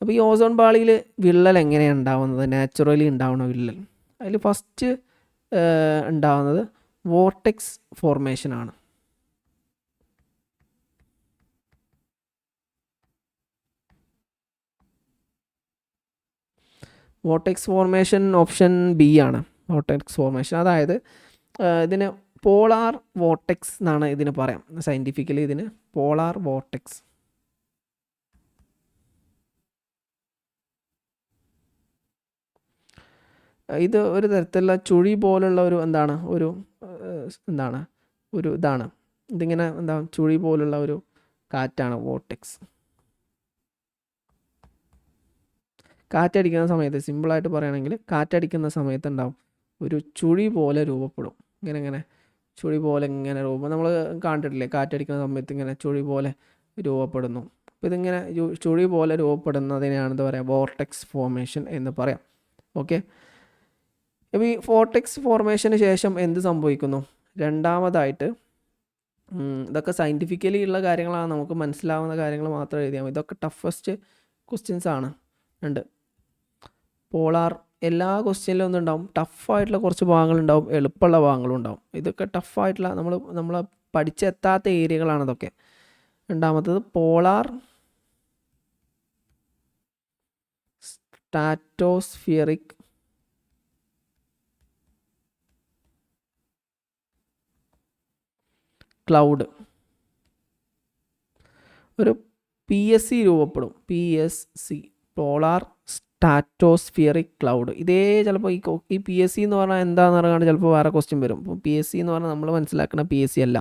S1: അപ്പോൾ ഈ ഓസോൺ പാളിയിൽ വിള്ളൽ എങ്ങനെയാണ് ഉണ്ടാവുന്നത്, നാച്ചുറലി ഉണ്ടാവുന്ന വിള്ളൽ? അതിൽ ഫസ്റ്റ് ഉണ്ടാവുന്നത് വോർട്ടെക്സ് ഫോർമേഷനാണ്. വോർട്ടെക്സ് ഫോർമേഷൻ ഓപ്ഷൻ ബി ആണ്. വോർട്ടെക്സ് ഫോർമേഷൻ, അതായത് ഇതിന് പോളാർ വോർട്ടെക്സ് എന്നാണ് ഇതിന് പറയാം. സയൻറ്റിഫിക്കലി ഇതിന് പോളാർ വോർട്ടെക്സ്. ഇത് ഒരു തരത്തിലുള്ള ചുഴി പോലുള്ള ഒരു എന്താണ് ഇതാണ്. ഇതിങ്ങനെ ചുഴി പോലുള്ള ഒരു കാറ്റാണ് വോർട്ടെക്സ്. കാറ്റടിക്കുന്ന സമയത്ത്, സിമ്പിളായിട്ട് പറയുകയാണെങ്കിൽ കാറ്റടിക്കുന്ന സമയത്ത് ഉണ്ടാവും ഒരു ചുഴി പോലെ രൂപപ്പെടും. ഇങ്ങനെ ചുഴി പോലെ ഇങ്ങനെ നമ്മൾ കണ്ടിട്ടില്ലേ, കാറ്റടിക്കുന്ന സമയത്ത് ഇങ്ങനെ ചുഴി പോലെ രൂപപ്പെടുന്നു. അപ്പോൾ ഇതിങ്ങനെ ചുഴി പോലെ രൂപപ്പെടുന്നതിനെയാണ് എന്താ പറയുക, വോർട്ടെക്സ് ഫോർമേഷൻ എന്ന് പറയാം. ഓക്കെ, അപ്പോൾ ഈ വോർട്ടെക്സ് ഫോർമേഷന് ശേഷം എന്ത് സംഭവിക്കുന്നു? രണ്ടാമതായിട്ട് ഇതൊക്കെ സയൻറ്റിഫിക്കലി ഉള്ള കാര്യങ്ങളാണ്, നമുക്ക് മനസ്സിലാവുന്ന കാര്യങ്ങൾ മാത്രം എഴുതിയാൽ മതി. ഇതൊക്കെ ടഫസ്റ്റ് ക്വസ്റ്റ്യൻസ് ആണ്. ഉണ്ട് പോളാർ, എല്ലാ ക്വസ്റ്റ്യനിലും ഒന്നും ഉണ്ടാവും ടഫായിട്ടുള്ള കുറച്ച് ഭാഗങ്ങളുണ്ടാവും, എളുപ്പമുള്ള ഭാഗങ്ങളും ഉണ്ടാവും. ഇതൊക്കെ ടഫായിട്ടുള്ള നമ്മൾ പഠിച്ചെത്താത്ത ഏരിയകളാണ് ഇതൊക്കെ. രണ്ടാമത്തത് പോളാർ സ്ട്രാറ്റോസ്ഫിയറിക് ക്ലൗഡ്. ഒരു PSC രൂപപ്പെടും. PSC, polar stratospheric cloud. ഇതേ ചിലപ്പോൾ ഈ PSC എന്ന് പറഞ്ഞാൽ എന്താണെന്ന് പറയുകയാണെങ്കിൽ ചിലപ്പോൾ വേറെ ക്വസ്റ്റ്യൻ വരും. ഇപ്പോൾ PSC എന്ന് പറഞ്ഞാൽ നമ്മൾ മനസ്സിലാക്കുന്ന PSC അല്ല,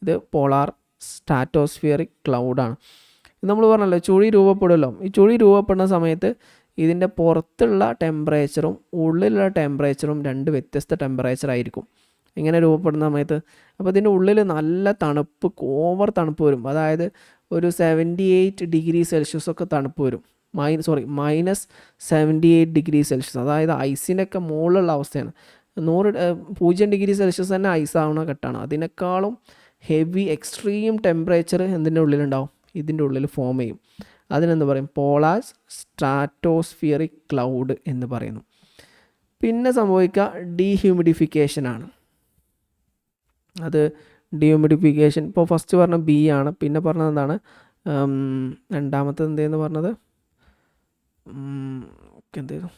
S1: ഇത് പോളാർ സ്ട്രാറ്റോസ്ഫിയറിക് ക്ലൗഡാണ്. ഇത് നമ്മൾ പറഞ്ഞല്ലോ ചുഴി രൂപപ്പെടുമല്ലോ. ഈ ചുഴി രൂപപ്പെടുന്ന സമയത്ത് ഇതിൻ്റെ പുറത്തുള്ള ടെമ്പറേച്ചറും ഉള്ളിലുള്ള ടെമ്പറേച്ചറും രണ്ട് വ്യത്യസ്ത ടെമ്പറേച്ചർ ആയിരിക്കും ഇങ്ങനെ രൂപപ്പെടുന്ന സമയത്ത്. അപ്പോൾ ഇതിൻ്റെ ഉള്ളിൽ നല്ല തണുപ്പ്, ഓവർ തണുപ്പ് വരും. അതായത് ഒരു 78 ഡിഗ്രി സെൽഷ്യസ് ഒക്കെ തണുപ്പ് വരും. -78°C, അതായത് ഐസിൻ്റെയൊക്കെ മുകളിലുള്ള അവസ്ഥയാണ്. 0 ഡിഗ്രി സെൽഷ്യസ് തന്നെ ഐസ് ആവുന്ന ഘട്ടമാണ്. അതിനേക്കാളും ഹെവി എക്സ്ട്രീം ടെമ്പറേച്ചർ എന്തിൻ്റെ ഉള്ളിലുണ്ടാവും, ഇതിൻ്റെ ഉള്ളിൽ ഫോം ചെയ്യും. അതിനെന്ത് പറയും? പോളാർ സ്ട്രാറ്റോസ്ഫിയറിക് ക്ലൗഡ് എന്ന് പറയുന്നു. പിന്നെ സംഭവിക്കുക ഡീഹ്യൂമിഡിഫിക്കേഷനാണ്. അത് ഡീഹ്യൂമിഡിഫിക്കേഷൻ ഇപ്പോൾ ഫസ്റ്റ് പറഞ്ഞ ബി ആണ്. പിന്നെ പറഞ്ഞത് എന്താണ്, രണ്ടാമത്തെ എന്തേന്ന് പറഞ്ഞത്, എന്തേന്നു,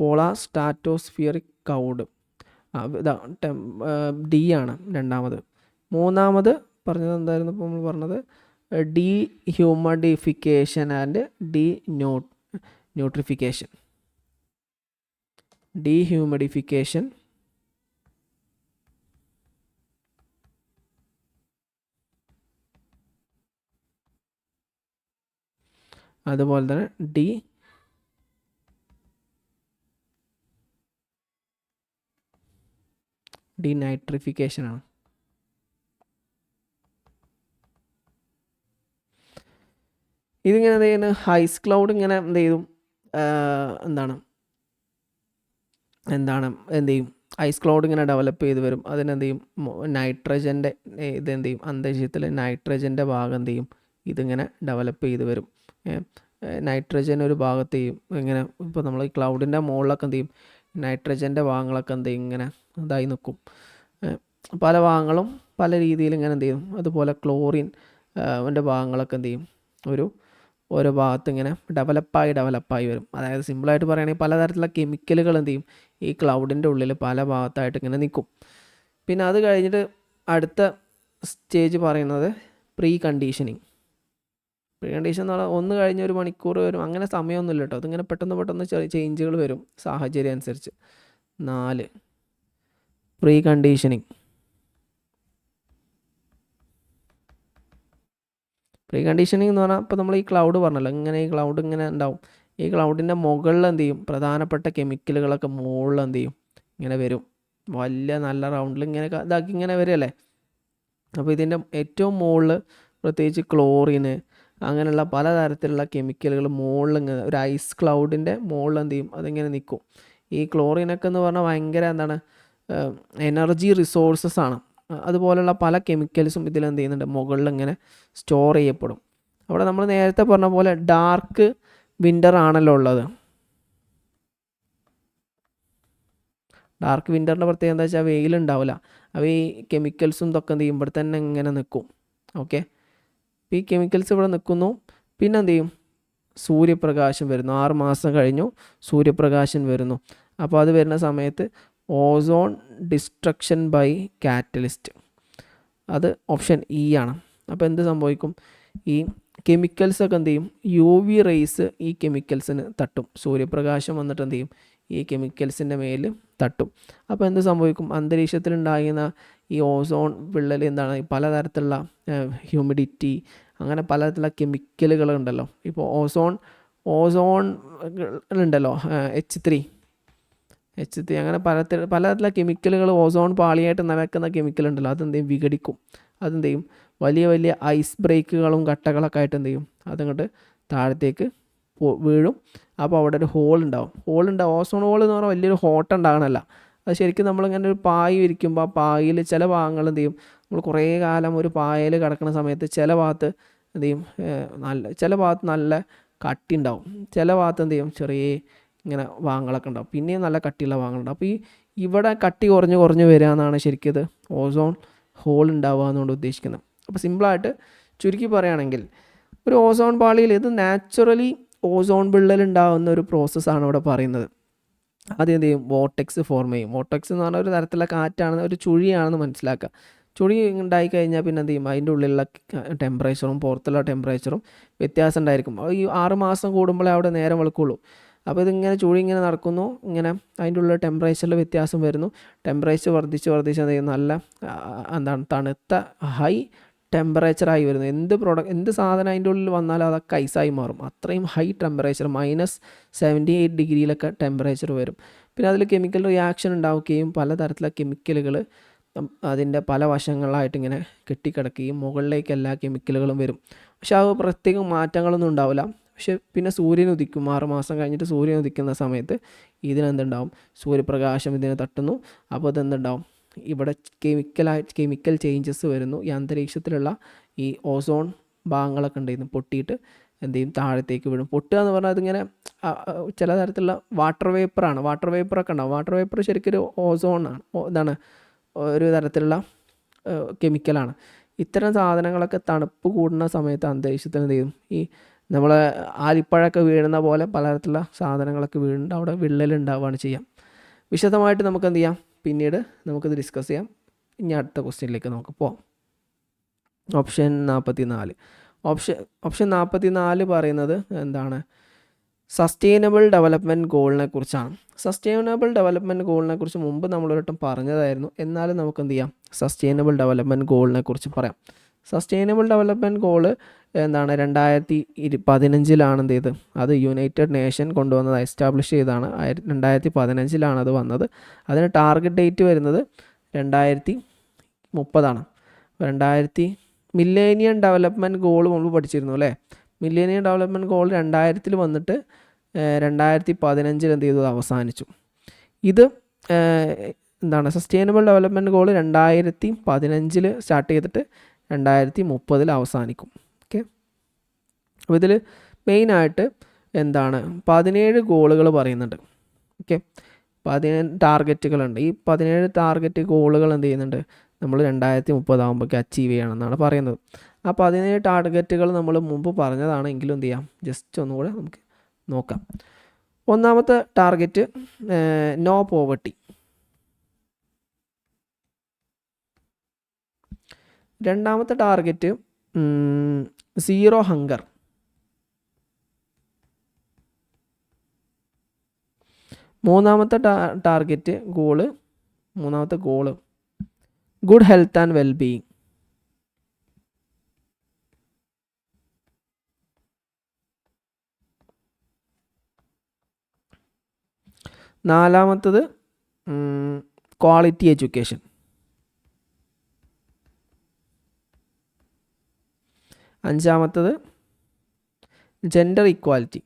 S1: പോളാർ സ്ട്രാറ്റോസ്ഫിയറിക് ക്ലൗഡ്. ഇതാ ഡി ആണ് രണ്ടാമത്. മൂന്നാമത് പറഞ്ഞത് എന്തായിരുന്നു ഇപ്പോൾ നമ്മൾ പറഞ്ഞത്, ഡീഹ്യൂമിഡിഫിക്കേഷൻ ആൻഡ് ന്യൂട്രിഫിക്കേഷൻ. ഡീഹ്യൂമിഡിഫിക്കേഷൻ, അതുപോലെ തന്നെ ഡീനൈട്രിഫിക്കേഷനാണ്. ഇതിങ്ങനെ എന്ത് ചെയ്യുന്നു, ഐസ് ക്ലൗഡ് ഇങ്ങനെ എന്ത് ചെയ്തു, എന്ത് ചെയ്യും, ഐസ് ക്ലൗഡ് ഇങ്ങനെ ഡെവലപ്പ് ചെയ്ത് വരും. അതിനെന്ത് ചെയ്യും, നൈട്രജൻ്റെ ഇതെന്ത് ചെയ്യും, അന്തരീക്ഷത്തിൽ നൈട്രജൻ്റെ ഭാഗം എന്ത് ചെയ്യും, ഇതിങ്ങനെ ഡെവലപ്പ് ചെയ്ത് വരും. നൈട്രജൻ ഒരു ഭാഗത്ത് ചെയ്യും ഇങ്ങനെ. ഇപ്പോൾ നമ്മൾ ഈ ക്ലൗഡിൻ്റെ മുകളിലൊക്കെ എന്ത് ചെയ്യും, നൈട്രജൻ്റെ ഭാഗങ്ങളൊക്കെ എന്ത് ചെയ്യും, ഇങ്ങനെ ഇതായി നിൽക്കും. പല ഭാഗങ്ങളും പല രീതിയിൽ ഇങ്ങനെ എന്ത് ചെയ്യും. അതുപോലെ ക്ലോറിൻ അതിൻ്റെ ഭാഗങ്ങളൊക്കെ എന്ത് ചെയ്യും, ഒരു ഓരോ ഭാഗത്ത് ഇങ്ങനെ ഡെവലപ്പായി വരും. അതായത് സിമ്പിളായിട്ട് പറയുകയാണെങ്കിൽ പലതരത്തിലുള്ള കെമിക്കലുകൾ എന്ത് ചെയ്യും ഈ ക്ലൗഡിൻ്റെ ഉള്ളിൽ പല ഭാഗത്തായിട്ട് ഇങ്ങനെ നിൽക്കും. പിന്നെ അത് കഴിഞ്ഞിട്ട് അടുത്ത സ്റ്റേജ് പറയുന്നത് പ്രീ കണ്ടീഷനിങ്. പ്രീ കണ്ടീഷൻ എന്ന് പറഞ്ഞാൽ ഒന്ന് കഴിഞ്ഞ് ഒരു മണിക്കൂർ വരും, അങ്ങനെ സമയമൊന്നുമില്ല കേട്ടോ. അതിങ്ങനെ പെട്ടെന്ന് ചെറിയ ചേഞ്ചുകൾ വരും സാഹചര്യം അനുസരിച്ച്. 4 പ്രീ കണ്ടീഷനിങ്. പ്രീ കണ്ടീഷനിങ് എന്ന് പറഞ്ഞാൽ ഇപ്പോൾ നമ്മൾ ഈ ക്ലൗഡ് പറഞ്ഞല്ലോ, ഇങ്ങനെ ഈ ക്ലൗഡ് ഇങ്ങനെ ഉണ്ടാവും. ഈ ക്ലൗഡിൻ്റെ മുകളിൽ എന്ത് ചെയ്യും പ്രധാനപ്പെട്ട കെമിക്കലുകളൊക്കെ മുകളിൽ എന്ത് ചെയ്യും ഇങ്ങനെ വരും. വലിയ നല്ല റൗണ്ടിൽ ഇങ്ങനെ ഇതാക്കി ഇങ്ങനെ വരികയല്ലേ. അപ്പോൾ ഇതിൻ്റെ ഏറ്റവും മുകളിൽ പ്രത്യേകിച്ച് ക്ലോറിന് അങ്ങനെയുള്ള പലതരത്തിലുള്ള കെമിക്കലുകൾ മുകളിൽ ഇങ്ങനെ ഒരു ഐസ് ക്ലൗഡിൻ്റെ മുകളിൽ എന്ത് ചെയ്യും അതിങ്ങനെ നിൽക്കും. ഈ ക്ലോറിനൊക്കെ എന്ന് പറഞ്ഞാൽ ഭയങ്കര എന്താണ് എനർജി റിസോഴ്സസ് ആണ്. അതുപോലുള്ള പല കെമിക്കൽസും ഇതിലെന്ത് ചെയ്യുന്നുണ്ട് മുകളിൽ ഇങ്ങനെ സ്റ്റോർ ചെയ്യപ്പെടും. അവിടെ നമ്മൾ നേരത്തെ പറഞ്ഞ പോലെ ഡാർക്ക് വിൻ്റർ ആണല്ലോ ഉള്ളത്. ഡാർക്ക് വിൻ്ററിൻ്റെ പ്രത്യേകത എന്താ വെച്ചാൽ വെയിലുണ്ടാവില്ല. അപ്പോൾ ഈ കെമിക്കൽസും ഇതൊക്കെ എന്ത് ചെയ്യും ഇവിടെ തന്നെ ഇങ്ങനെ നിൽക്കും. ഓക്കെ, അപ്പോൾ ഈ കെമിക്കൽസ് ഇവിടെ നിൽക്കുന്നു. പിന്നെ എന്ത് ചെയ്യും സൂര്യപ്രകാശം വരുന്നു. 6 മാസം കഴിഞ്ഞു സൂര്യപ്രകാശം വരുന്നു. അപ്പോൾ അത് വരുന്ന സമയത്ത് ഓസോൺ ഡിസ്ട്രക്ഷൻ ബൈ കാറ്റലിസ്റ്റ്, അത് ഓപ്ഷൻ ഇ ആണ്. അപ്പോൾ എന്ത് സംഭവിക്കും ഈ കെമിക്കൽസൊക്കെ എന്ത് ചെയ്യും UV റേസ് ഈ കെമിക്കൽസിന് തട്ടും. സൂര്യപ്രകാശം വന്നിട്ട് എന്ത് ചെയ്യും ഈ കെമിക്കൽസിൻ്റെ മേൽ തട്ടും. അപ്പോൾ എന്ത് സംഭവിക്കും അന്തരീക്ഷത്തിലുണ്ടാകുന്ന ഈ ഓസോൺ വിള്ളൽ എന്താണ് പലതരത്തിലുള്ള ഹ്യൂമിഡിറ്റി അങ്ങനെ പലതരത്തിലുള്ള കെമിക്കലുകളുണ്ടല്ലോ. ഇപ്പോൾ ഓസോൺ ഉണ്ടല്ലോ H3 അങ്ങനെ പലതരത്തിലുള്ള കെമിക്കലുകൾ ഓസോൺ പാളിയായിട്ട് നിലക്കുന്ന കെമിക്കലുണ്ടല്ലോ, അതെന്ത് ചെയ്യും വിഘടിക്കും. അതെന്ത് ചെയ്യും വലിയ ഐസ് ബ്രേക്കുകളും കട്ടകളൊക്കെ ആയിട്ട് എന്ത് ചെയ്യും അതങ്ങോട്ട് താഴത്തേക്ക് വീഴും. അപ്പോൾ അവിടെ ഒരു ഹോൾ ഉണ്ടാവും. ഓസോൺ ഹോൾ എന്ന് പറഞ്ഞാൽ വലിയൊരു ഹോട്ട ഉണ്ടാകണമല്ല. അത് ശരിക്കും നമ്മളിങ്ങനെ ഒരു പായ വിരിക്കുമ്പോൾ ആ പായയിൽ ചില ഭാഗങ്ങൾ എന്ത് ചെയ്യും നമ്മൾ കുറേ കാലം ഒരു പായയിൽ കിടക്കുന്ന സമയത്ത് ചില ഭാഗത്ത് എന്ത് ചെയ്യും ചില ഭാഗത്ത് നല്ല കട്ടി ഉണ്ടാവും, ചില ഭാഗത്ത് എന്ത് ചെയ്യും ചെറിയ ഇങ്ങനെ ഭാഗങ്ങളൊക്കെ ഉണ്ടാവും, പിന്നെയും നല്ല കട്ടിയുള്ള ഭാഗങ്ങളുണ്ടാവും. അപ്പോൾ ഇവിടെ കട്ടി കുറഞ്ഞ് വരിക എന്നാണ് ശരിക്കും ഇത് ഓസോൺ ഹോൾ ഉണ്ടാവുക എന്നുകൊണ്ട് ഉദ്ദേശിക്കുന്നത്. അപ്പോൾ സിമ്പിളായിട്ട് ചുരുക്കി പറയുകയാണെങ്കിൽ ഒരു ഓസോൺ പാളിയിൽ ഇത് നാച്ചുറലി ഓസോൺ വിള്ളൽ ഉണ്ടാകുന്ന ഒരു പ്രോസസ്സാണ് ഇവിടെ പറയുന്നത്. ആദ്യം എന്ത് ചെയ്യും വോർട്ടെക്സ് ഫോം ചെയ്യും. വോർട്ടെക്സ് എന്ന് പറഞ്ഞാൽ ഒരു തരത്തിലുള്ള കാറ്റാണെന്ന് ഒരു ചുഴിയാണെന്ന് മനസ്സിലാക്കുക. ചുഴി ഉണ്ടായിക്കഴിഞ്ഞാൽ പിന്നെ എന്ത് ചെയ്യും അതിൻ്റെ ഉള്ളിലുള്ള ടെമ്പറേച്ചറും പുറത്തുള്ള ടെമ്പറേച്ചറും വ്യത്യാസം ഉണ്ടായിരിക്കും. ഈ 6 മാസം കൂടുമ്പോഴേ അവിടെ നേരം വെളുക്കുള്ളൂ. അപ്പോൾ ഇതിങ്ങനെ ചുഴി ഇങ്ങനെ നടക്കുന്നു, ഇങ്ങനെ അതിൻ്റെ ഉള്ളിൽ ടെമ്പറേച്ചറിൽ വ്യത്യാസം വരുന്നു. ടെമ്പറേച്ചർ വർദ്ധിച്ച് എന്ത് ചെയ്യും നല്ല തണുത്ത ഹൈ ടെമ്പറേച്ചറായി വരുന്നു. എന്ത് സാധനം അതിൻ്റെ ഉള്ളിൽ വന്നാലും അതൊക്കെ ഐസായി മാറും. അത്രയും ഹൈ ടെമ്പറേച്ചർ -78 ഡിഗ്രിയിലൊക്കെ ടെമ്പറേച്ചർ വരും. പിന്നെ അതിൽ കെമിക്കൽ റിയാക്ഷൻ ഉണ്ടാവുകയും പലതരത്തിലുള്ള കെമിക്കലുകൾ അതിൻ്റെ പല വശങ്ങളായിട്ട് ഇങ്ങനെ കെട്ടിക്കിടക്കുകയും മുകളിലേക്ക് എല്ലാ കെമിക്കലുകളും വരും. പക്ഷെ അത് പ്രത്യേകം മാറ്റങ്ങളൊന്നും ഉണ്ടാവില്ല. പക്ഷെ പിന്നെ സൂര്യൻ ഉദിക്കും. 6 മാസം കഴിഞ്ഞിട്ട് സൂര്യൻ ഉദിക്കുന്ന സമയത്ത് ഇതിനെന്തുണ്ടാവും സൂര്യപ്രകാശം ഇതിനെ തട്ടുന്നു. അപ്പോൾ ഇതെന്തുണ്ടാവും ഇവിടെ കെമിക്കൽ ചേഞ്ചസ് വരുന്നു. ഈ അന്തരീക്ഷത്തിലുള്ള ഈ ഓസോൺ ഭാഗങ്ങളൊക്കെ ഉണ്ടായിരുന്നു പൊട്ടിയിട്ട് എന്ത് ചെയ്യും താഴത്തേക്ക് വീഴും. പൊട്ടുക എന്ന് പറഞ്ഞാൽ അതിങ്ങനെ ചില തരത്തിലുള്ള വാട്ടർ വേപ്പറൊക്കെ ഉണ്ടാവും. വാട്ടർ വേപ്പർ ശരിക്കും ഒരു ഓസോണാണ്, ഇതാണ് ഒരു തരത്തിലുള്ള കെമിക്കലാണ്. ഇത്തരം സാധനങ്ങളൊക്കെ തണുപ്പ് കൂടുന്ന സമയത്ത് അന്തരീക്ഷത്തിന് എന്ത് ചെയ്യും ഈ നമ്മളെ ആലിപ്പഴമൊക്കെ വീഴുന്ന പോലെ പലതരത്തിലുള്ള സാധനങ്ങളൊക്കെ വീഴുന്നുണ്ട്, അവിടെ വിള്ളലുണ്ടാവുകയാണ് ചെയ്യാം. വിശദമായിട്ട് നമുക്ക് എന്ത് ചെയ്യാം പിന്നീട് നമുക്കിത് ഡിസ്കസ് ചെയ്യാം. ഇനി അടുത്ത ക്വസ്റ്റ്യനിലേക്ക് നമുക്ക് പോകാം. ഓപ്ഷൻ 44. ഓപ്ഷൻ 44 പറയുന്നത് എന്താണ് സസ്റ്റൈനബിൾ ഡെവലപ്മെൻറ്റ് ഗോളിനെ കുറിച്ചാണ്. സസ്റ്റൈനബിൾ ഡെവലപ്മെൻറ്റ് ഗോളിനെ കുറിച്ച് മുമ്പ് നമ്മളൊരു വട്ടം പറഞ്ഞതായിരുന്നു. എന്നാലും നമുക്ക് എന്ത് ചെയ്യാം സസ്റ്റൈനബിൾ ഡെവലപ്മെൻറ്റ് ഗോളിനെ കുറിച്ച് പറയാം. സസ്റ്റൈനബിൾ ഡെവലപ്മെൻറ്റ് ഗോള് എന്താണ് 2015 എന്ത് ചെയ്ത് അത് യുണൈറ്റഡ് നേഷൻ കൊണ്ടുവന്നത് എസ്റ്റാബ്ലിഷ് ചെയ്തതാണ്. 2015 അത് വന്നത്. അതിന് ടാർഗറ്റ് ഡേറ്റ് വരുന്നത് 2030. മില്ലേനിയം ഡെവലപ്മെൻറ്റ് ഗോൾ മുമ്പ് പഠിച്ചിരുന്നു അല്ലേ. മില്ലേനിയം ഡെവലപ്മെൻറ്റ് ഗോൾ 2000 വന്നിട്ട് 2015 എന്ത് ചെയ്തു അവസാനിച്ചു. ഇത് എന്താണ് സസ്റ്റൈനബിൾ ഡെവലപ്മെൻറ്റ് ഗോൾ 2015 സ്റ്റാർട്ട് ചെയ്തിട്ട് 2030 അവസാനിക്കും. ഓക്കെ, അപ്പോൾ ഇതിൽ മെയിനായിട്ട് എന്താണ് 17 ഗോളുകൾ പറയുന്നുണ്ട്. ഓക്കെ, 17 ടാർഗറ്റുകളുണ്ട്. ഈ 17 ടാർഗറ്റ് ഗോളുകൾ എന്ത് ചെയ്യുന്നുണ്ട് നമ്മൾ 2030 ആകുമ്പോഴേക്ക് അച്ചീവ് ചെയ്യണമെന്നാണ് പറയുന്നത്. ആ 17 ടാർഗറ്റുകൾ നമ്മൾ മുമ്പ് പറഞ്ഞതാണ്, എങ്കിലും എന്ത് ചെയ്യാം, ജസ്റ്റ് ഒന്നുകൂടെ നമുക്ക് നോക്കാം. ഒന്നാമത്തെ ടാർഗറ്റ് നോ പോവർട്ടി. രണ്ടാമത്തെ ടാർഗറ്റ് 0 ഹങ്കർ. മൂന്നാമത്തെ ടാർഗറ്റ് മൂന്നാമത്തെ goal good health and wellbeing. നാലാമത്തത് ക്വാളിറ്റി എഡ്യൂക്കേഷൻ. അഞ്ചാമത്തത് ജെൻഡർ ഇക്വാലിറ്റി.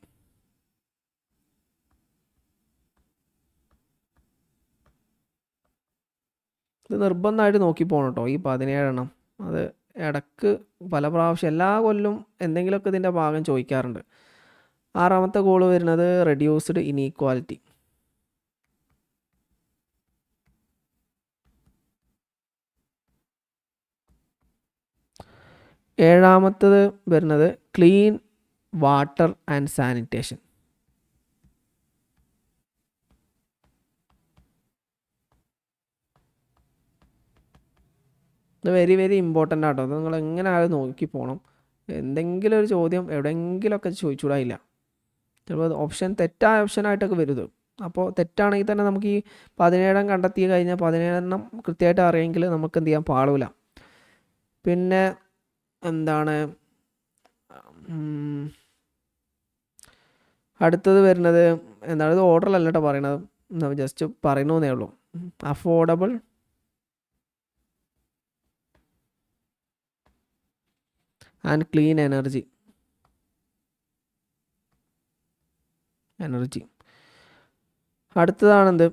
S1: ഇത് നിർബന്ധമായിട്ട് നോക്കി പോകണം കേട്ടോ, ഈ 17 അത് ഇടക്ക് പല പ്രാവശ്യം എല്ലാ കൊല്ലം എന്തെങ്കിലുമൊക്കെ ഇതിൻ്റെ ഭാഗം ചോദിക്കാറുണ്ട്. ആറാമത്തെ ഗോള് വരുന്നത് റെഡ്യൂസ്ഡ് ഇനീക്വാലിറ്റി. ഏഴാമത്തത് വരുന്നത് ക്ലീൻ വാട്ടർ ആൻഡ് സാനിറ്റേഷൻ. ഇത് വെരി വെരി ഇമ്പോർട്ടൻ്റ് ആട്ടോ. അത് നിങ്ങൾ എങ്ങനെ ആരും നോക്കി പോകണം. എന്തെങ്കിലും ഒരു ചോദ്യം എവിടെയെങ്കിലുമൊക്കെ ചോദിച്ചുകൂടായില്ല. ചിലപ്പോൾ ഓപ്ഷൻ തെറ്റായ ഓപ്ഷനായിട്ടൊക്കെ വരുത്. അപ്പോൾ തെറ്റാണെങ്കിൽ തന്നെ നമുക്ക് ഈ 17 കണ്ടെത്തി കഴിഞ്ഞാൽ 17 കൃത്യമായിട്ട് അറിയെങ്കിൽ നമുക്ക് എന്ത് ചെയ്യാൻ പാടില്ല. പിന്നെ എന്താണ് അടുത്തത് വരുന്നത് എന്താണ്, ഇത് ഓർഡറിലല്ല കേട്ടോ പറയണത്, ജസ്റ്റ് പറയണമെന്നേ ഉള്ളൂ. Affordable and clean energy. അടുത്തതാണെന്ത്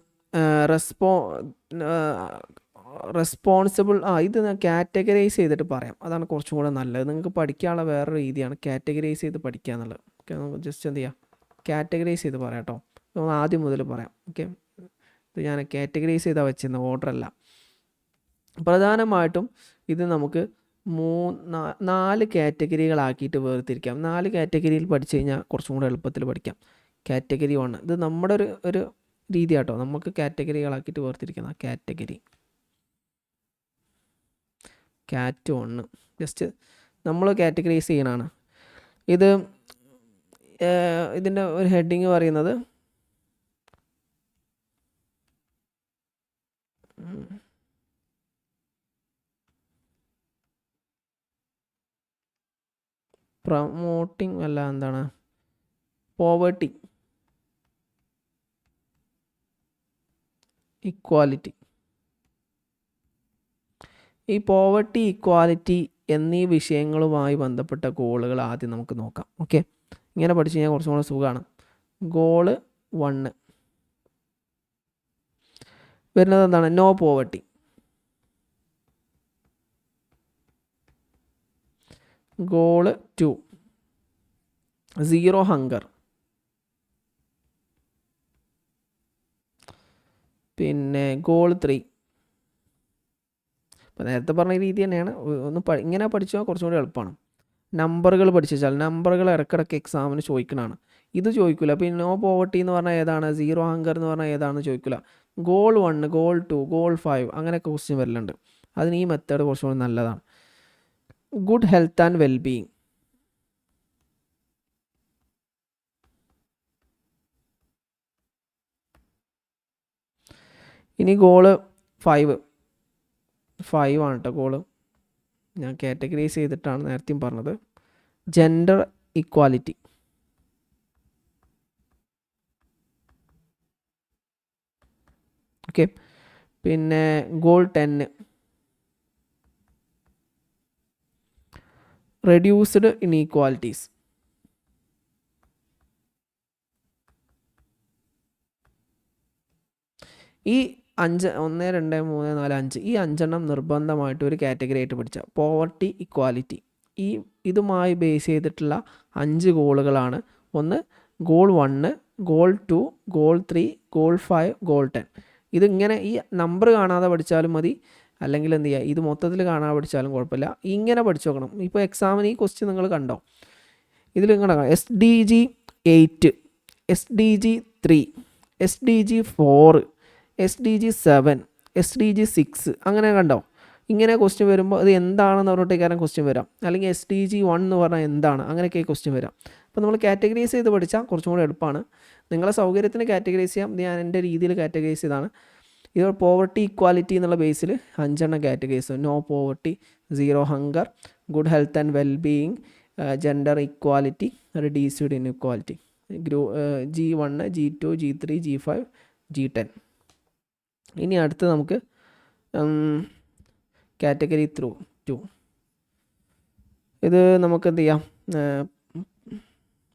S1: റെസ്പോൺസിബിൾ. ഇത് ഞാൻ കാറ്റഗറൈസ് ചെയ്തിട്ട് പറയാം, അതാണ് കുറച്ചും കൂടെ നല്ലത്. നിങ്ങൾക്ക് പഠിക്കാനുള്ള വേറൊരു രീതിയാണ് കാറ്റഗറൈസ് ചെയ്ത് പഠിക്കുക എന്നുള്ളത്. ഓക്കെ, നമുക്ക് ജസ്റ്റ് എന്ത് ചെയ്യാം, കാറ്റഗറൈസ് ചെയ്ത് പറയാം കേട്ടോ. നമ്മൾ ആദ്യം മുതൽ പറയാം. ഓക്കെ, ഇത് ഞാൻ കാറ്റഗറൈസ് ചെയ്താൽ വെച്ചിരുന്ന ഓർഡറല്ല. പ്രധാനമായിട്ടും ഇത് നമുക്ക് 4 കാറ്റഗറികളാക്കിയിട്ട് വേർതിരിക്കാം. 4 കാറ്റഗറിയിൽ പഠിച്ചു കഴിഞ്ഞാൽ കുറച്ചും കൂടെ എളുപ്പത്തിൽ പഠിക്കാം. കാറ്റഗറി 1 ഇത് നമ്മുടെ ഒരു രീതി കേട്ടോ, നമുക്ക് കാറ്റഗറികളാക്കിയിട്ട് വേർതിരിക്കുന്ന കാറ്റഗറി. കാറ്റ് 1 ജസ്റ്റ് നമ്മൾ കാറ്റഗറൈസ് ചെയ്യണതാണ്. ഇതിൻ്റെ ഒരു ഹെഡിങ് പറയുന്നത് പ്രൊമോട്ടിങ് അല്ല, എന്താണ്, പോവർട്ടി ഇക്വാലിറ്റി. ഈ പോവർട്ടി ഇക്വാലിറ്റി എന്നീ വിഷയങ്ങളുമായി ബന്ധപ്പെട്ട ഗോളുകൾ ആദ്യം നമുക്ക് നോക്കാം. ഓക്കെ, ഇങ്ങനെ പഠിച്ചു കഴിഞ്ഞാൽ കുറച്ചും കൂടെ സുഖമാണ്. ഗോള് 1 വരുന്നത് എന്താണ്, നോ പോവർട്ടി. Goal 2 0 hunger. പിന്നെ ഗോൾ 3 ഇപ്പോൾ നേരത്തെ പറഞ്ഞ രീതി തന്നെയാണ്, ഇങ്ങനെ പഠിച്ചാൽ കുറച്ചും കൂടി എളുപ്പമാണ്. നമ്പറുകൾ പഠിച്ചു വെച്ചാൽ, നമ്പറുകൾ ഇടയ്ക്കിടയ്ക്ക് എക്സാമിന് ചോദിക്കണതാണ്. ഇത് ചോദിക്കില്ല. അപ്പോൾ നോ പോവർട്ടി എന്ന് പറഞ്ഞാൽ ഏതാണ്, 0 ഹങ്കർ എന്ന് പറഞ്ഞാൽ ഏതാണെന്ന് ചോദിക്കില്ല. ഗോൾ 1, ഗോൾ 2, ഗോൾ 5 അങ്ങനെയൊക്കെ ക്വസ്റ്റ്യൻ വരലുണ്ട്. അതിന് ഈ മെത്തേഡ് കുറച്ചും കൂടി നല്ലതാണ്. Good health and wellbeing. ഇനി ഗോള് 5 ആണ് കേട്ടോ ഗോള്. ഞാൻ കാറ്റഗറൈസ് ചെയ്തിട്ടാണ് നേരത്തെയും പറഞ്ഞത്. Gender equality. ഓക്കെ, പിന്നെ ഗോൾ 10 റെഡ്യൂസ്ഡ് ഇനീക്വാലിറ്റീസ്. ഈ 5 1 2 3 4 5 ഈ 5 നിർബന്ധമായിട്ട് ഒരു കാറ്റഗറി ആയിട്ട് പഠിച്ചാൽ പോവർട്ടി ഇക്വാലിറ്റി ഇതുമായി ബേസ് ചെയ്തിട്ടുള്ള 5 ഗോളുകളാണ്. ഒന്ന് goal 1, goal 2, goal 3, goal 5, goal 10. ഇതിങ്ങനെ ഈ നമ്പർ കാണാതെ പഠിച്ചാലും മതി, അല്ലെങ്കിൽ എന്ത് ചെയ്യുക, ഇത് മൊത്തത്തിൽ കാണാൻ പഠിച്ചാലും കുഴപ്പമില്ല, ഇങ്ങനെ പഠിച്ചു നോക്കണം. ഇപ്പോൾ എക്സാമിന് ഈ ക്വസ്റ്റ്യൻ നിങ്ങൾ കണ്ടോ, ഇതിൽ ഇങ്ങനെ SDG 8, SDG 3, SDG 4, SDG 7, SDG 6 അങ്ങനെ കണ്ടോ. ഇങ്ങനെ ക്വസ്റ്റ്യൻ വരുമ്പോൾ അത് എന്താണെന്ന് പറഞ്ഞിട്ടേക്കാരം ക്വസ്റ്റ്യൻ വരാം. അല്ലെങ്കിൽ SDG 1 എന്ന് പറഞ്ഞാൽ എന്താണ്, അങ്ങനെയൊക്കെ ക്വസ്റ്റ്യൻ വരാം. അപ്പോൾ നമ്മൾ കാറ്റഗറൈസ് ചെയ്ത് പഠിച്ചാൽ കുറച്ചും കൂടി എളുപ്പമാണ്. നിങ്ങളെ സൗകര്യത്തിന് കാറ്റഗറൈസ് ചെയ്യാം. ഞാൻ എൻ്റെ രീതിയിൽ കാറ്റഗറൈസ് ചെയ്താണ്. ഇത് പോവർട്ടി ഇക്വാലിറ്റി എന്നുള്ള ബേസിൽ 5 categorise: no poverty, zero hunger, good health and wellbeing, gender equality, reduced inequality, G1, G2, G3, G5, G10. ഇനി അടുത്ത് നമുക്ക് കാറ്റഗറി 2. ഇത് നമുക്ക് എന്ത് ചെയ്യാം,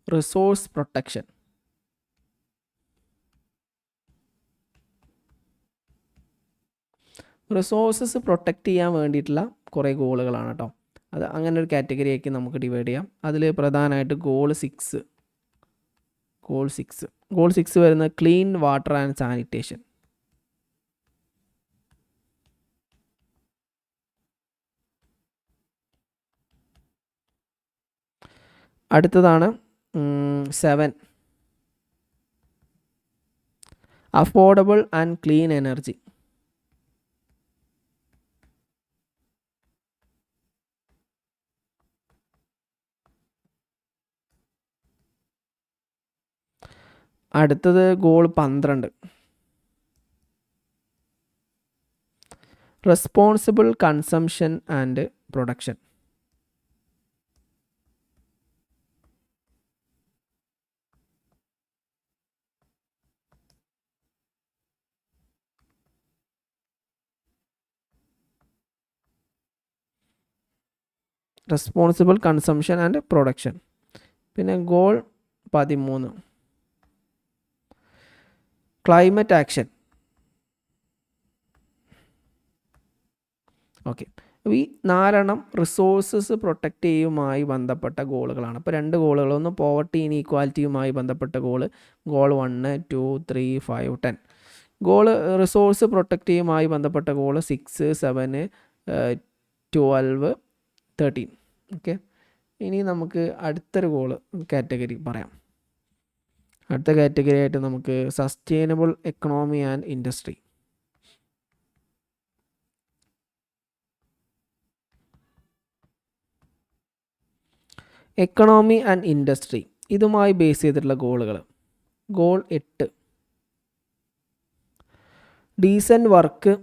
S1: റിസോഴ്സ് പ്രൊട്ടക്ഷൻ. റിസോഴ്സസ് പ്രൊട്ടക്റ്റ് ചെയ്യാൻ വേണ്ടിയിട്ടുള്ള കുറേ ഗോളുകളാണ് കേട്ടോ. അത് അങ്ങനെ ഒരു കാറ്റഗറിയാക്കി നമുക്ക് ഡിവൈഡ് ചെയ്യാം. അതിൽ പ്രധാനമായിട്ട് ഗോൾ 6 വരുന്ന ക്ലീൻ വാട്ടർ ആൻഡ് സാനിറ്റേഷൻ. അടുത്തതാണ് 7, അഫോർഡബിൾ ആൻഡ് ക്ലീൻ എനർജി. അടുത്തത് goal 12, responsible consumption and production. Responsible consumption and production. പിന്നെ ഗോൾ 13, ക്ലൈമറ്റ് ആക്ഷൻ. ഓക്കെ, ഈ 4 റിസോഴ്സസ് പ്രൊട്ടക്റ്റ് ചെയ്യുമായി ബന്ധപ്പെട്ട ഗോളുകളാണ്. അപ്പോൾ 2 ഗോളുകൾ, ഒന്ന് പോവർട്ടി ഇൻഇക്വാലിറ്റിയുമായി ബന്ധപ്പെട്ട ഗോൾ 1, 2, 3, 5, 10. ഗോൾ റിസോഴ്സ് പ്രൊട്ടക്റ്റ് ചെയ്യുമായി ബന്ധപ്പെട്ട ഗോൾ 6, 7, 12, 13. ഓക്കെ, ഇനി നമുക്ക് അടുത്തൊരു ഗോള് കാറ്റഗറി പറയാം. അടുത്ത കാറ്റഗറി ആയിട്ട് നമുക്ക് sustainable economy and industry. Economy and industry ഇതുമായി ബേസ് ചെയ്തിട്ടുള്ള ഗോളുകൾ: goal 8, decent work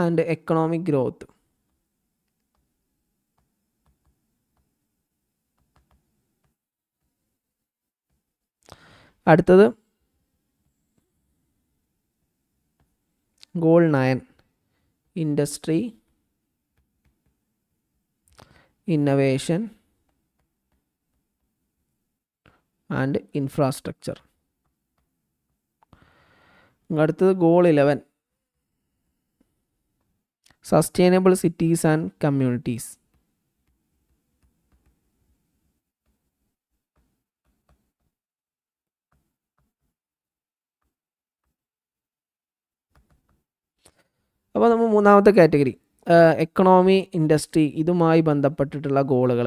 S1: and economic growth. അടുത്തത് goal 9, industry, innovation and infrastructure. അടുത്തത് goal 11, sustainable cities and communities. അപ്പോൾ നമ്മൾ മൂന്നാമത്തെ കാറ്റഗറി എക്കണോമി ഇൻഡസ്ട്രി ഇതുമായി ബന്ധപ്പെട്ടിട്ടുള്ള ഗോളുകൾ: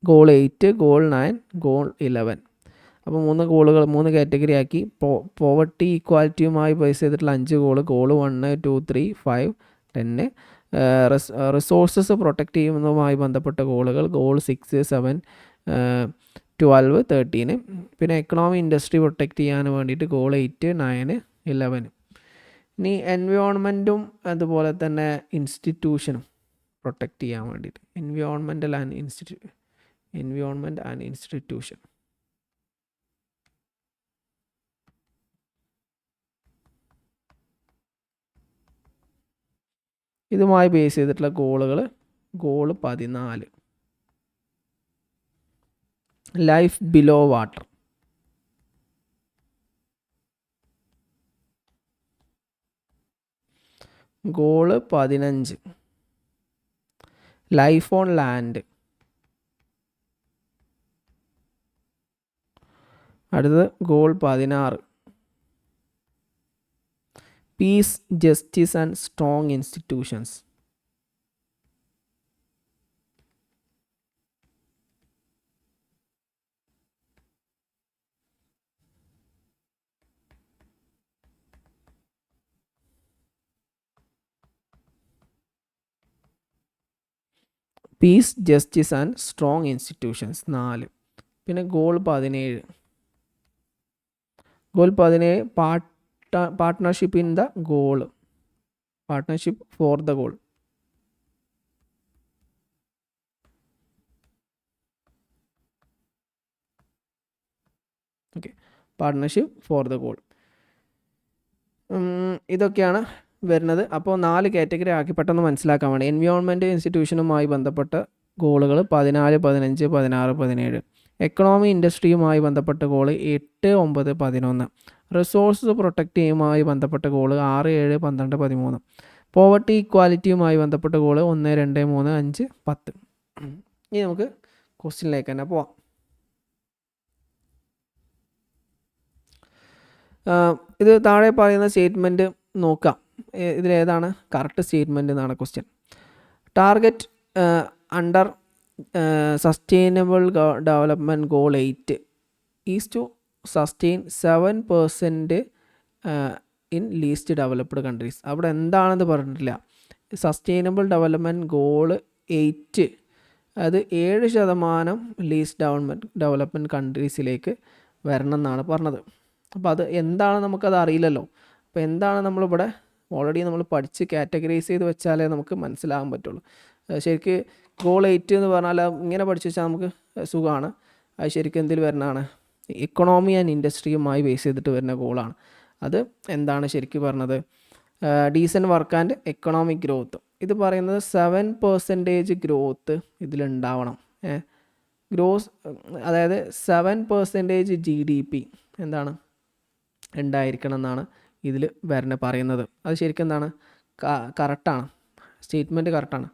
S1: ഗോൾ 8, ഗോൾ 9, ഗോൾ 11. അപ്പോൾ 3 കാറ്റഗറി ആക്കി. പോവർട്ടി ഈക്വാലിറ്റിയുമായി ബേസ് ചെയ്തിട്ടുള്ള 5 ഗോള്: ഗോൾ 1, 2, 3, 5, 10. റിസോഴ്സസ് പ്രൊട്ടക്റ്റ് ചെയ്യുന്നതുമായി ബന്ധപ്പെട്ട ഗോളുകൾ: ഗോൾ 6, 7, 12, 13. പിന്നെ എക്കണോമി ഇൻഡസ്ട്രി പ്രൊട്ടക്റ്റ് ചെയ്യാൻ വേണ്ടിയിട്ട് ഗോൾ 8, 9, 11. ഇനി എൻവയോൺമെൻറ്റും അതുപോലെ തന്നെ ഇൻസ്റ്റിറ്റ്യൂഷനും പ്രൊട്ടക്റ്റ് ചെയ്യാൻ വേണ്ടിയിട്ട് എൻവയോൺമെൻറ്റ് ആൻഡ് ഇൻസ്റ്റിറ്റ്യൂഷൻ. ഇതുമായി ബേസ് ചെയ്തിട്ടുള്ള ഗോളുകൾ: goal 14, life below water. Goal 15, life on land. അടുത്തത് goal 16, peace, justice and strong institutions. Peace, justice and strong institutions 4. പിന്നെ goal 17. Goal 17 partnership in the goal, partnership for the goal. Okay, partnership for the goal. ഇതൊക്കെയാണ് വരുന്നത്. അപ്പോൾ 4 category ആക്കി പെട്ടെന്ന് മനസ്സിലാക്കാൻ വേണ്ടി. Environment ഇൻസ്റ്റിറ്റ്യൂഷനുമായി ബന്ധപ്പെട്ട ഗോളുകൾ 14, 15, 16, 17. എക്കണോമി ഇൻഡസ്ട്രിയുമായി ബന്ധപ്പെട്ട ഗോള് 8, 9, 11. റിസോഴ്സ് പ്രൊട്ടക്റ്റുമായി ബന്ധപ്പെട്ട ഗോള് 6, 7, 12, 13. പോവർട്ടി ഇക്വാലിറ്റിയുമായി ബന്ധപ്പെട്ട ഗോള് 1, 2, 3, 5, 10. ഇനി നമുക്ക് ക്വസ്റ്റ്യനിലേക്ക് തന്നെ പോവാം. ഇത് താഴെ പറയുന്ന സ്റ്റേറ്റ്മെൻറ്റ് നോക്കാം, ഇതിലേതാണ് കറക്റ്റ് സ്റ്റേറ്റ്മെൻറ്റ് എന്നാണ് question. Target under sustainable development goal 8 is to sustain 7% in least developed countries. അവിടെ എന്താണെന്ന് പറഞ്ഞിട്ടില്ല. സസ്റ്റൈനബിൾ ഡെവലപ്മെൻറ്റ് ഗോള് 8 അത് 7% ലീസ്റ്റ് ഡെവലപ്മെൻറ്റ് കൺട്രീസിലേക്ക് വരണം എന്നാണ് പറഞ്ഞത്. അപ്പോൾ അത് എന്താണ് നമുക്കത് അറിയില്ലല്ലോ. അപ്പോൾ എന്താണ് നമ്മളിവിടെ ഓൾറെഡി നമ്മൾ പഠിച്ച് കാറ്റഗറൈസ് ചെയ്ത് വെച്ചാലേ നമുക്ക് മനസ്സിലാകാൻ പറ്റുള്ളൂ. ശരിക്ക് ഗോൾ 8 എന്ന് പറഞ്ഞാൽ ഇങ്ങനെ പഠിച്ചു വെച്ചാൽ നമുക്ക് സുഖമാണ്. അത് ശരിക്കും എന്തിൽ വരുന്നതാണ്, ഇക്കണോമി ആൻഡ് ഇൻഡസ്ട്രിയുമായി ബേസ് ചെയ്തിട്ട് വരുന്ന ഗോളാണ്. അത് എന്താണ് ശരിക്കും പറഞ്ഞത്, decent work and economic growth. ഇത് പറയുന്നത് 7% ഗ്രോത്ത് ഇതിലുണ്ടാവണം. ഗ്രോസ് അതായത് 7% GDP എന്താണ് ഉണ്ടായിരിക്കണം എന്നാണ് ഇതിൽ വരണ പറയുന്നത്. അത് ശരിക്കും എന്താണ് കറക്റ്റാണ്, സ്റ്റേറ്റ്മെൻറ്റ് കറക്റ്റാണ്.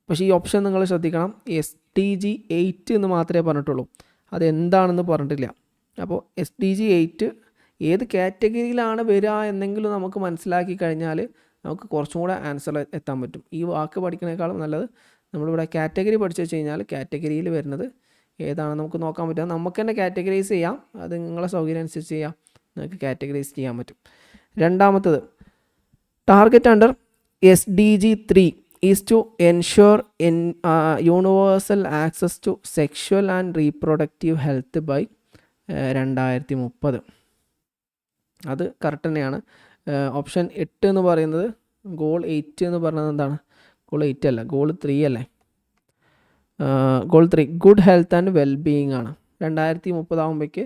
S1: പക്ഷേ ഈ ഓപ്ഷൻ നിങ്ങൾ ശ്രദ്ധിക്കണം, SDG 8 എന്ന് മാത്രമേ പറഞ്ഞിട്ടുള്ളൂ, അതെന്താണെന്ന് പറഞ്ഞിട്ടില്ല. അപ്പോൾ SDG 8 ഏത് കാറ്റഗറിയിലാണ് വരിക എന്നെങ്കിലും നമുക്ക് മനസ്സിലാക്കി കഴിഞ്ഞാൽ നമുക്ക് കുറച്ചും കൂടെ ആൻസർ എത്താൻ പറ്റും. ഈ വാക്ക് പഠിക്കുന്നതിനേക്കാളും നല്ലത് നമ്മളിവിടെ കാറ്റഗറി പഠിച്ചു വെച്ച് കഴിഞ്ഞാൽ കാറ്റഗറിയിൽ വരുന്നത് ഏതാണെന്ന് നമുക്ക് നോക്കാൻ പറ്റും. നമുക്ക് തന്നെ കാറ്റഗറൈസ് ചെയ്യാം, അത് നിങ്ങളെ സൗകര്യം അനുസരിച്ച് ചെയ്യാം, നിങ്ങൾക്ക് കാറ്റഗറൈസ് ചെയ്യാൻ പറ്റും. രണ്ടാമത്തത്, target under SDG 3 is to ensure universal access to sexual and reproductive health by 2030. അത് കറക്റ്റ് തന്നെയാണ്. ഓപ്ഷൻ 8 എന്ന് പറയുന്നത് ഗോൾ 8 എന്ന് പറയുന്നത് എന്താണ്, ഗോൾ 8 അല്ല, ഗോൾ 3 അല്ലേ. Goal 3 good health and wellbeing ആണ്. 2030 ആകുമ്പോഴേക്ക്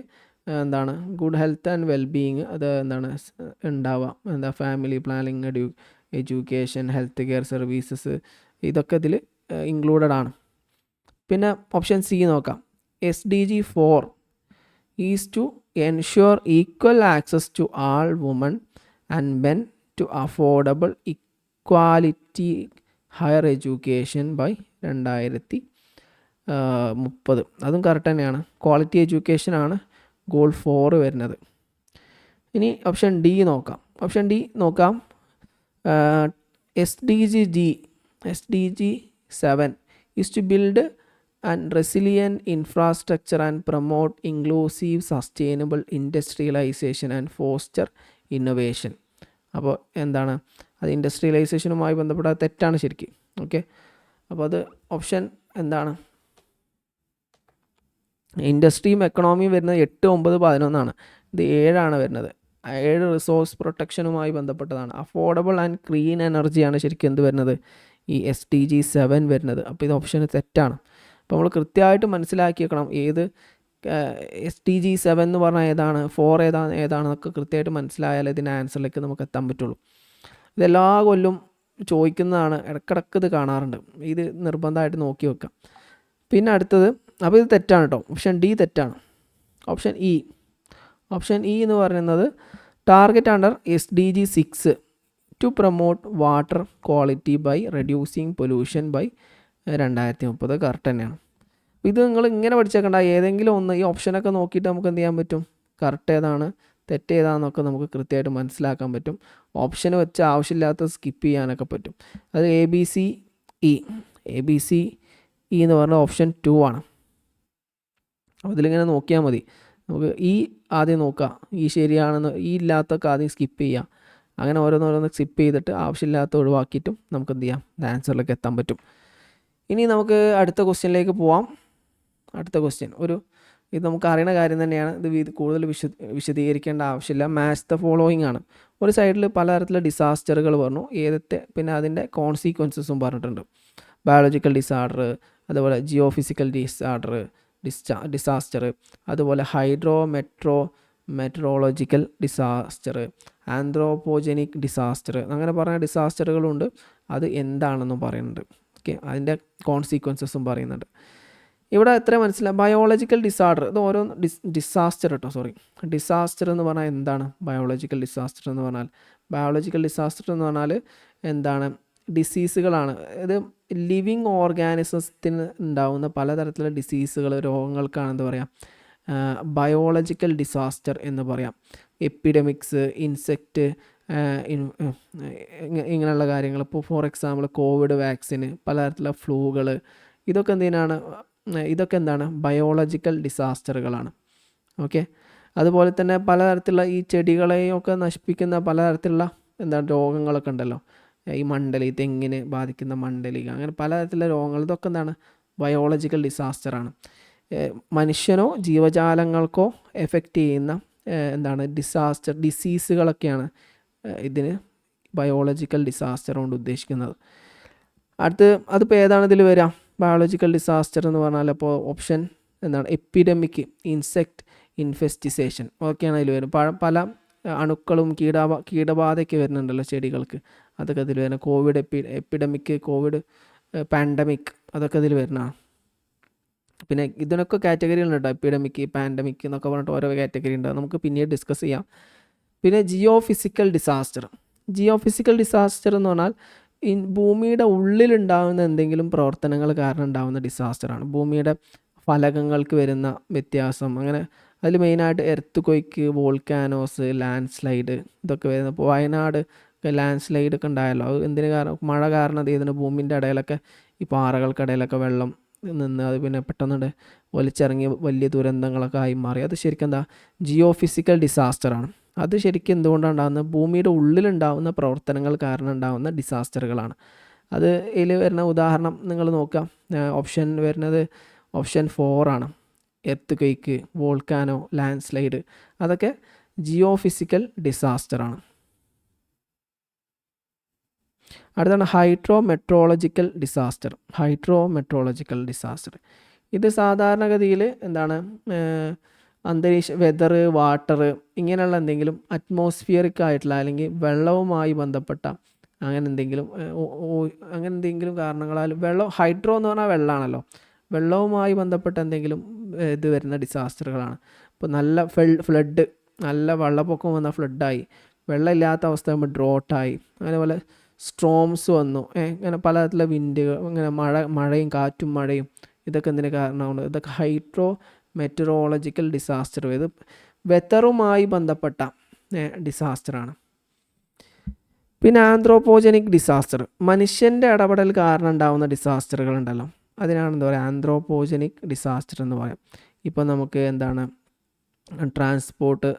S1: എന്താണ് ഗുഡ് ഹെൽത്ത് ആൻഡ് വെൽബീയിങ് അത് എന്താണ് ഉണ്ടാവുക, എന്താ family planning, education, health care services, ഇതൊക്കെ ഇതിൽ ഇൻക്ലൂഡഡ് ആണ്. പിന്നെ ഓപ്ഷൻ സി നോക്കാം, SDG 4 is to ensure equal access to all woman and men to affordable equality higher education by 2030. അതും കറക്റ്റ് തന്നെയാണ്. ക്വാളിറ്റി എഡ്യൂക്കേഷനാണ് ഗോൾ 4 വരുന്നത്. ഇനി ഓപ്ഷൻ ഡി നോക്കാം. ഓപ്ഷൻ ഡി നോക്കാം, SDG 7 is to build an resilient infrastructure and promote inclusive sustainable industrialization and foster innovation. അപ്പോൾ എന്താണ് അത് ഇൻഡസ്ട്രിയലൈസേഷനുമായി ബന്ധപ്പെട്ട തെറ്റാണ് ശരിക്കും. ഓക്കെ, അപ്പോൾ അത് ഓപ്ഷൻ എന്താണ്, ഇൻഡസ്ട്രിയും എക്കണോമിയും വരുന്നത് 8, 9, 11. ഇത് 7 വരുന്നത്. 7 റിസോഴ്സ് പ്രൊട്ടക്ഷനുമായി ബന്ധപ്പെട്ടതാണ്. അഫോർഡബിൾ ആൻഡ് ക്ലീൻ എനർജിയാണ് ശരിക്കും എന്ത് വരുന്നത്, ഈ SDG 7 വരുന്നത്. അപ്പോൾ ഇത് ഓപ്ഷൻ തെറ്റാണ്. അപ്പോൾ നമ്മൾ കൃത്യമായിട്ട് മനസ്സിലാക്കി വെക്കണം ഏത് SDG 7 എന്ന് പറഞ്ഞാൽ ഏതാണ്, 4 ഏതാണെന്നൊക്കെ കൃത്യമായിട്ട് മനസ്സിലായാലേ ഇതിൻ്റെ ആൻസറിലേക്ക് നമുക്ക് എത്താൻ പറ്റുള്ളൂ. ഇതെല്ലാ കൊല്ലം ചോദിക്കുന്നതാണ്, ഇടക്കിടക്ക് ഇത് കാണാറുണ്ട്. ഇത് നിർബന്ധമായിട്ട് നോക്കി വെക്കാം. പിന്നെ അടുത്തത്, അപ്പോൾ ഇത് തെറ്റാണ് കേട്ടോ, ഓപ്ഷൻ ഡി തെറ്റാണ്. ഓപ്ഷൻ ഇ എന്ന് പറയുന്നത് target under SDG 6 to promote water quality by reducing pollution by 2030. Correct തന്നെയാണ്. ഇത് നിങ്ങൾ ഇങ്ങനെ പഠിച്ചേക്കണ്ട, ഏതെങ്കിലും ഒന്ന് ഈ ഓപ്ഷനൊക്കെ നോക്കിയിട്ട് നമുക്ക് എന്ത് ചെയ്യാൻ പറ്റും, കറക്റ്റ് ഏതാണ് തെറ്റ് ഏതാണെന്നൊക്കെ നമുക്ക് കൃത്യമായിട്ട് മനസ്സിലാക്കാൻ പറ്റും. ഓപ്ഷൻ വെച്ച് ആവശ്യമില്ലാത്ത സ്കിപ്പ് ചെയ്യാനൊക്കെ പറ്റും. അത് ABCE എന്ന് പറഞ്ഞ ഓപ്ഷൻ 2 ആണ്. അപ്പോൾ ഇതിലിങ്ങനെ നോക്കിയാൽ മതി. നമുക്ക് ആദ്യം നോക്കാം, ശരിയാണെന്ന്, ഇല്ലാത്തൊക്കെ ആദ്യം സ്കിപ്പ് ചെയ്യുക. അങ്ങനെ ഓരോന്നോരോന്ന് സ്കിപ്പ് ചെയ്തിട്ട് ആവശ്യമില്ലാത്ത ഒഴിവാക്കിയിട്ടും നമുക്ക് എന്ത് ചെയ്യാം, ആൻസറിലേക്ക് എത്താൻ പറ്റും. ഇനി നമുക്ക് അടുത്ത ക്വസ്റ്റ്യനിലേക്ക് പോവാം. അടുത്ത ക്വസ്റ്റ്യൻ ഇത് നമുക്ക് അറിയുന്ന കാര്യം തന്നെയാണ്. ഇത് കൂടുതൽ വിശദീകരിക്കേണ്ട ആവശ്യമില്ല. മാച്ച് ദ ഫോളോയിങ് ആണ്. ഒരു സൈഡിൽ പലതരത്തിലുള്ള ഡിസാസ്റ്ററുകൾ പറഞ്ഞു, പിന്നെ അതിൻ്റെ കോൺസിക്വൻസസും പറഞ്ഞിട്ടുണ്ട്. ബയോളജിക്കൽ ഡിസാർഡർ, അതുപോലെ ജിയോഫിസിക്കൽ ഡിസാസ്റ്റർ, അതുപോലെ മെറ്ററോളജിക്കൽ ഡിസാസ്റ്റർ, ആന്ത്രോപോജനിക് ഡിസാസ്റ്റർ, അങ്ങനെ പറഞ്ഞ ഡിസാസ്റ്ററുകളുണ്ട്. അത് എന്താണെന്നും പറയുന്നുണ്ട്. ഓക്കെ, അതിൻ്റെ കോൺസിക്വൻസസും പറയുന്നുണ്ട്. ഇവിടെ എത്ര മനസ്സിലായി? ബയോളജിക്കൽ ഡിസാർഡർ, ഇത് ഓരോ ഡിസാസ്റ്റർ എന്ന് പറഞ്ഞാൽ എന്താണ്? ബയോളജിക്കൽ ഡിസാസ്റ്റർ എന്ന് പറഞ്ഞാൽ എന്താണ്? ഡിസീസുകളാണ്. ഇത് ലിവിങ് ഓർഗാനിസത്തിന് ഉണ്ടാകുന്ന പലതരത്തിലുള്ള ഡിസീസുകൾ, രോഗങ്ങൾക്കാണ് എന്താ പറയുക, ബയോളജിക്കൽ ഡിസാസ്റ്റർ എന്ന് പറയാം. എപ്പിഡമിക്സ്, ഇൻസെക്റ്റ്, ഇങ്ങനെയുള്ള കാര്യങ്ങൾ. ഇപ്പോൾ ഫോർ എക്സാമ്പിൾ കോവിഡ് വാക്സിന്, പലതരത്തിലുള്ള ഫ്ലൂകൾ, ഇതൊക്കെ എന്താണ്? ബയോളജിക്കൽ ഡിസാസ്റ്ററുകളാണ്. ഓക്കെ, അതുപോലെ തന്നെ പലതരത്തിലുള്ള ഈ ചെടികളെയൊക്കെ നശിപ്പിക്കുന്ന പലതരത്തിലുള്ള രോഗങ്ങളൊക്കെ ഉണ്ടല്ലോ. ഈ തെങ്ങിന് ബാധിക്കുന്ന മണ്ഡലിക, അങ്ങനെ പലതരത്തിലുള്ള രോഗങ്ങൾ, ഇതൊക്കെ എന്താണ്? ബയോളജിക്കൽ ഡിസാസ്റ്ററാണ്. മനുഷ്യനോ ജീവജാലങ്ങൾക്കോ എഫക്റ്റ് ചെയ്യുന്ന ഡിസീസുകളൊക്കെയാണ് ഇതിന് ബയോളജിക്കൽ ഡിസാസ്റ്റർ കൊണ്ട് ഉദ്ദേശിക്കുന്നത്. അതിപ്പോൾ ഏതാണ് ഇതിൽ വരാം? ബയോളജിക്കൽ ഡിസാസ്റ്റർ എന്ന് പറഞ്ഞാൽ അപ്പോൾ ഓപ്ഷൻ എപ്പിഡമിക്, ഇൻസെക്റ്റ് ഇൻഫെസ്റ്റിസേഷൻ, ഒക്കെയാണ് അതിൽ വരും. പല അണുക്കളും കീടബാധയൊക്കെ വരുന്നുണ്ടല്ലോ ചെടികൾക്ക്, അതൊക്കെ അതിൽ വരുന്നത്. കോവിഡ് എപ്പിഡമിക്, കോവിഡ് പാൻഡമിക്, അതൊക്കെ ഇതിൽ വരുന്നതാണ്. പിന്നെ ഇതിനൊക്കെ കാറ്റഗറികളുണ്ട് കേട്ടോ. എപ്പിഡമിക്, പാൻഡമിക് എന്നൊക്കെ പറഞ്ഞിട്ട് ഓരോ കാറ്റഗറി ഉണ്ട്, നമുക്ക് പിന്നീട് ഡിസ്കസ് ചെയ്യാം. പിന്നെ ജിയോഫിസിക്കൽ ഡിസാസ്റ്റർ എന്ന് പറഞ്ഞാൽ ഭൂമിയുടെ ഉള്ളിലുണ്ടാകുന്ന എന്തെങ്കിലും പ്രവർത്തനങ്ങൾ കാരണം ഉണ്ടാകുന്ന ഡിസാസ്റ്ററാണ്. ഭൂമിയുടെ ഫലകങ്ങൾക്ക് വരുന്ന വ്യത്യാസം, അങ്ങനെ അതിൽ മെയിനായിട്ട് എർത്ത് ക്വയ്ക്ക്, വോൾക്കാനോസ്, ലാൻഡ് സ്ലൈഡ്, ഇതൊക്കെ വരുന്നത്. ഇപ്പോൾ വയനാട് ലാൻഡ് സ്ലൈഡ് ഒക്കെ ഉണ്ടായല്ലോ, അത് എന്തിന് കാരണം? മഴ കാരണം അത് ചെയ്തിട്ട് ഭൂമിൻ്റെ ഇടയിലൊക്കെ, ഈ പാറകൾക്കിടയിലൊക്കെ വെള്ളം നിന്ന് അത് പിന്നെ പെട്ടെന്ന് ഒലിച്ചിറങ്ങി വലിയ ദുരന്തങ്ങളൊക്കെ ആയി മാറി. അത് ശരിക്കും ജിയോഫിസിക്കൽ ഡിസാസ്റ്ററാണ്. അത് ശരിക്കും എന്തുകൊണ്ടാണ് ഉണ്ടാകുന്നത്? ഭൂമിയുടെ ഉള്ളിലുണ്ടാകുന്ന പ്രവർത്തനങ്ങൾ കാരണം ഉണ്ടാകുന്ന ഡിസാസ്റ്ററുകളാണ്. അത് ഇതിൽ വരുന്ന ഉദാഹരണം നിങ്ങൾ നോക്കാം. ഓപ്ഷൻ വരുന്നത് ഓപ്ഷൻ 4 ആണ്. എർത്ത് ക്വയ്ക്ക്, വോൾക്കാനോ, ലാൻഡ് സ്ലൈഡ്, അതൊക്കെ ജിയോഫിസിക്കൽ ഡിസാസ്റ്ററാണ്. അടുത്താണ് ഹൈഡ്രോമെട്രോളജിക്കൽ ഡിസാസ്റ്റർ. ഇത് സാധാരണഗതിയിൽ വെതർ, വാട്ടർ, ഇങ്ങനെയുള്ള എന്തെങ്കിലും അറ്റ്മോസ്ഫിയറിക് ആയിട്ടുള്ള അല്ലെങ്കിൽ വെള്ളവുമായി ബന്ധപ്പെട്ട അങ്ങനെ എന്തെങ്കിലും കാരണങ്ങളാൽ ഹൈഡ്രോ എന്ന് പറഞ്ഞാൽ വെള്ളമാണല്ലോ, വെള്ളവുമായി ബന്ധപ്പെട്ട എന്തെങ്കിലും ഇത് വരുന്ന ഡിസാസ്റ്ററുകളാണ്. ഇപ്പോൾ നല്ല ഫ്ലഡ്, നല്ല വെള്ളപ്പൊക്കം വന്ന ഫ്ലഡായി, വെള്ളമില്ലാത്ത അവസ്ഥ ആകുമ്പോൾ ഡ്രോട്ടായി, അതേപോലെ സ്ട്രോംസ് വന്നു, ഇങ്ങനെ പലതരത്തിലുള്ള വിൻഡുകൾ, ഇങ്ങനെ മഴയും കാറ്റും മഴയും, ഇതൊക്കെ എന്തിന് കാരണമാണ്? ഇതൊക്കെ മെറ്ററോളജിക്കൽ ഡിസാസ്റ്റർ, ഇത് വെതറുമായി ബന്ധപ്പെട്ട ഡിസാസ്റ്ററാണ്. പിന്നെ ആന്ത്രോപോജനിക് ഡിസാസ്റ്റർ, മനുഷ്യൻ്റെ ഇടപെടൽ കാരണം ഉണ്ടാകുന്ന ഡിസാസ്റ്ററുകൾ ഉണ്ടല്ലോ, അതിനാണ് എന്താ പറയുക, ആന്ത്രോപോജനിക് ഡിസാസ്റ്റർ എന്ന് പറയാം. ഇപ്പോൾ നമുക്ക് ട്രാൻസ്പോർട്ട്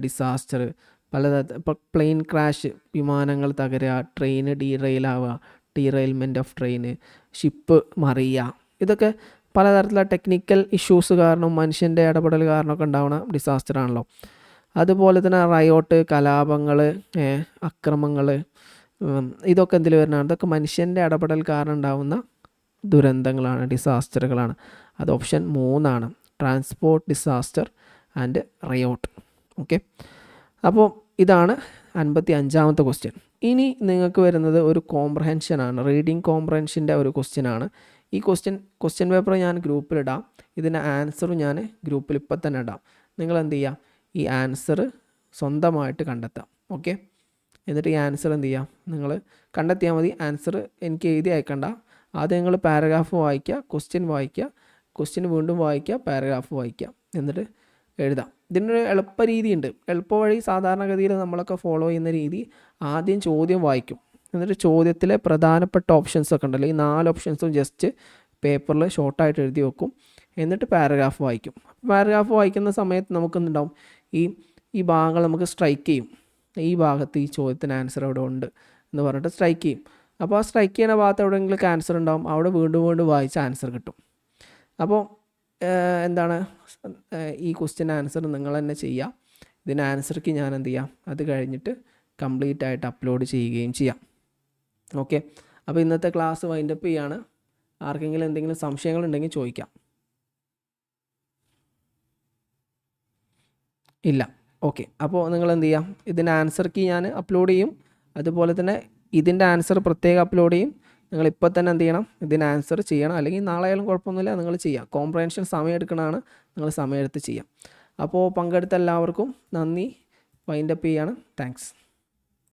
S1: ഡിസാസ്റ്റർ, ഇപ്പോൾ പ്ലെയിൻ ക്രാഷ്, വിമാനങ്ങൾ തകരുക, ട്രെയിൻ ഡീറെയിൽമെൻറ്റ് ഓഫ് ട്രെയിന്, ഷിപ്പ് മറിയുക, ഇതൊക്കെ പലതരത്തിലുള്ള ടെക്നിക്കൽ ഇഷ്യൂസ് കാരണം, മനുഷ്യൻ്റെ ഇടപെടൽ കാരണമൊക്കെ ഉണ്ടാവുന്ന ഡിസാസ്റ്ററാണല്ലോ. അതുപോലെ തന്നെ റയോട്ട്, കലാപങ്ങൾ, അക്രമങ്ങൾ, ഇതൊക്കെ എന്തിൽ വരുന്നതാണ്? ഇതൊക്കെ മനുഷ്യൻ്റെ ഇടപെടൽ കാരണം ഉണ്ടാവുന്ന ദുരന്തങ്ങളാണ്, ഡിസാസ്റ്ററുകളാണ്. അത് ഓപ്ഷൻ 3 ആണ്, transport disaster and riot. Okay, അപ്പോൾ ഇതാണ് 55ാമത്തെ ക്വസ്റ്റ്യൻ. ഇനി നിങ്ങൾക്ക് വരുന്നത് ഒരു കോംപ്രഹെൻഷനാണ്, റീഡിങ് കോംപ്രഹെൻഷൻ്റെ ഒരു ക്വസ്റ്റ്യനാണ്. ഈ ക്വസ്റ്റ്യൻ പേപ്പർ ഞാൻ ഗ്രൂപ്പിലിടാം, ഇതിൻ്റെ ആൻസറും ഞാൻ ഗ്രൂപ്പിൽ ഇപ്പം തന്നെ ഇടാം. നിങ്ങൾ എന്ത് ചെയ്യുക, ഈ ആൻസർ സ്വന്തമായിട്ട് കണ്ടെത്താം. ഓക്കെ, എന്നിട്ട് ഈ ആൻസർ എന്ത് ചെയ്യാം, നിങ്ങൾ കണ്ടെത്തിയാൽ മതി. ആൻസർ എനിക്ക് എഴുതി അയക്കണ്ട, ആദ്യം നിങ്ങൾ പാരഗ്രാഫ് വായിക്കുക, ക്വസ്റ്റ്യൻ വീണ്ടും വായിക്കുക, പാരഗ്രാഫ് വായിക്കുക, എന്നിട്ട് എഴുതാം. ഇതിനൊരു എളുപ്പ രീതിയുണ്ട്. എളുപ്പ വഴി സാധാരണഗതിയിൽ നമ്മളൊക്കെ ഫോളോ ചെയ്യുന്ന രീതി, ആദ്യം ചോദ്യം വായിക്കും, എന്നിട്ട് ചോദ്യത്തിലെ പ്രധാനപ്പെട്ട ഓപ്ഷൻസൊക്കെ ഉണ്ടല്ലോ, ഈ 4 ഓപ്ഷൻസും ജസ്റ്റ് പേപ്പറിൽ ഷോർട്ടായിട്ട് എഴുതി വെക്കും. എന്നിട്ട് പാരഗ്രാഫ് വായിക്കും. പാരഗ്രാഫ് വായിക്കുന്ന സമയത്ത് നമുക്കെന്തുണ്ടാവും, ഈ ഭാഗങ്ങൾ നമുക്ക് സ്ട്രൈക്ക് ചെയ്യും. ഈ ഭാഗത്ത് ഈ ചോദ്യത്തിന് ആൻസർ അവിടെ ഉണ്ട് എന്ന് പറഞ്ഞിട്ട് സ്ട്രൈക്ക് ചെയ്യും. അപ്പോൾ ആ സ്ട്രൈക്ക് ചെയ്യുന്ന ഭാഗത്ത് എവിടെയെങ്കിലും ആൻസർ ഉണ്ടാവും, അവിടെ വീണ്ടും വീണ്ടും വായിച്ച ആൻസർ കിട്ടും. അപ്പോൾ എന്താണ് ഈ ക്വസ്റ്റ്യൻ ആൻസർ നിങ്ങൾ തന്നെ ചെയ്യുക. ഇതിന് ആൻസർക്ക് ഞാൻ എന്ത് ചെയ്യാം, അത് കഴിഞ്ഞിട്ട് കംപ്ലീറ്റ് ആയിട്ട് അപ്ലോഡ് ചെയ്യുകയും ചെയ്യാം. ഓക്കെ, അപ്പോൾ ഇന്നത്തെ ക്ലാസ് വൈൻഡപ്പ് ചെയ്യാണ്. ആർക്കെങ്കിലും എന്തെങ്കിലും സംശയങ്ങളുണ്ടെങ്കിൽ ചോദിക്കാം. ഇല്ല, ഓക്കെ. അപ്പോൾ നിങ്ങൾ എന്ത് ചെയ്യാം, ഇതിൻ്റെ ആൻസർ കീ ഞാൻ അപ്ലോഡ് ചെയ്യും. അതുപോലെ തന്നെ ഇതിൻ്റെ ആൻസർ പ്രത്യേകം അപ്ലോഡ് ചെയ്യും. നിങ്ങൾ ഇപ്പോൾ തന്നെ എന്ത് ചെയ്യണം, ഇതിന് ആൻസർ ചെയ്യണം. അല്ലെങ്കിൽ നാളെ ആയാലും കുഴപ്പമൊന്നുമില്ല, നിങ്ങൾ ചെയ്യാം. കോംപ്രഹെൻഷൻ സമയം എടുക്കണതാണ്, നിങ്ങൾ സമയമെടുത്ത് ചെയ്യാം. അപ്പോൾ പങ്കെടുത്ത എല്ലാവർക്കും നന്ദി. വൈൻഡപ്പ് ചെയ്യാണ്. താങ്ക്സ്.